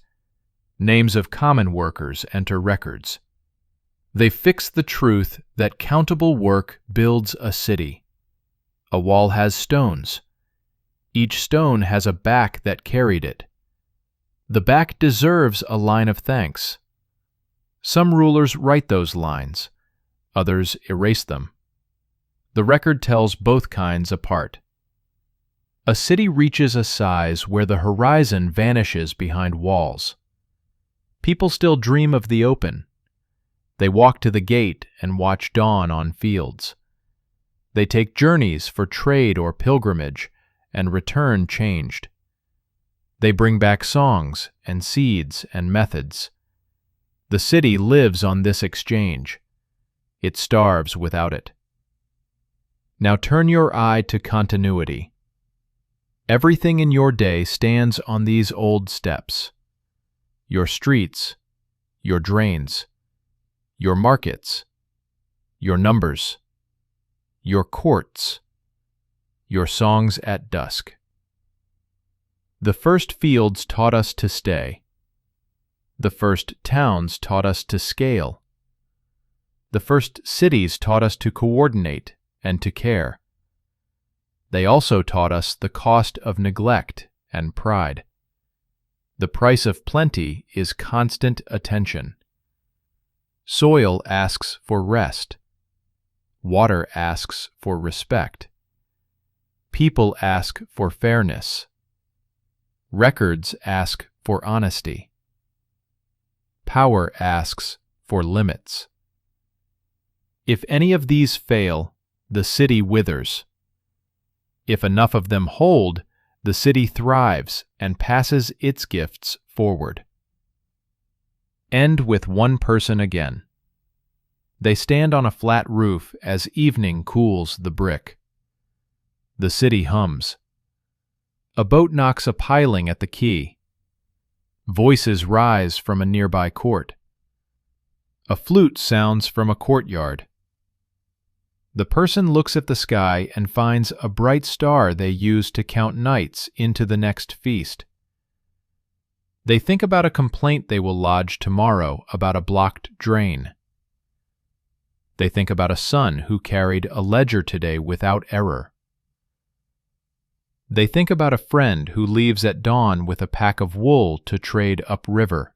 Names of common workers enter records. They fix the truth that countable work builds a city. A wall has stones. Each stone has a back that carried it. The back deserves a line of thanks. Some rulers write those lines. Others erase them. The record tells both kinds apart. A city reaches a size where the horizon vanishes behind walls. People still dream of the open. They walk to the gate and watch dawn on fields. They take journeys for trade or pilgrimage and return changed. They bring back songs and seeds and methods. The city lives on this exchange. It starves without it. Now turn your eye to continuity. Everything in your day stands on these old steps. Your streets, your drains, your markets, your numbers, your courts, your songs at dusk. The first fields taught us to stay. The first towns taught us to scale. The first cities taught us to coordinate and to care. They also taught us the cost of neglect and pride. The price of plenty is constant attention. Soil asks for rest. Water asks for respect. People ask for fairness. Records ask for honesty. Power asks for limits. If any of these fail, the city withers. If enough of them hold, the city thrives and passes its gifts forward. End with one person again. They stand on a flat roof as evening cools the brick. The city hums. A boat knocks a piling at the quay. Voices rise from a nearby court. A flute sounds from a courtyard. The person looks at the sky and finds a bright star they use to count nights into the next feast. They think about a complaint they will lodge tomorrow about a blocked drain. They think about a son who carried a ledger today without error. They think about a friend who leaves at dawn with a pack of wool to trade upriver.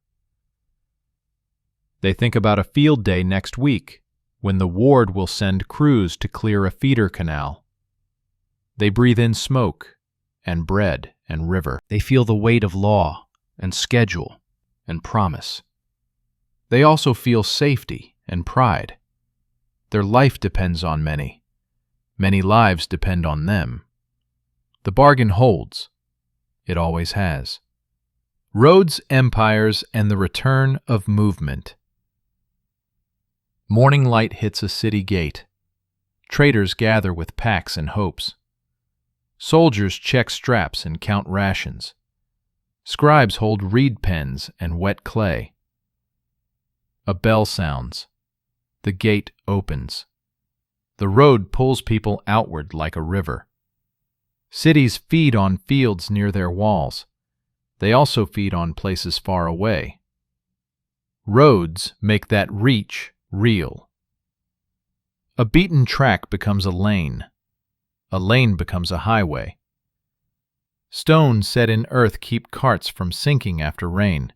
They think about a field day next week, when the ward will send crews to clear a feeder canal. They breathe in smoke and bread and river. They feel the weight of law and schedule and promise. They also feel safety and pride. Their life depends on many. Many lives depend on them. The bargain holds. It always has. Roads, empires, and the return of movement. Morning light hits a city gate. Traders gather with packs and hopes. Soldiers check straps and count rations. Scribes hold reed pens and wet clay. A bell sounds. The gate opens. The road pulls people outward like a river. Cities feed on fields near their walls. They also feed on places far away. Roads make that reach real. A beaten track becomes a lane. A lane becomes a highway. Stones set in earth keep carts from sinking after rain.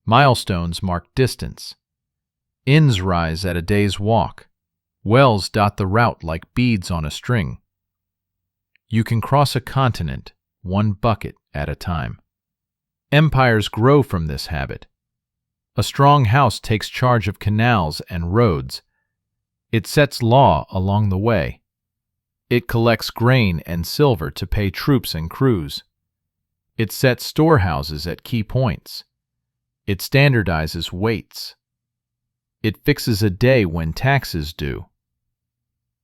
Milestones mark distance. Inns rise at a day's walk. Wells dot the route like beads on a string. You can cross a continent, one bucket at a time. Empires grow from this habit. A strong house takes charge of canals and roads. It sets law along the way. It collects grain and silver to pay troops and crews. It sets storehouses at key points. It standardizes weights. It fixes a day when taxes due.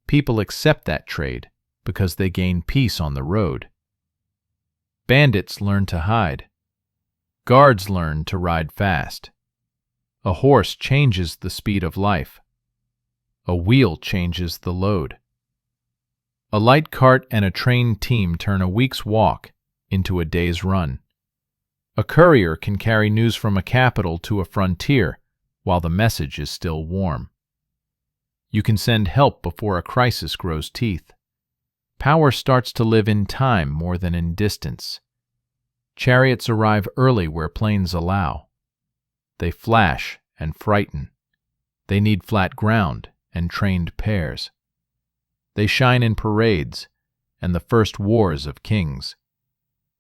People accept that trade because they gain peace on the road. Bandits learn to hide. Guards learn to ride fast. A horse changes the speed of life. A wheel changes the load. A light cart and a trained team turn a week's walk into a day's run. A courier can carry news from a capital to a frontier while the message is still warm. You can send help before a crisis grows teeth. Power starts to live in time more than in distance. Chariots arrive early where planes allow. They flash and frighten. They need flat ground and trained pairs. They shine in parades and the first wars of kings.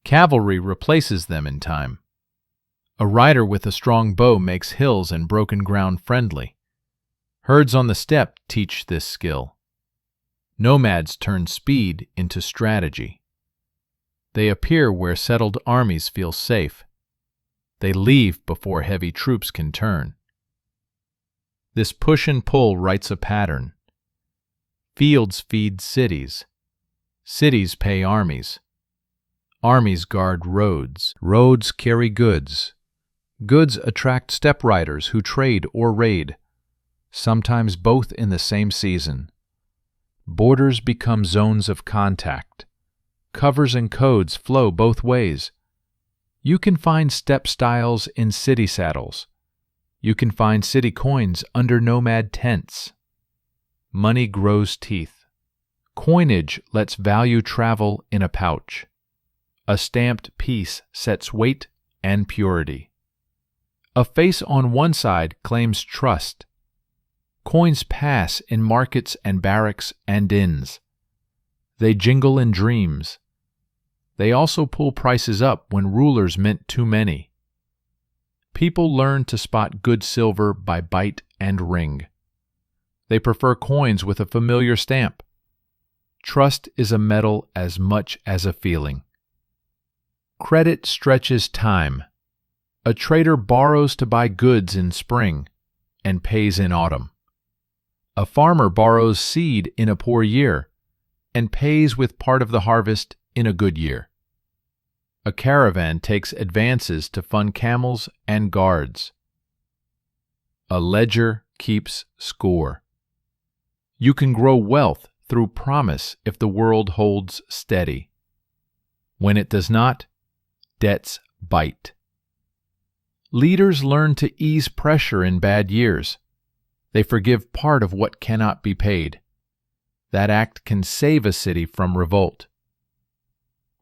Cavalry replaces them in time. A rider with a strong bow makes hills and broken ground friendly. Herds on the steppe teach this skill. Nomads turn speed into strategy. They appear where settled armies feel safe. They leave before heavy troops can turn. This push and pull writes a pattern. Fields feed cities. Cities pay armies. Armies guard roads. Roads carry goods. Goods attract steppe riders who trade or raid, sometimes both in the same season. Borders become zones of contact. Covers and codes flow both ways. You can find steppe styles in city saddles. You can find city coins under nomad tents. Money grows teeth. Coinage lets value travel in a pouch. A stamped piece sets weight and purity. A face on one side claims trust. Coins pass in markets and barracks and inns. They jingle in dreams. They also pull prices up when rulers mint too many. People learn to spot good silver by bite and ring. They prefer coins with a familiar stamp. Trust is a metal as much as a feeling. Credit stretches time. A trader borrows to buy goods in spring and pays in autumn. A farmer borrows seed in a poor year and pays with part of the harvest in a good year. A caravan takes advances to fund camels and guards. A ledger keeps score. You can grow wealth through promise if the world holds steady. When it does not, debts bite. Leaders learn to ease pressure in bad years. They forgive part of what cannot be paid. That act can save a city from revolt.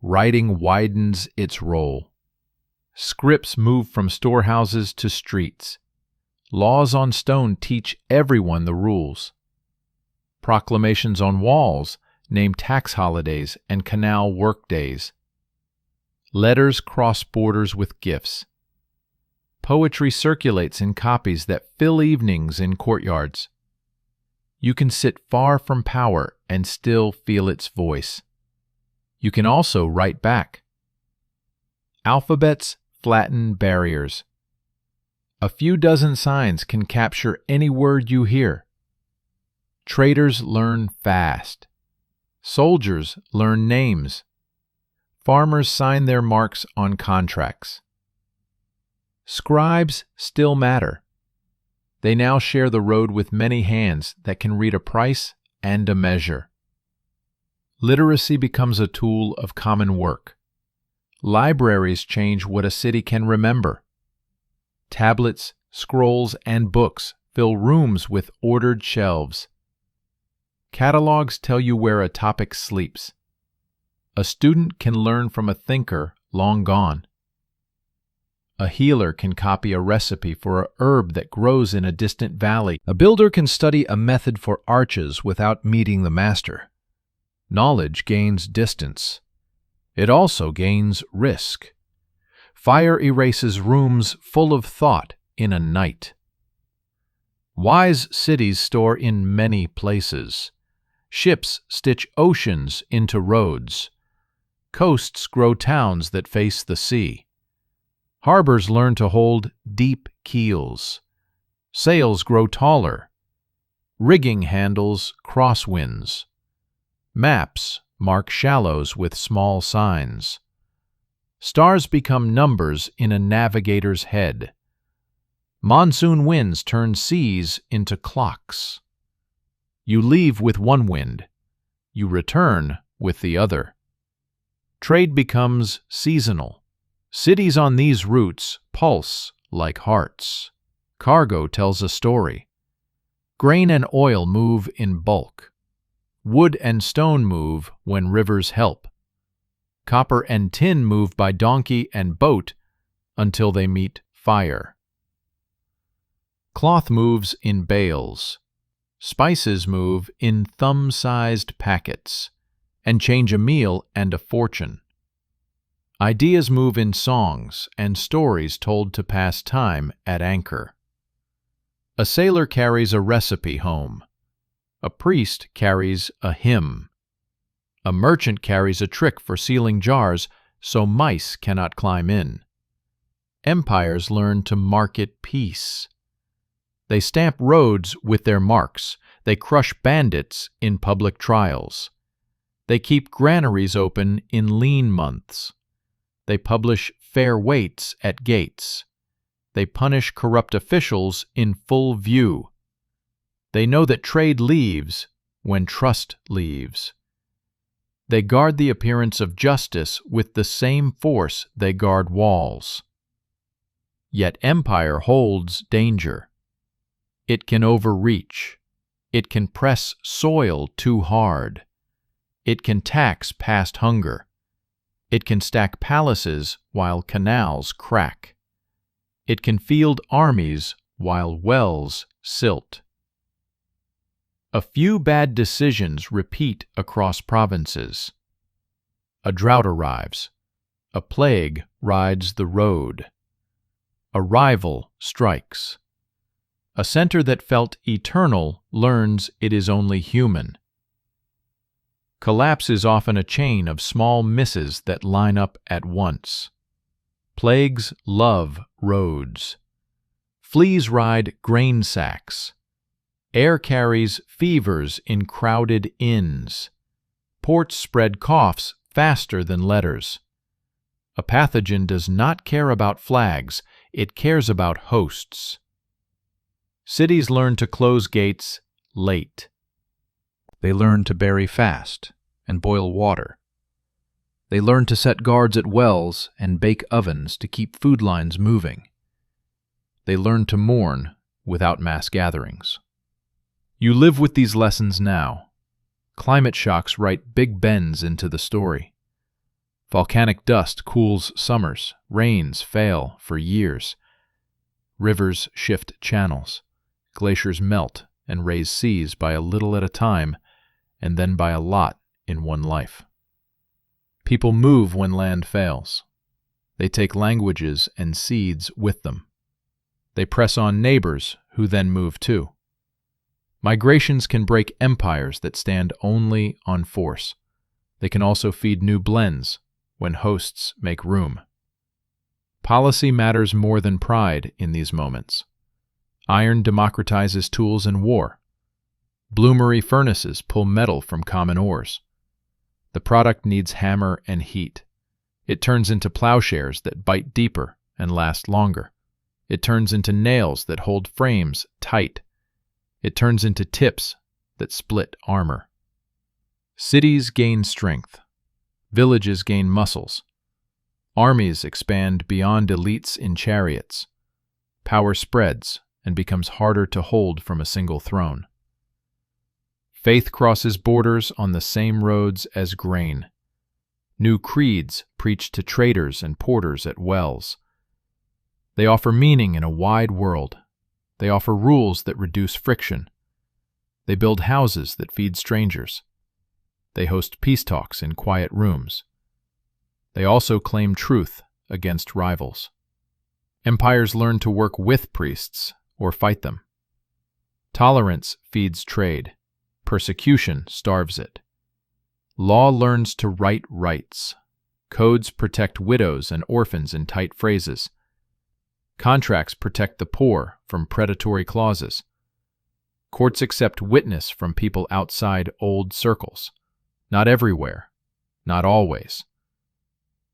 Writing widens its role. Scripts move from storehouses to streets. Laws on stone teach everyone the rules. Proclamations on walls name tax holidays and canal work days. Letters cross borders with gifts. Poetry circulates in copies that fill evenings in courtyards. You can sit far from power and still feel its voice. You can also write back. Alphabets flatten barriers. A few dozen signs can capture any word you hear. Traders learn fast. Soldiers learn names. Farmers sign their marks on contracts. Scribes still matter. They now share the road with many hands that can read a price and a measure. Literacy becomes a tool of common work. Libraries change what a city can remember. Tablets, scrolls, and books fill rooms with ordered shelves. Catalogs tell you where a topic sleeps. A student can learn from a thinker long gone. A healer can copy a recipe for a herb that grows in a distant valley. A builder can study a method for arches without meeting the master. Knowledge gains distance. It also gains risk. Fire erases rooms full of thought in a night. Wise cities store in many places. Ships stitch oceans into roads. Coasts grow towns that face the sea. Harbors learn to hold deep keels. Sails grow taller. Rigging handles crosswinds. Maps mark shallows with small signs. Stars become numbers in a navigator's head. Monsoon winds turn seas into clocks. You leave with one wind. You return with the other. Trade becomes seasonal. Cities on these routes pulse like hearts. Cargo tells a story. Grain and oil move in bulk. Wood and stone move when rivers help. Copper and tin move by donkey and boat until they meet fire. Cloth moves in bales. Spices move in thumb-sized packets and change a meal and a fortune. Ideas move in songs and stories told to pass time at anchor. A sailor carries a recipe home. A priest carries a hymn. A merchant carries a trick for sealing jars so mice cannot climb in. Empires learn to market peace. They stamp roads with their marks. They crush bandits in public trials. They keep granaries open in lean months. They publish fair weights at gates. They punish corrupt officials in full view. They know that trade leaves when trust leaves. They guard the appearance of justice with the same force they guard walls. Yet empire holds danger. It can overreach. It can press soil too hard. It can tax past hunger. It can stack palaces while canals crack. It can field armies while wells silt. A few bad decisions repeat across provinces. A drought arrives. A plague rides the road. A rival strikes. A center that felt eternal learns it is only human. Collapse is often a chain of small misses that line up at once. Plagues love roads. Fleas ride grain sacks. Air carries fevers in crowded inns. Ports spread coughs faster than letters. A pathogen does not care about flags, it cares about hosts. Cities learn to close gates late. They learn to bury fast and boil water. They learn to set guards at wells and bake ovens to keep food lines moving. They learn to mourn without mass gatherings. You live with these lessons now. Climate shocks write big bends into the story. Volcanic dust cools summers, rains fail for years. Rivers shift channels. Glaciers melt and raise seas by a little at a time, and then by a lot in one life. People move when land fails. They take languages and seeds with them. They press on neighbors who then move too. Migrations can break empires that stand only on force. They can also feed new blends when hosts make room. Policy matters more than pride in these moments. Iron democratizes tools in war. Bloomery furnaces pull metal from common ores. The product needs hammer and heat. It turns into plowshares that bite deeper and last longer. It turns into nails that hold frames tight. It turns into tips that split armor. Cities gain strength. Villages gain muscles. Armies expand beyond elites in chariots. Power spreads and becomes harder to hold from a single throne. Faith crosses borders on the same roads as grain. New creeds preach to traders and porters at wells. They offer meaning in a wide world. They offer rules that reduce friction. They build houses that feed strangers. They host peace talks in quiet rooms. They also claim truth against rivals. Empires learn to work with priests or fight them. Tolerance feeds trade. Persecution starves it. Law learns to write rights. Codes protect widows and orphans in tight phrases. Contracts protect the poor from predatory clauses. Courts accept witness from people outside old circles. Not everywhere, not always.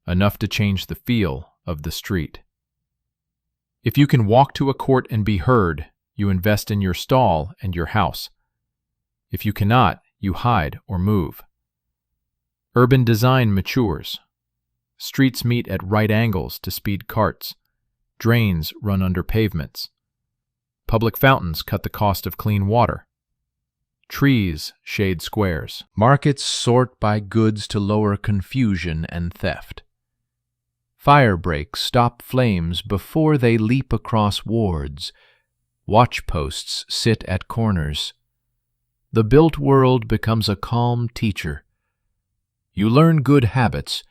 Enough to change the feel of the street. If you can walk to a court and be heard, you invest in your stall and your house. If you cannot, you hide or move. Urban design matures. Streets meet at right angles to speed carts. Drains run under pavements. Public fountains cut the cost of clean water. Trees shade squares. Markets sort by goods to lower confusion and theft. Fire breaks stop flames before they leap across wards. Watch posts sit at corners. The built world becomes a calm teacher. You learn good habits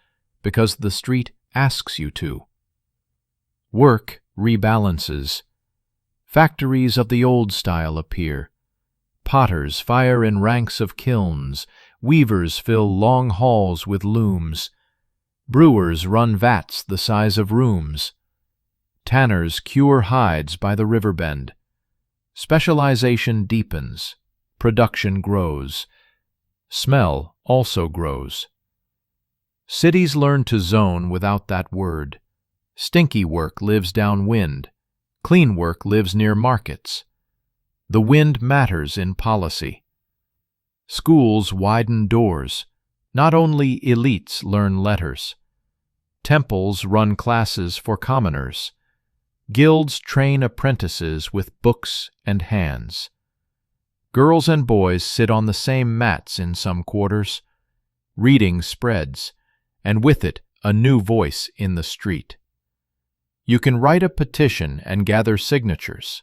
because the street asks you to. Work rebalances. Factories of the old style appear. Potters fire in ranks of kilns. Weavers fill long halls with looms. Brewers run vats the size of rooms. Tanners cure hides by the river bend. Specialization deepens. Production grows. Smell also grows. Cities learn to zone without that word. Stinky work lives downwind. Clean work lives near markets. The wind matters in policy. Schools widen doors. Not only elites learn letters. Temples run classes for commoners. Guilds train apprentices with books and hands. Girls and boys sit on the same mats in some quarters. Reading spreads, and with it a new voice in the street. You can write a petition and gather signatures.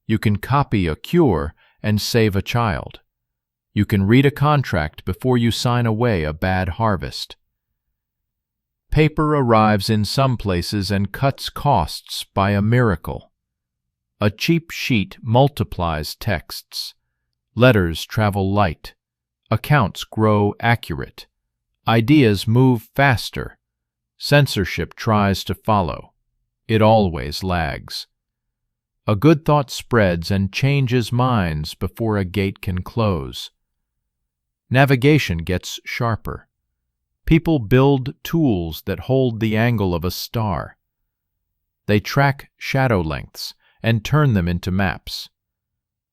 You can copy a cure and save a child. You can read a contract before you sign away a bad harvest. Paper arrives in some places and cuts costs by a miracle. A cheap sheet multiplies texts. Letters travel light. Accounts grow accurate. Ideas move faster. Censorship tries to follow. It always lags. A good thought spreads and changes minds before a gate can close. Navigation gets sharper. People build tools that hold the angle of a star. They track shadow lengths and turn them into maps.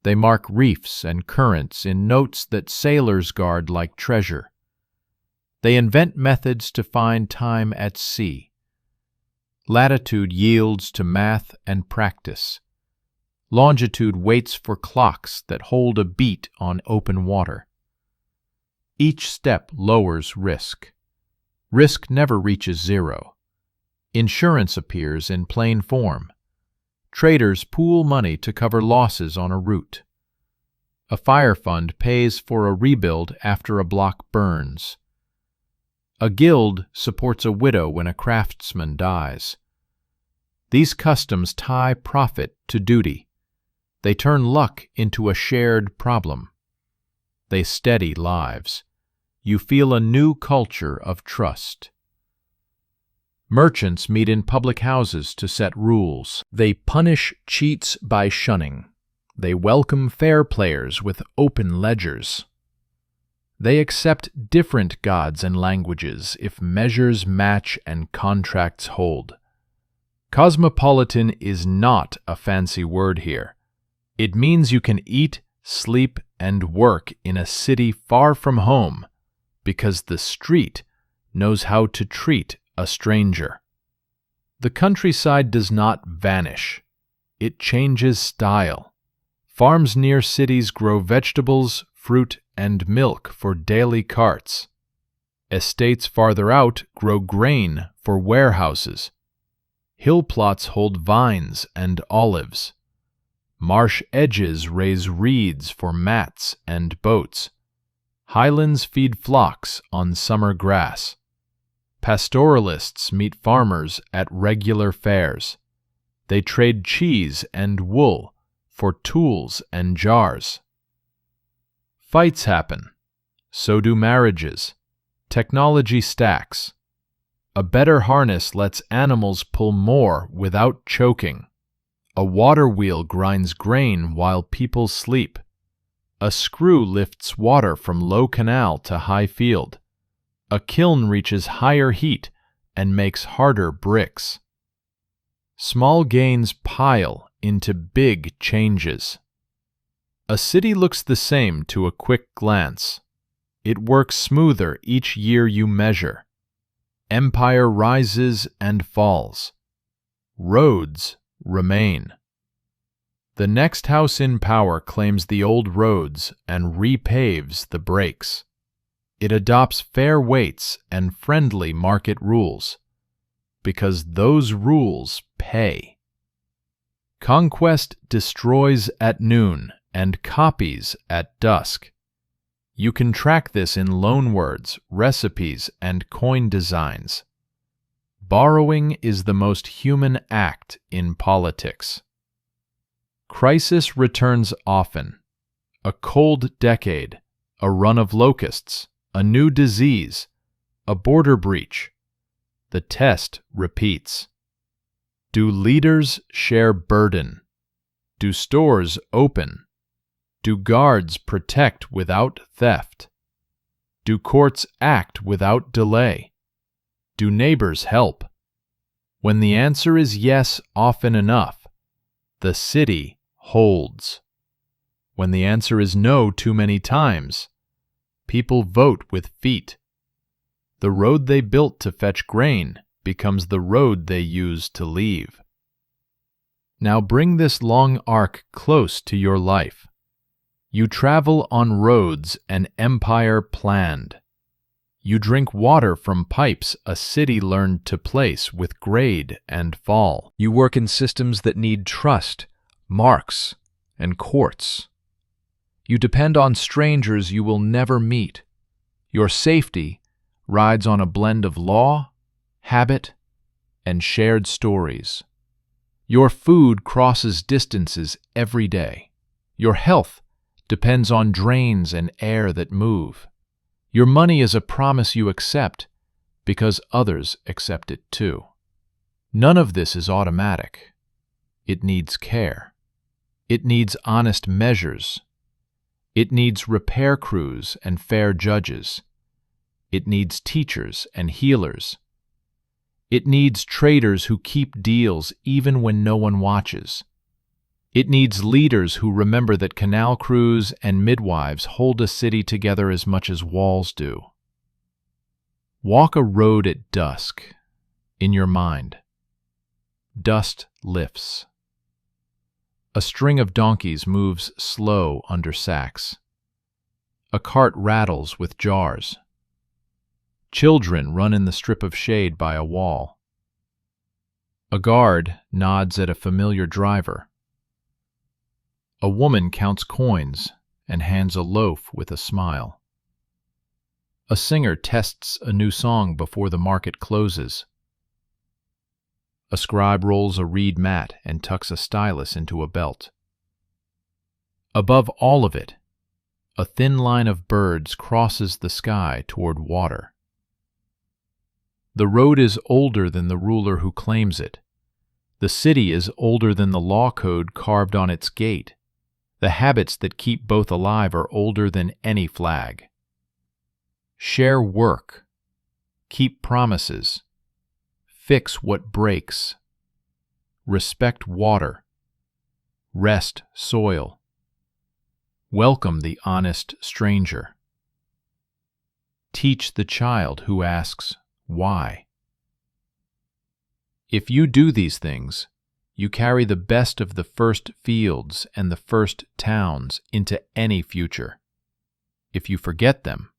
They mark reefs and currents in notes that sailors guard like treasure. They invent methods to find time at sea. Latitude yields to math and practice. Longitude waits for clocks that hold a beat on open water. Each step lowers risk. Risk never reaches zero. Insurance appears in plain form. Traders pool money to cover losses on a route. A fire fund pays for a rebuild after a block burns. A guild supports a widow when a craftsman dies. These customs tie profit to duty. They turn luck into a shared problem. They steady lives. You feel a new culture of trust. Merchants meet in public houses to set rules. They punish cheats by shunning. They welcome fair players with open ledgers. They accept different gods and languages if measures match and contracts hold. Cosmopolitan is not a fancy word here. It means you can eat, sleep, and work in a city far from home because the street knows how to treat a stranger. The countryside does not vanish. It changes style. Farms near cities grow vegetables, fruit, and milk for daily carts. Estates farther out grow grain for warehouses. Hill plots hold vines and olives. Marsh edges raise reeds for mats and boats. Highlands feed flocks on summer grass. Pastoralists meet farmers at regular fairs. They trade cheese and wool for tools and jars. Fights happen. So do marriages. Technology stacks. A better harness lets animals pull more without choking. A water wheel grinds grain while people sleep. A screw lifts water from low canal to high field. A kiln reaches higher heat and makes harder bricks. Small gains pile into big changes. A city looks the same to a quick glance. It works smoother each year you measure. Empire rises and falls. Roads remain. The next house in power claims the old roads and repaves the breaks. It adopts fair weights and friendly market rules, because those rules pay. Conquest destroys at noon and copies at dusk. You can track this in loanwords, recipes, and coin designs. Borrowing is the most human act in politics. Crisis returns often. A cold decade, a run of locusts, a new disease, a border breach. The test repeats. Do leaders share burden? Do stores open? Do guards protect without theft? Do courts act without delay? Do neighbors help? When the answer is yes often enough, the city holds. When the answer is no too many times, people vote with feet. The road they built to fetch grain becomes the road they use to leave. Now bring this long arc close to your life. You travel on roads an empire planned. You drink water from pipes a city learned to place with grade and fall. You work in systems that need trust, marks, and courts. You depend on strangers you will never meet. Your safety rides on a blend of law, habit, and shared stories. Your food crosses distances every day. Your health depends on drains and air that move. Your money is a promise you accept because others accept it too. None of this is automatic. It needs care. It needs honest measures. It needs repair crews and fair judges. It needs teachers and healers. It needs traders who keep deals even when no one watches. It needs leaders who remember that canal crews and midwives hold a city together as much as walls do. Walk a road at dusk, in your mind. Dust lifts. A string of donkeys moves slow under sacks. A cart rattles with jars. Children run in the strip of shade by a wall. A guard nods at a familiar driver. A woman counts coins and hands a loaf with a smile. A singer tests a new song before the market closes. A scribe rolls a reed mat and tucks a stylus into a belt. Above all of it, a thin line of birds crosses the sky toward water. The road is older than the ruler who claims it. The city is older than the law code carved on its gate. The habits that keep both alive are older than any flag. Share work. Keep promises. Fix what breaks. Respect water. Rest soil. Welcome the honest stranger. Teach the child who asks, why? If you do these things, you carry the best of the first fields and the first towns into any future. If you forget them,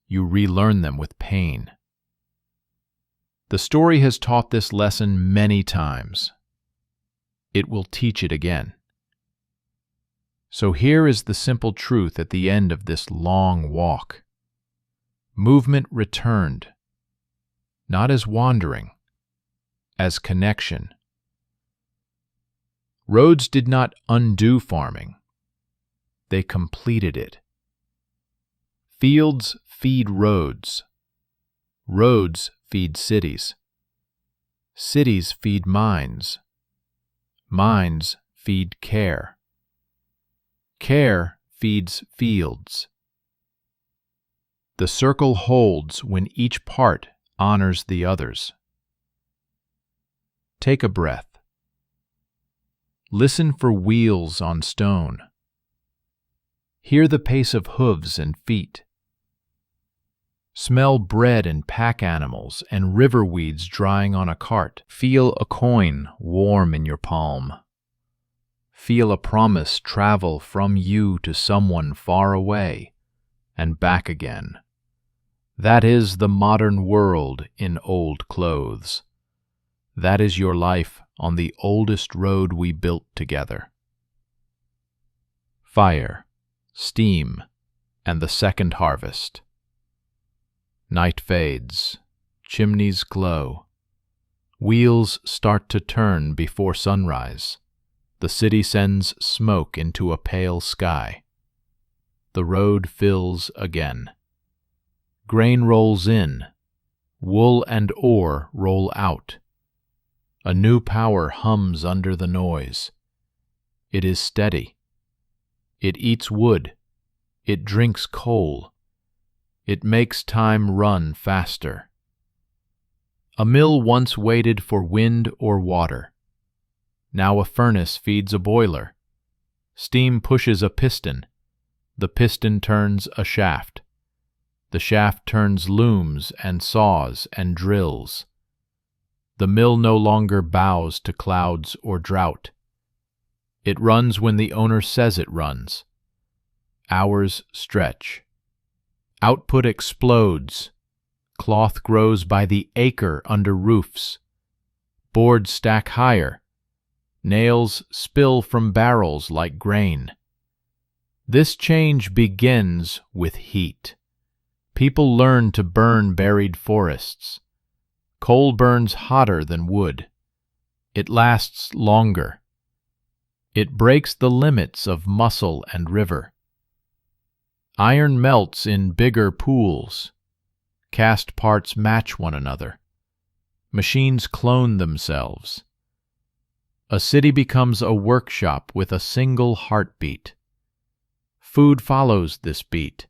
you relearn them with pain. The story has taught this lesson many times. It will teach it again. So here is the simple truth at the end of this long walk. Movement returned, not as wandering, as connection. Roads did not undo farming. They completed it. Fields feed roads. Roads feed cities. Cities feed minds. Minds feed care. Care feeds fields. The circle holds when each part honors the others. Take a breath. Listen for wheels on stone. Hear the pace of hooves and feet. Smell bread and pack animals and river weeds drying on a cart. Feel a coin warm in your palm. Feel a promise travel from you to someone far away and back again. That is the modern world in old clothes. That is your life on the oldest road we built together. Fire, steam, and the second harvest. Night fades, chimneys glow. Wheels start to turn before sunrise. The city sends smoke into a pale sky. The road fills again. Grain rolls in. Wool and ore roll out. A new power hums under the noise. It is steady. It eats wood. It drinks coal. It makes time run faster. A mill once waited for wind or water. Now a furnace feeds a boiler. Steam pushes a piston. The piston turns a shaft. The shaft turns looms and saws and drills. The mill no longer bows to clouds or drought. It runs when the owner says it runs. Hours stretch. Output explodes. Cloth grows by the acre under roofs. Boards stack higher. Nails spill from barrels like grain. This change begins with heat. People learn to burn buried forests. Coal burns hotter than wood. It lasts longer. It breaks the limits of muscle and river. Iron melts in bigger pools. Cast parts match one another. Machines clone themselves. A city becomes a workshop with a single heartbeat. Food follows this beat.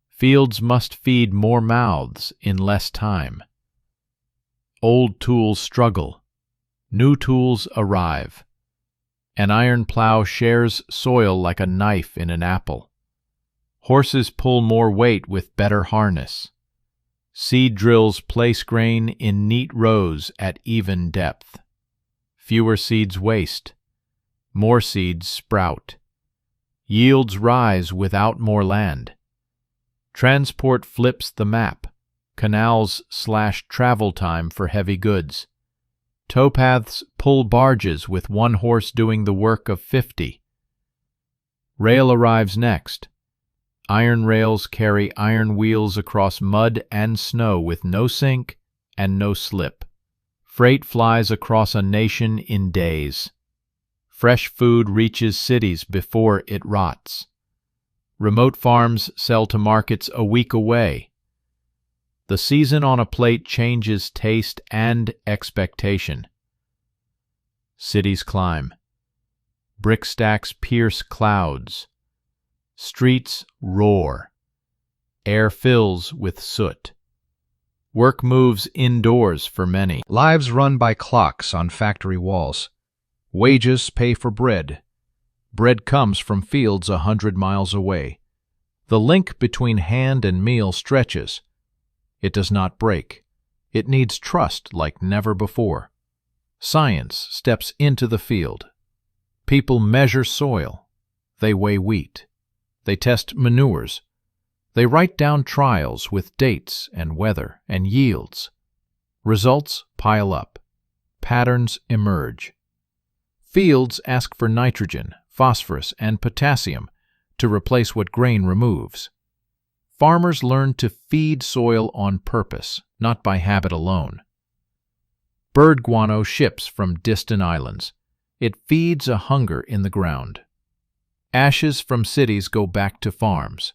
Fields must feed more mouths in less time. Old tools struggle. New tools arrive. An iron plow shares soil like a knife in an apple. Horses pull more weight with better harness. Seed drills place grain in neat rows at even depth. Fewer seeds waste. More seeds sprout. Yields rise without more land. Transport flips the map. Canals slash travel time for heavy goods. Towpaths pull barges with one horse doing the work of 50. Rail arrives next. Iron rails carry iron wheels across mud and snow with no sink and no slip. Freight flies across a nation in days. Fresh food reaches cities before it rots. Remote farms sell to markets a week away. The season on a plate changes taste and expectation. Cities climb. Brick stacks pierce clouds. Streets roar. Air fills with soot. Work moves indoors for many. Lives run by clocks on factory walls. Wages pay for bread. Bread comes from fields 100 miles away. The link between hand and meal stretches. It does not break. It needs trust like never before. Science steps into the field. People measure soil. They weigh wheat. They test manures. They write down trials with dates and weather and yields. Results pile up. Patterns emerge. Fields ask for nitrogen, phosphorus, and potassium to replace what grain removes. Farmers learn to feed soil on purpose, not by habit alone. Bird guano ships from distant islands. It feeds a hunger in the ground. Ashes from cities go back to farms.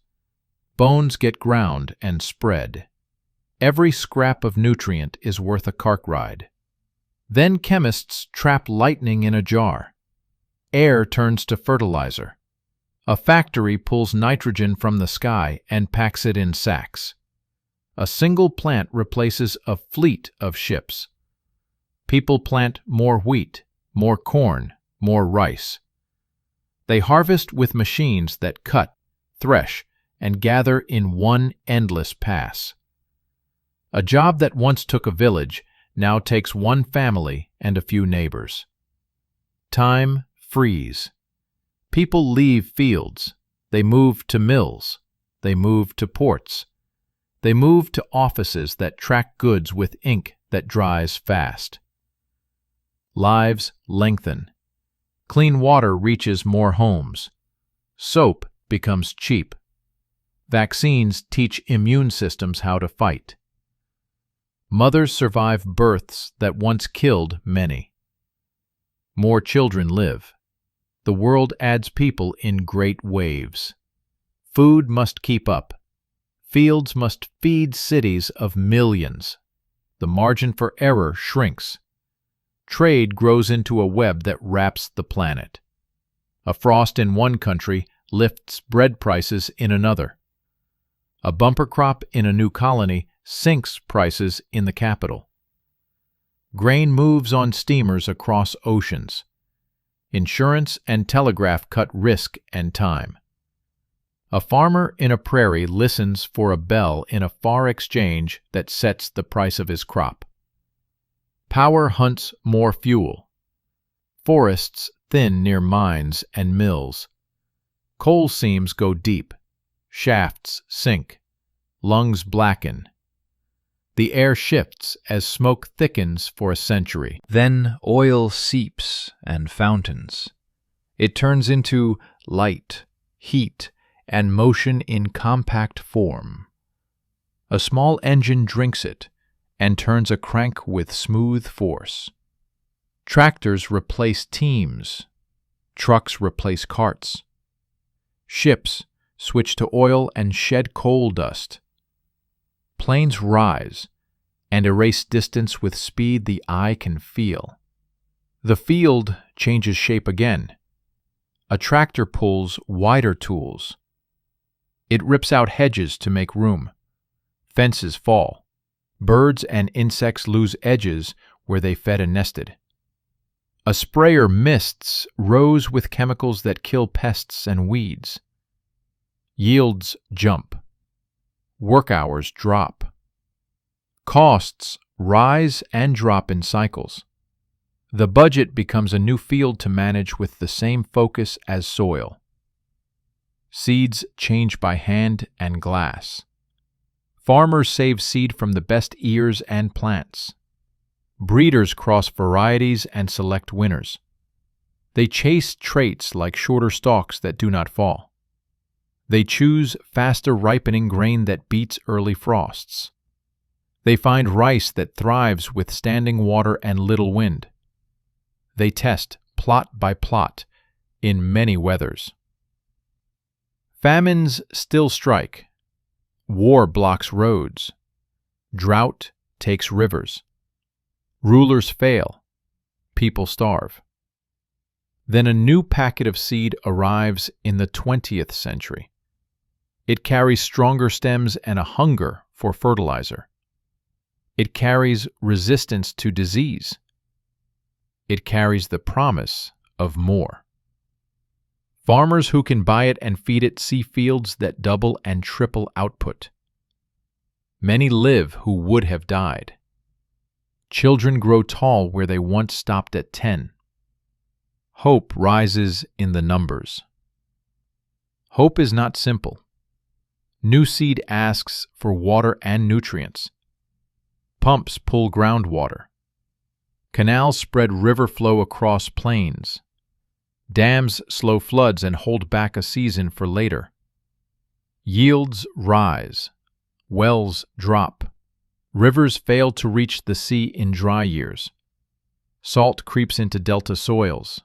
Bones get ground and spread. Every scrap of nutrient is worth a cart ride. Then chemists trap lightning in a jar. Air turns to fertilizer. A factory pulls nitrogen from the sky and packs it in sacks. A single plant replaces a fleet of ships. People plant more wheat, more corn, more rice. They harvest with machines that cut, thresh, and gather in one endless pass. A job that once took a village now takes one family and a few neighbors. Time frees. People leave fields. They move to mills. They move to ports. They move to offices that track goods with ink that dries fast. Lives lengthen. Clean water reaches more homes. Soap becomes cheap. Vaccines teach immune systems how to fight. Mothers survive births that once killed many. More children live. The world adds people in great waves. Food must keep up. Fields must feed cities of millions. The margin for error shrinks. Trade grows into a web that wraps the planet. A frost in one country lifts bread prices in another. A bumper crop in a new colony sinks prices in the capital. Grain moves on steamers across oceans. Insurance and telegraph cut risk and time. A farmer in a prairie listens for a bell in a far exchange that sets the price of his crop. Power hunts more fuel. Forests thin near mines and mills. Coal seams go deep. Shafts sink. Lungs blacken. The air shifts as smoke thickens for a century. Then oil seeps and fountains. It turns into light, heat, and motion in compact form. A small engine drinks it and turns a crank with smooth force. Tractors replace teams. Trucks replace carts. Ships switch to oil and shed coal dust. Planes rise and erase distance with speed the eye can feel. The field changes shape again. A tractor pulls wider tools. It rips out hedges to make room. Fences fall. Birds and insects lose edges where they fed and nested. A sprayer mists rows with chemicals that kill pests and weeds. Yields jump. Work hours drop. Costs rise and drop in cycles. The budget becomes a new field to manage with the same focus as soil. Seeds change by hand and glass. Farmers save seed from the best ears and plants. Breeders cross varieties and select winners. They chase traits like shorter stalks that do not fall. They choose faster ripening grain that beats early frosts. They find rice that thrives with standing water and little wind. They test plot by plot in many weathers. Famines still strike. War blocks roads. Drought takes rivers. Rulers fail. People starve. Then a new packet of seed arrives in the 20th century. It carries stronger stems and a hunger for fertilizer. It carries resistance to disease. It carries the promise of more. Farmers who can buy it and feed it see fields that double and triple output. Many live who would have died. Children grow tall where they once stopped at 10. Hope rises in the numbers. Hope is not simple. New seed asks for water and nutrients. Pumps pull groundwater. Canals spread river flow across plains. Dams slow floods and hold back a season for later. Yields rise. Wells drop. Rivers fail to reach the sea in dry years. Salt creeps into delta soils.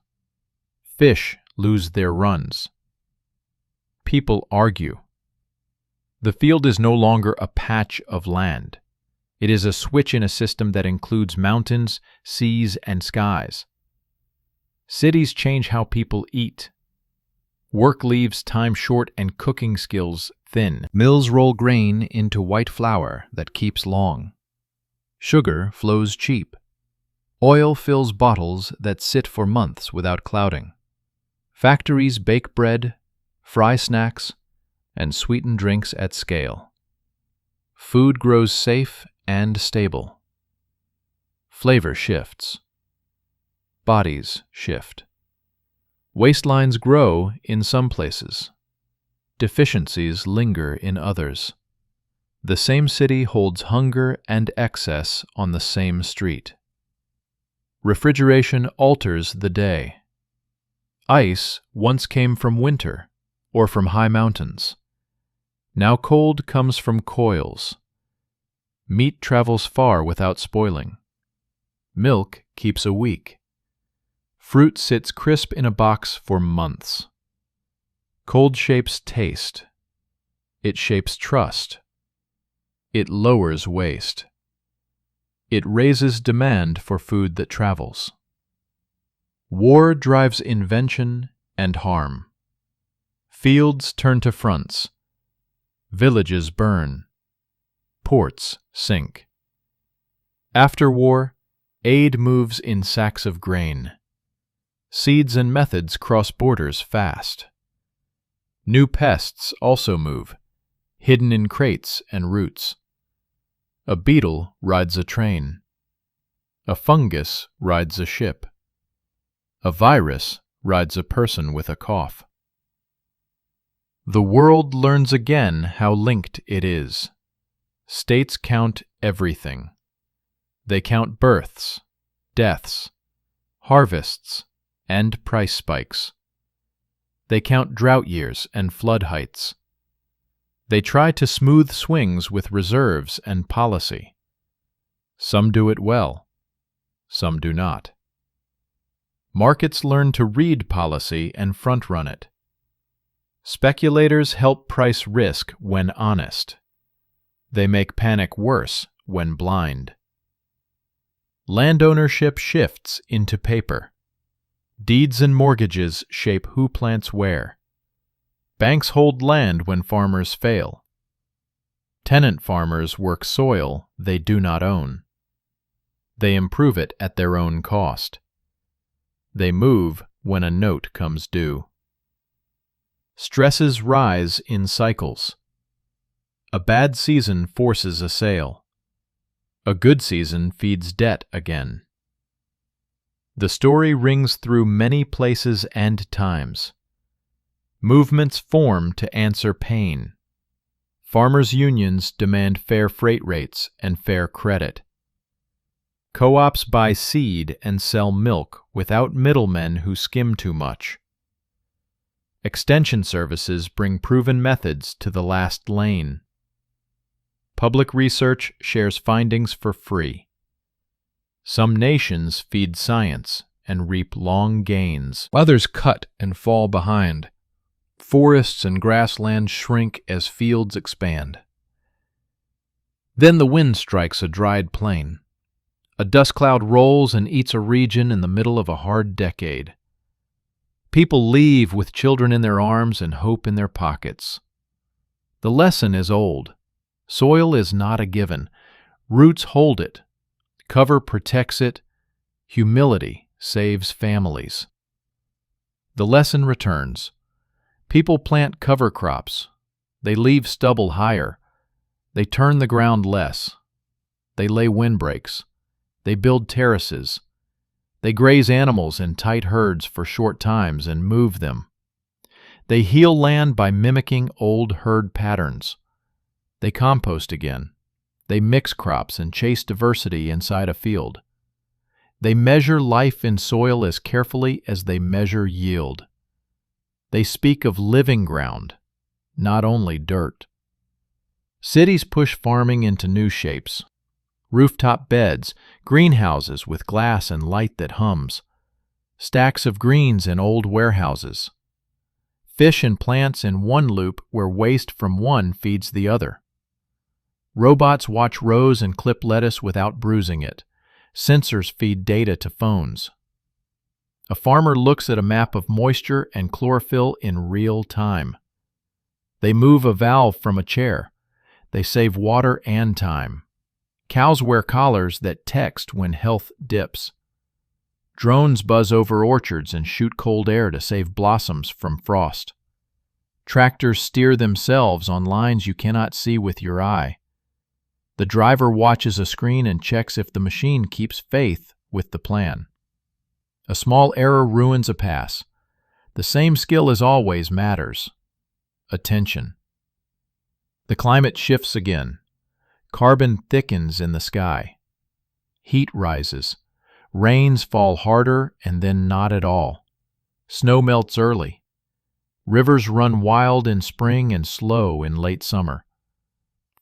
Fish lose their runs. People argue. The field is no longer a patch of land. It is a switch in a system that includes mountains, seas, and skies. Cities change how people eat. Work leaves time short and cooking skills thin. Mills roll grain into white flour that keeps long. Sugar flows cheap. Oil fills bottles that sit for months without clouding. Factories bake bread, fry snacks, and sweeten drinks at scale. Food grows safe and stable. Flavor shifts. Bodies shift. Waistlines grow in some places. Deficiencies linger in others. The same city holds hunger and excess on the same street. Refrigeration alters the day. Ice once came from winter or from high mountains. Now cold comes from coils. Meat travels far without spoiling. Milk keeps a week. Fruit sits crisp in a box for months. Cold shapes taste. It shapes trust. It lowers waste. It raises demand for food that travels. War drives invention and harm. Fields turn to fronts. Villages burn. Ports sink. After war, aid moves in sacks of grain. Seeds and methods cross borders fast. New pests also move, hidden in crates and roots. A beetle rides a train. A fungus rides a ship. A virus rides a person with a cough. The world learns again how linked it is. States count everything. They count births, deaths, harvests, and price spikes. They count drought years and flood heights. They try to smooth swings with reserves and policy. Some do it well. Some do not. Markets learn to read policy and front-run it. Speculators help price risk when honest. They make panic worse when blind. Land ownership shifts into paper. Deeds and mortgages shape who plants where. Banks hold land when farmers fail. Tenant farmers work soil they do not own. They improve it at their own cost. They move when a note comes due. Stresses rise in cycles. A bad season forces a sale. A good season feeds debt again. The story rings through many places and times. Movements form to answer pain. Farmers' unions demand fair freight rates and fair credit. Co-ops buy seed and sell milk without middlemen who skim too much. Extension services bring proven methods to the last lane. Public research shares findings for free. Some nations feed science and reap long gains. Others cut and fall behind. Forests and grasslands shrink as fields expand. Then the wind strikes a dried plain. A dust cloud rolls and eats a region in the middle of a hard decade. People leave with children in their arms and hope in their pockets. The lesson is old. Soil is not a given. Roots hold it. Cover protects it. Humility saves families. The lesson returns. People plant cover crops. They leave stubble higher. They turn the ground less. They lay windbreaks. They build terraces. They graze animals in tight herds for short times and move them. They heal land by mimicking old herd patterns. They compost again. They mix crops and chase diversity inside a field. They measure life in soil as carefully as they measure yield. They speak of living ground, not only dirt. Cities push farming into new shapes. Rooftop beds, greenhouses with glass and light that hums, stacks of greens in old warehouses, fish and plants in one loop where waste from one feeds the other. Robots watch rows and clip lettuce without bruising it. Sensors feed data to phones. A farmer looks at a map of moisture and chlorophyll in real time. They move a valve from a chair. They save water and time. Cows wear collars that text when health dips. Drones buzz over orchards and shoot cold air to save blossoms from frost. Tractors steer themselves on lines you cannot see with your eye. The driver watches a screen and checks if the machine keeps faith with the plan. A small error ruins a pass. The same skill as always matters. Attention. The climate shifts again. Carbon thickens in the sky. Heat rises. Rains fall harder and then not at all. Snow melts early. Rivers run wild in spring and slow in late summer.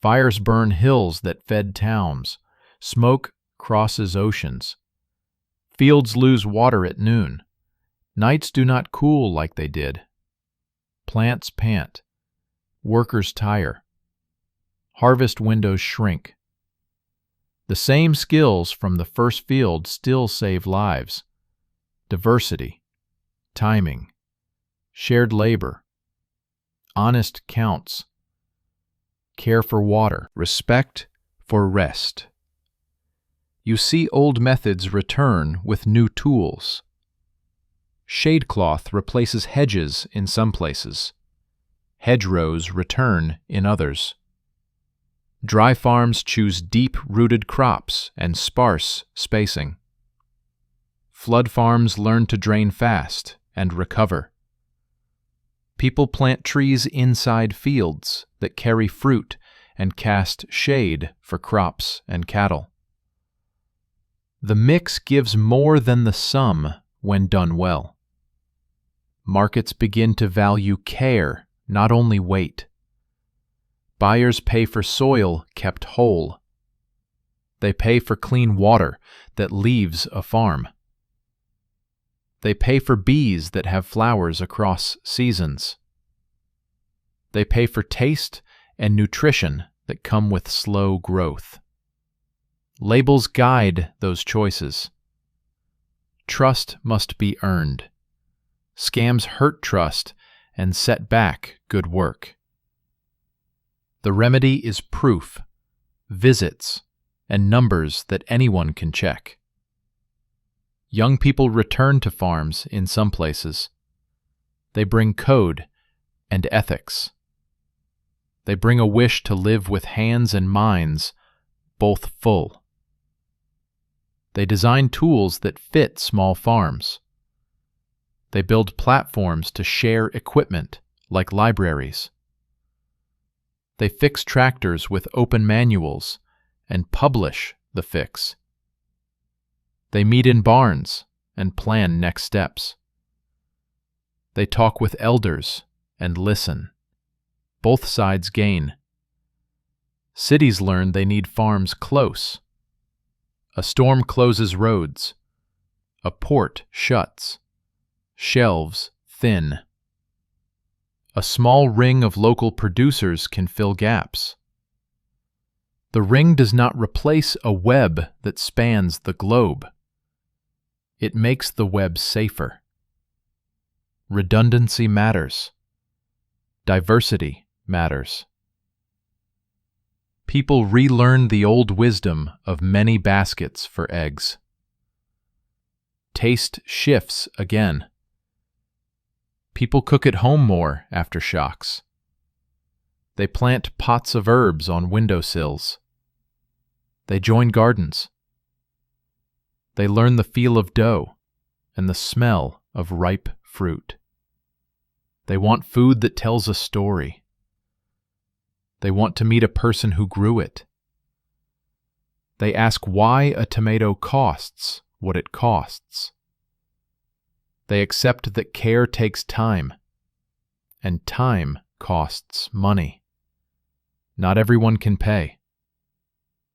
Fires burn hills that fed towns. Smoke crosses oceans. Fields lose water at noon. Nights do not cool like they did. Plants pant. Workers tire. Harvest windows shrink. The same skills from the first field still save lives. Diversity, timing, shared labor, honest counts, care for water, respect for rest. You see old methods return with new tools. Shade cloth replaces hedges in some places. Hedgerows return in others. Dry farms choose deep-rooted crops and sparse spacing. Flood farms learn to drain fast and recover. People plant trees inside fields that carry fruit and cast shade for crops and cattle. The mix gives more than the sum when done well. Markets begin to value care, not only weight. Buyers pay for soil kept whole. They pay for clean water that leaves a farm. They pay for bees that have flowers across seasons. They pay for taste and nutrition that come with slow growth. Labels guide those choices. Trust must be earned. Scams hurt trust and set back good work. The remedy is proof, visits, and numbers that anyone can check. Young people return to farms in some places. They bring code and ethics. They bring a wish to live with hands and minds both full. They design tools that fit small farms. They build platforms to share equipment, like libraries. They fix tractors with open manuals and publish the fix. They meet in barns and plan next steps. They talk with elders and listen. Both sides gain. Cities learn they need farms close. A storm closes roads. A port shuts. Shelves thin. A small ring of local producers can fill gaps. The ring does not replace a web that spans the globe. It makes the web safer. Redundancy matters. Diversity matters. People relearn the old wisdom of many baskets for eggs. Taste shifts again. People cook at home more after shocks. They plant pots of herbs on windowsills. They join gardens. They learn the feel of dough and the smell of ripe fruit. They want food that tells a story. They want to meet a person who grew it. They ask why a tomato costs what it costs. They accept that care takes time, and time costs money. Not everyone can pay.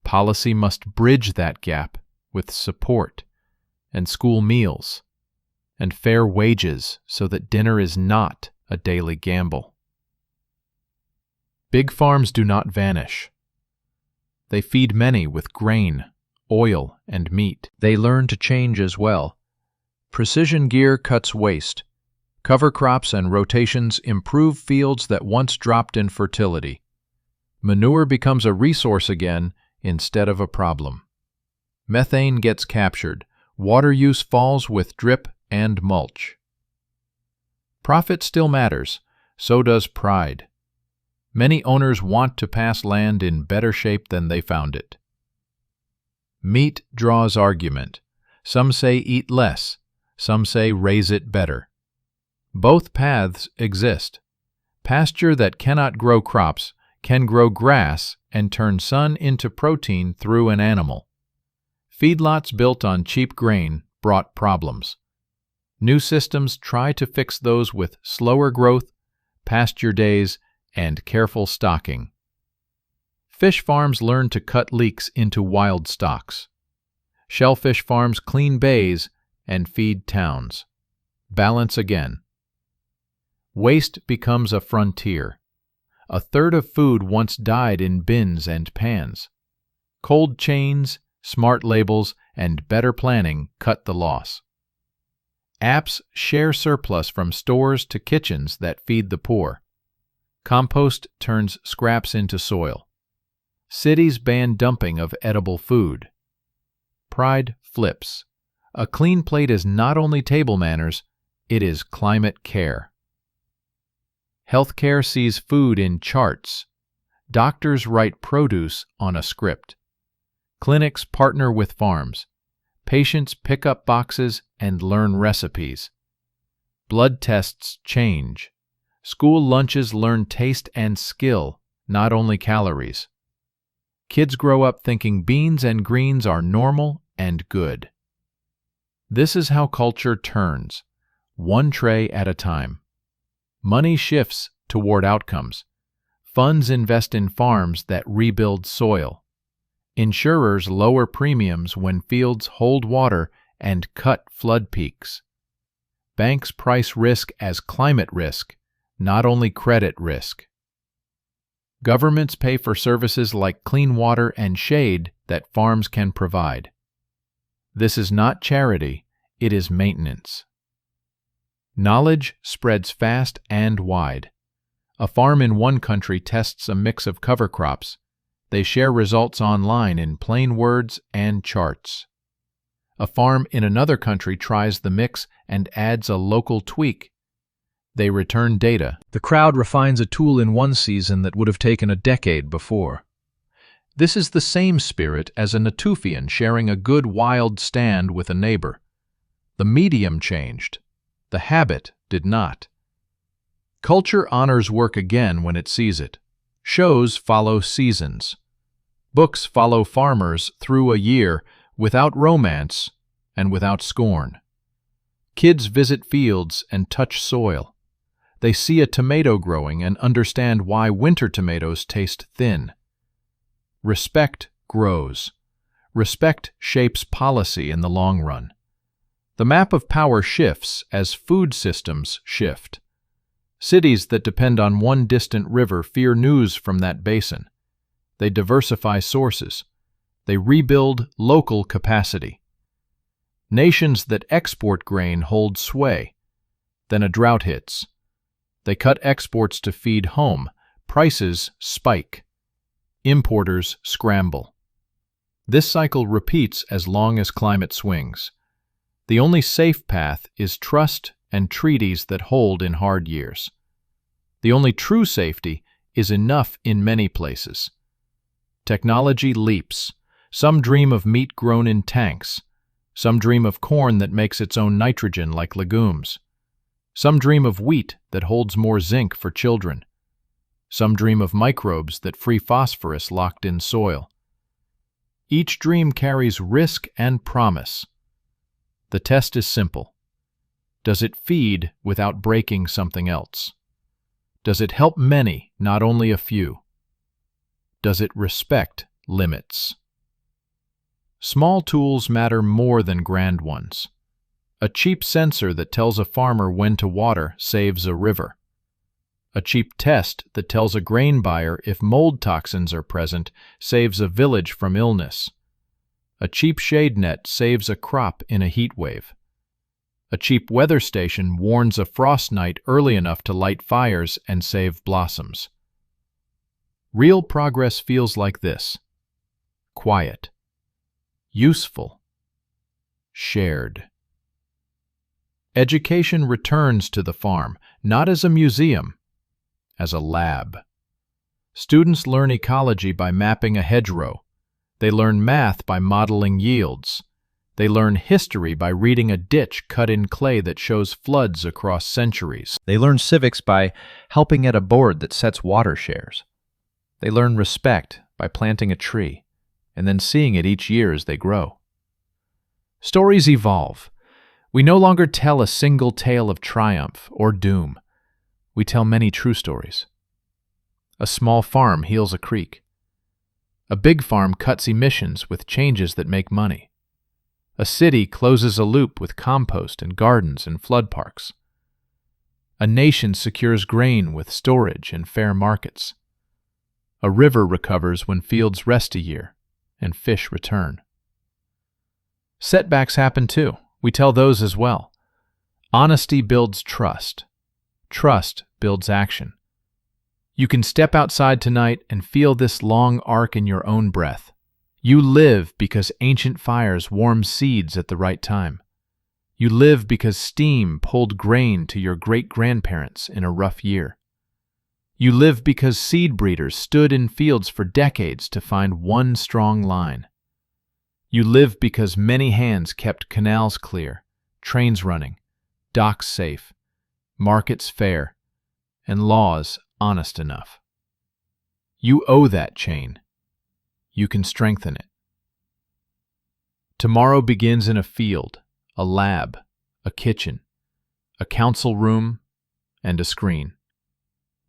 Policy must bridge that gap with support and school meals and fair wages so that dinner is not a daily gamble. Big farms do not vanish. They feed many with grain, oil, and meat. They learn to change as well. Precision gear cuts waste. Cover crops and rotations improve fields that once dropped in fertility. Manure becomes a resource again instead of a problem. Methane gets captured. Water use falls with drip and mulch. Profit still matters, so does pride. Many owners want to pass land in better shape than they found it. Meat draws argument. Some say eat less, some say raise it better. Both paths exist. Pasture that cannot grow crops can grow grass and turn sun into protein through an animal. Feedlots built on cheap grain brought problems. New systems try to fix those with slower growth, pasture days, and careful stocking. Fish farms learn to cut leaks into wild stocks. Shellfish farms clean bays and feed towns. Balance again. Waste becomes a frontier. A third of food once died in bins and pans. Cold chains, smart labels, and better planning cut the loss. Apps share surplus from stores to kitchens that feed the poor. Compost turns scraps into soil. Cities ban dumping of edible food. Pride flips. A clean plate is not only table manners, it is climate care. Healthcare sees food in charts. Doctors write produce on a script. Clinics partner with farms. Patients pick up boxes and learn recipes. Blood tests change. School lunches learn taste and skill, not only calories. Kids grow up thinking beans and greens are normal and good. This is how culture turns, one tray at a time. Money shifts toward outcomes. Funds invest in farms that rebuild soil. Insurers lower premiums when fields hold water and cut flood peaks. Banks price risk as climate risk, not only credit risk. Governments pay for services like clean water and shade that farms can provide. This is not charity, it is maintenance. Knowledge spreads fast and wide. A farm in one country tests a mix of cover crops. They share results online in plain words and charts. A farm in another country tries the mix and adds a local tweak. They return data. The crowd refines a tool in one season that would have taken a decade before. This is the same spirit as a Natufian sharing a good wild stand with a neighbor. The medium changed. The habit did not. Culture honors work again when it sees it. Shows follow seasons. Books follow farmers through a year without romance and without scorn. Kids visit fields and touch soil. They see a tomato growing and understand why winter tomatoes taste thin. Respect grows. Respect shapes policy in the long run. The map of power shifts as food systems shift. Cities that depend on one distant river fear news from that basin. They diversify sources. They rebuild local capacity. Nations that export grain hold sway. Then a drought hits. They cut exports to feed home. Prices spike. Importers scramble. This cycle repeats as long as climate swings. The only safe path is trust and treaties that hold in hard years. The only true safety is enough in many places. Technology leaps. Some dream of meat grown in tanks. Some dream of corn that makes its own nitrogen like legumes. Some dream of wheat that holds more zinc for children. Some dream of microbes that free phosphorus locked in soil. Each dream carries risk and promise. The test is simple. Does it feed without breaking something else? Does it help many, not only a few? Does it respect limits? Small tools matter more than grand ones. A cheap sensor that tells a farmer when to water saves a river. A cheap test that tells a grain buyer if mold toxins are present saves a village from illness. A cheap shade net saves a crop in a heat wave. A cheap weather station warns a frost night early enough to light fires and save blossoms. Real progress feels like this: quiet, useful, shared. Education returns to the farm, not as a museum, as a lab. Students learn ecology by mapping a hedgerow. They learn math by modeling yields. They learn history by reading a ditch cut in clay that shows floods across centuries. They learn civics by helping at a board that sets water shares. They learn respect by planting a tree and then seeing it each year as they grow. Stories evolve. We no longer tell a single tale of triumph or doom. We tell many true stories. A small farm heals a creek. A big farm cuts emissions with changes that make money. A city closes a loop with compost and gardens and flood parks. A nation secures grain with storage and fair markets. A river recovers when fields rest a year and fish return. Setbacks happen too. We tell those as well. Honesty builds trust. Trust builds action. You can step outside tonight and feel this long arc in your own breath. You live because ancient fires warmed seeds at the right time. You live because steam pulled grain to your great-grandparents in a rough year. You live because seed breeders stood in fields for decades to find one strong line. You live because many hands kept canals clear, trains running, docks safe, markets fair, and laws honest enough. You owe that chain. You can strengthen it. Tomorrow begins in a field, a lab, a kitchen, a council room, and a screen.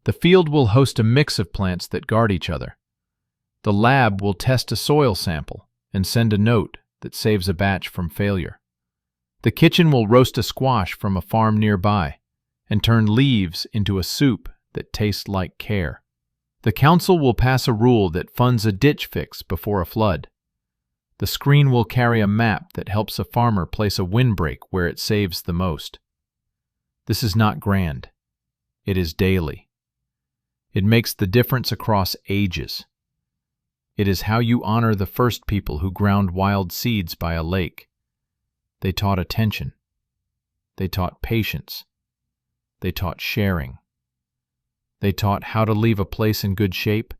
The field will host a mix of plants that guard each other. The lab will test a soil sample and send a note that saves a batch from failure. The kitchen will roast a squash from a farm nearby and turn leaves into a soup that tastes like care. The council will pass a rule that funds a ditch fix before a flood. The screen will carry a map that helps a farmer place a windbreak where it saves the most. This is not grand. It is daily. It makes the difference across ages. It is how you honor the first people who ground wild seeds by a lake. They taught attention. They taught patience. They taught sharing. They taught how to leave a place in good shape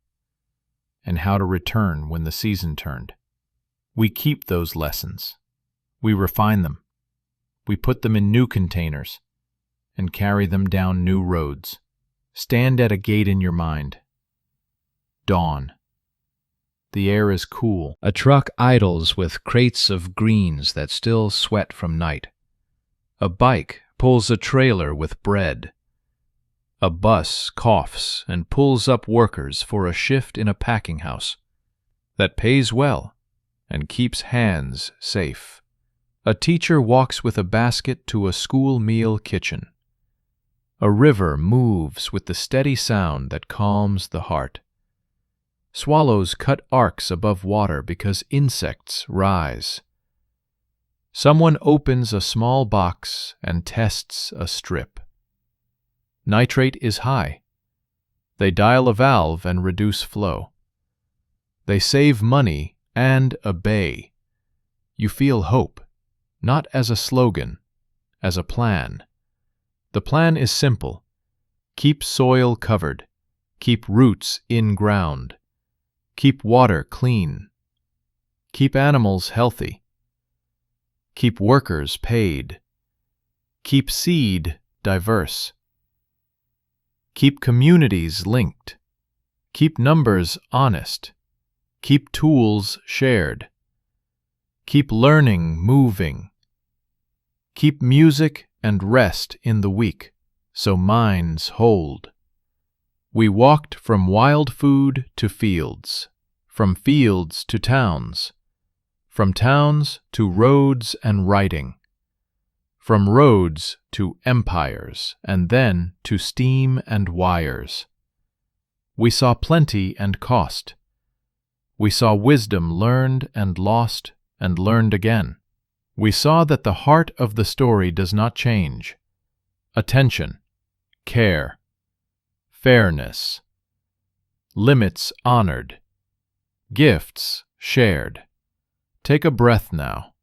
and how to return when the season turned. We keep those lessons. We refine them. We put them in new containers and carry them down new roads. Stand at a gate in your mind. Dawn. The air is cool. A truck idles with crates of greens that still sweat from night. A bike pulls a trailer with bread. A bus coughs and pulls up workers for a shift in a packing house that pays well and keeps hands safe. A teacher walks with a basket to a school meal kitchen. A river moves with the steady sound that calms the heart. Swallows cut arcs above water because insects rise. Someone opens a small box and tests a strip. Nitrate is high. They dial a valve and reduce flow. They save money and obey. You feel hope, not as a slogan, as a plan. The plan is simple. Keep soil covered. Keep roots in ground. Keep water clean. Keep animals healthy. Keep workers paid. Keep seed diverse. Keep communities linked. Keep numbers honest. Keep tools shared. Keep learning moving. Keep music and rest in the week, so minds hold. We walked from wild food to fields, from fields to towns, from towns to roads and writing, from roads to empires, and then to steam and wires. We saw plenty and cost. We saw wisdom learned and lost and learned again. We saw that the heart of the story does not change. Attention, care, fairness, limits honored, gifts shared. Take a breath now.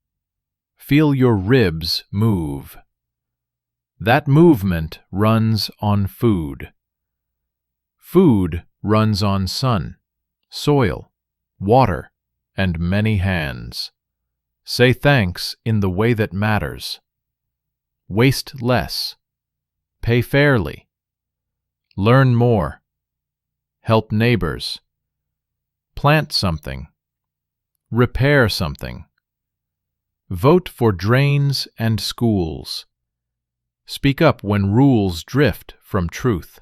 Feel your ribs move. That movement runs on food. Food runs on sun, soil, water, and many hands. Say thanks in the way that matters. Waste less. Pay fairly. Learn more. Help neighbors. Plant something. Repair something. Vote for drains and schools. Speak up when rules drift from truth.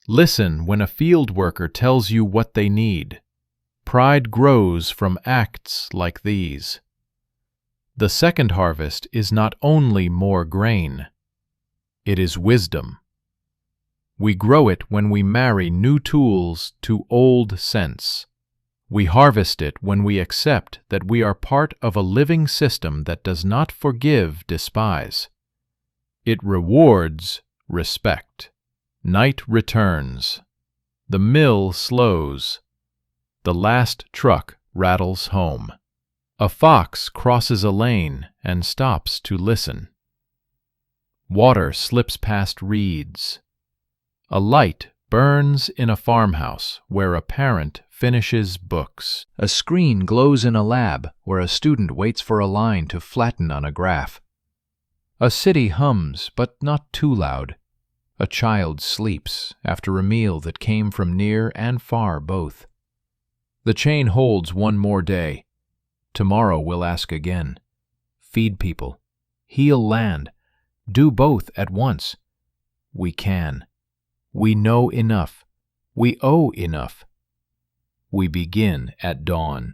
Listen when a field worker tells you what they need. Pride grows from acts like these. The second harvest is not only more grain. It is wisdom. We grow it when we marry new tools to old sense. We harvest it when we accept that we are part of a living system that does not forgive despise. It rewards respect. Night returns. The mill slows. The last truck rattles home. A fox crosses a lane and stops to listen. Water slips past reeds. A light burns in a farmhouse where a parent finishes books. A screen glows in a lab where a student waits for a line to flatten on a graph. A city hums, but not too loud. A child sleeps after a meal that came from near and far both. The chain holds one more day. Tomorrow we'll ask again. Feed people. Heal land. Do both at once. We can. We know enough. We owe enough. We begin at dawn.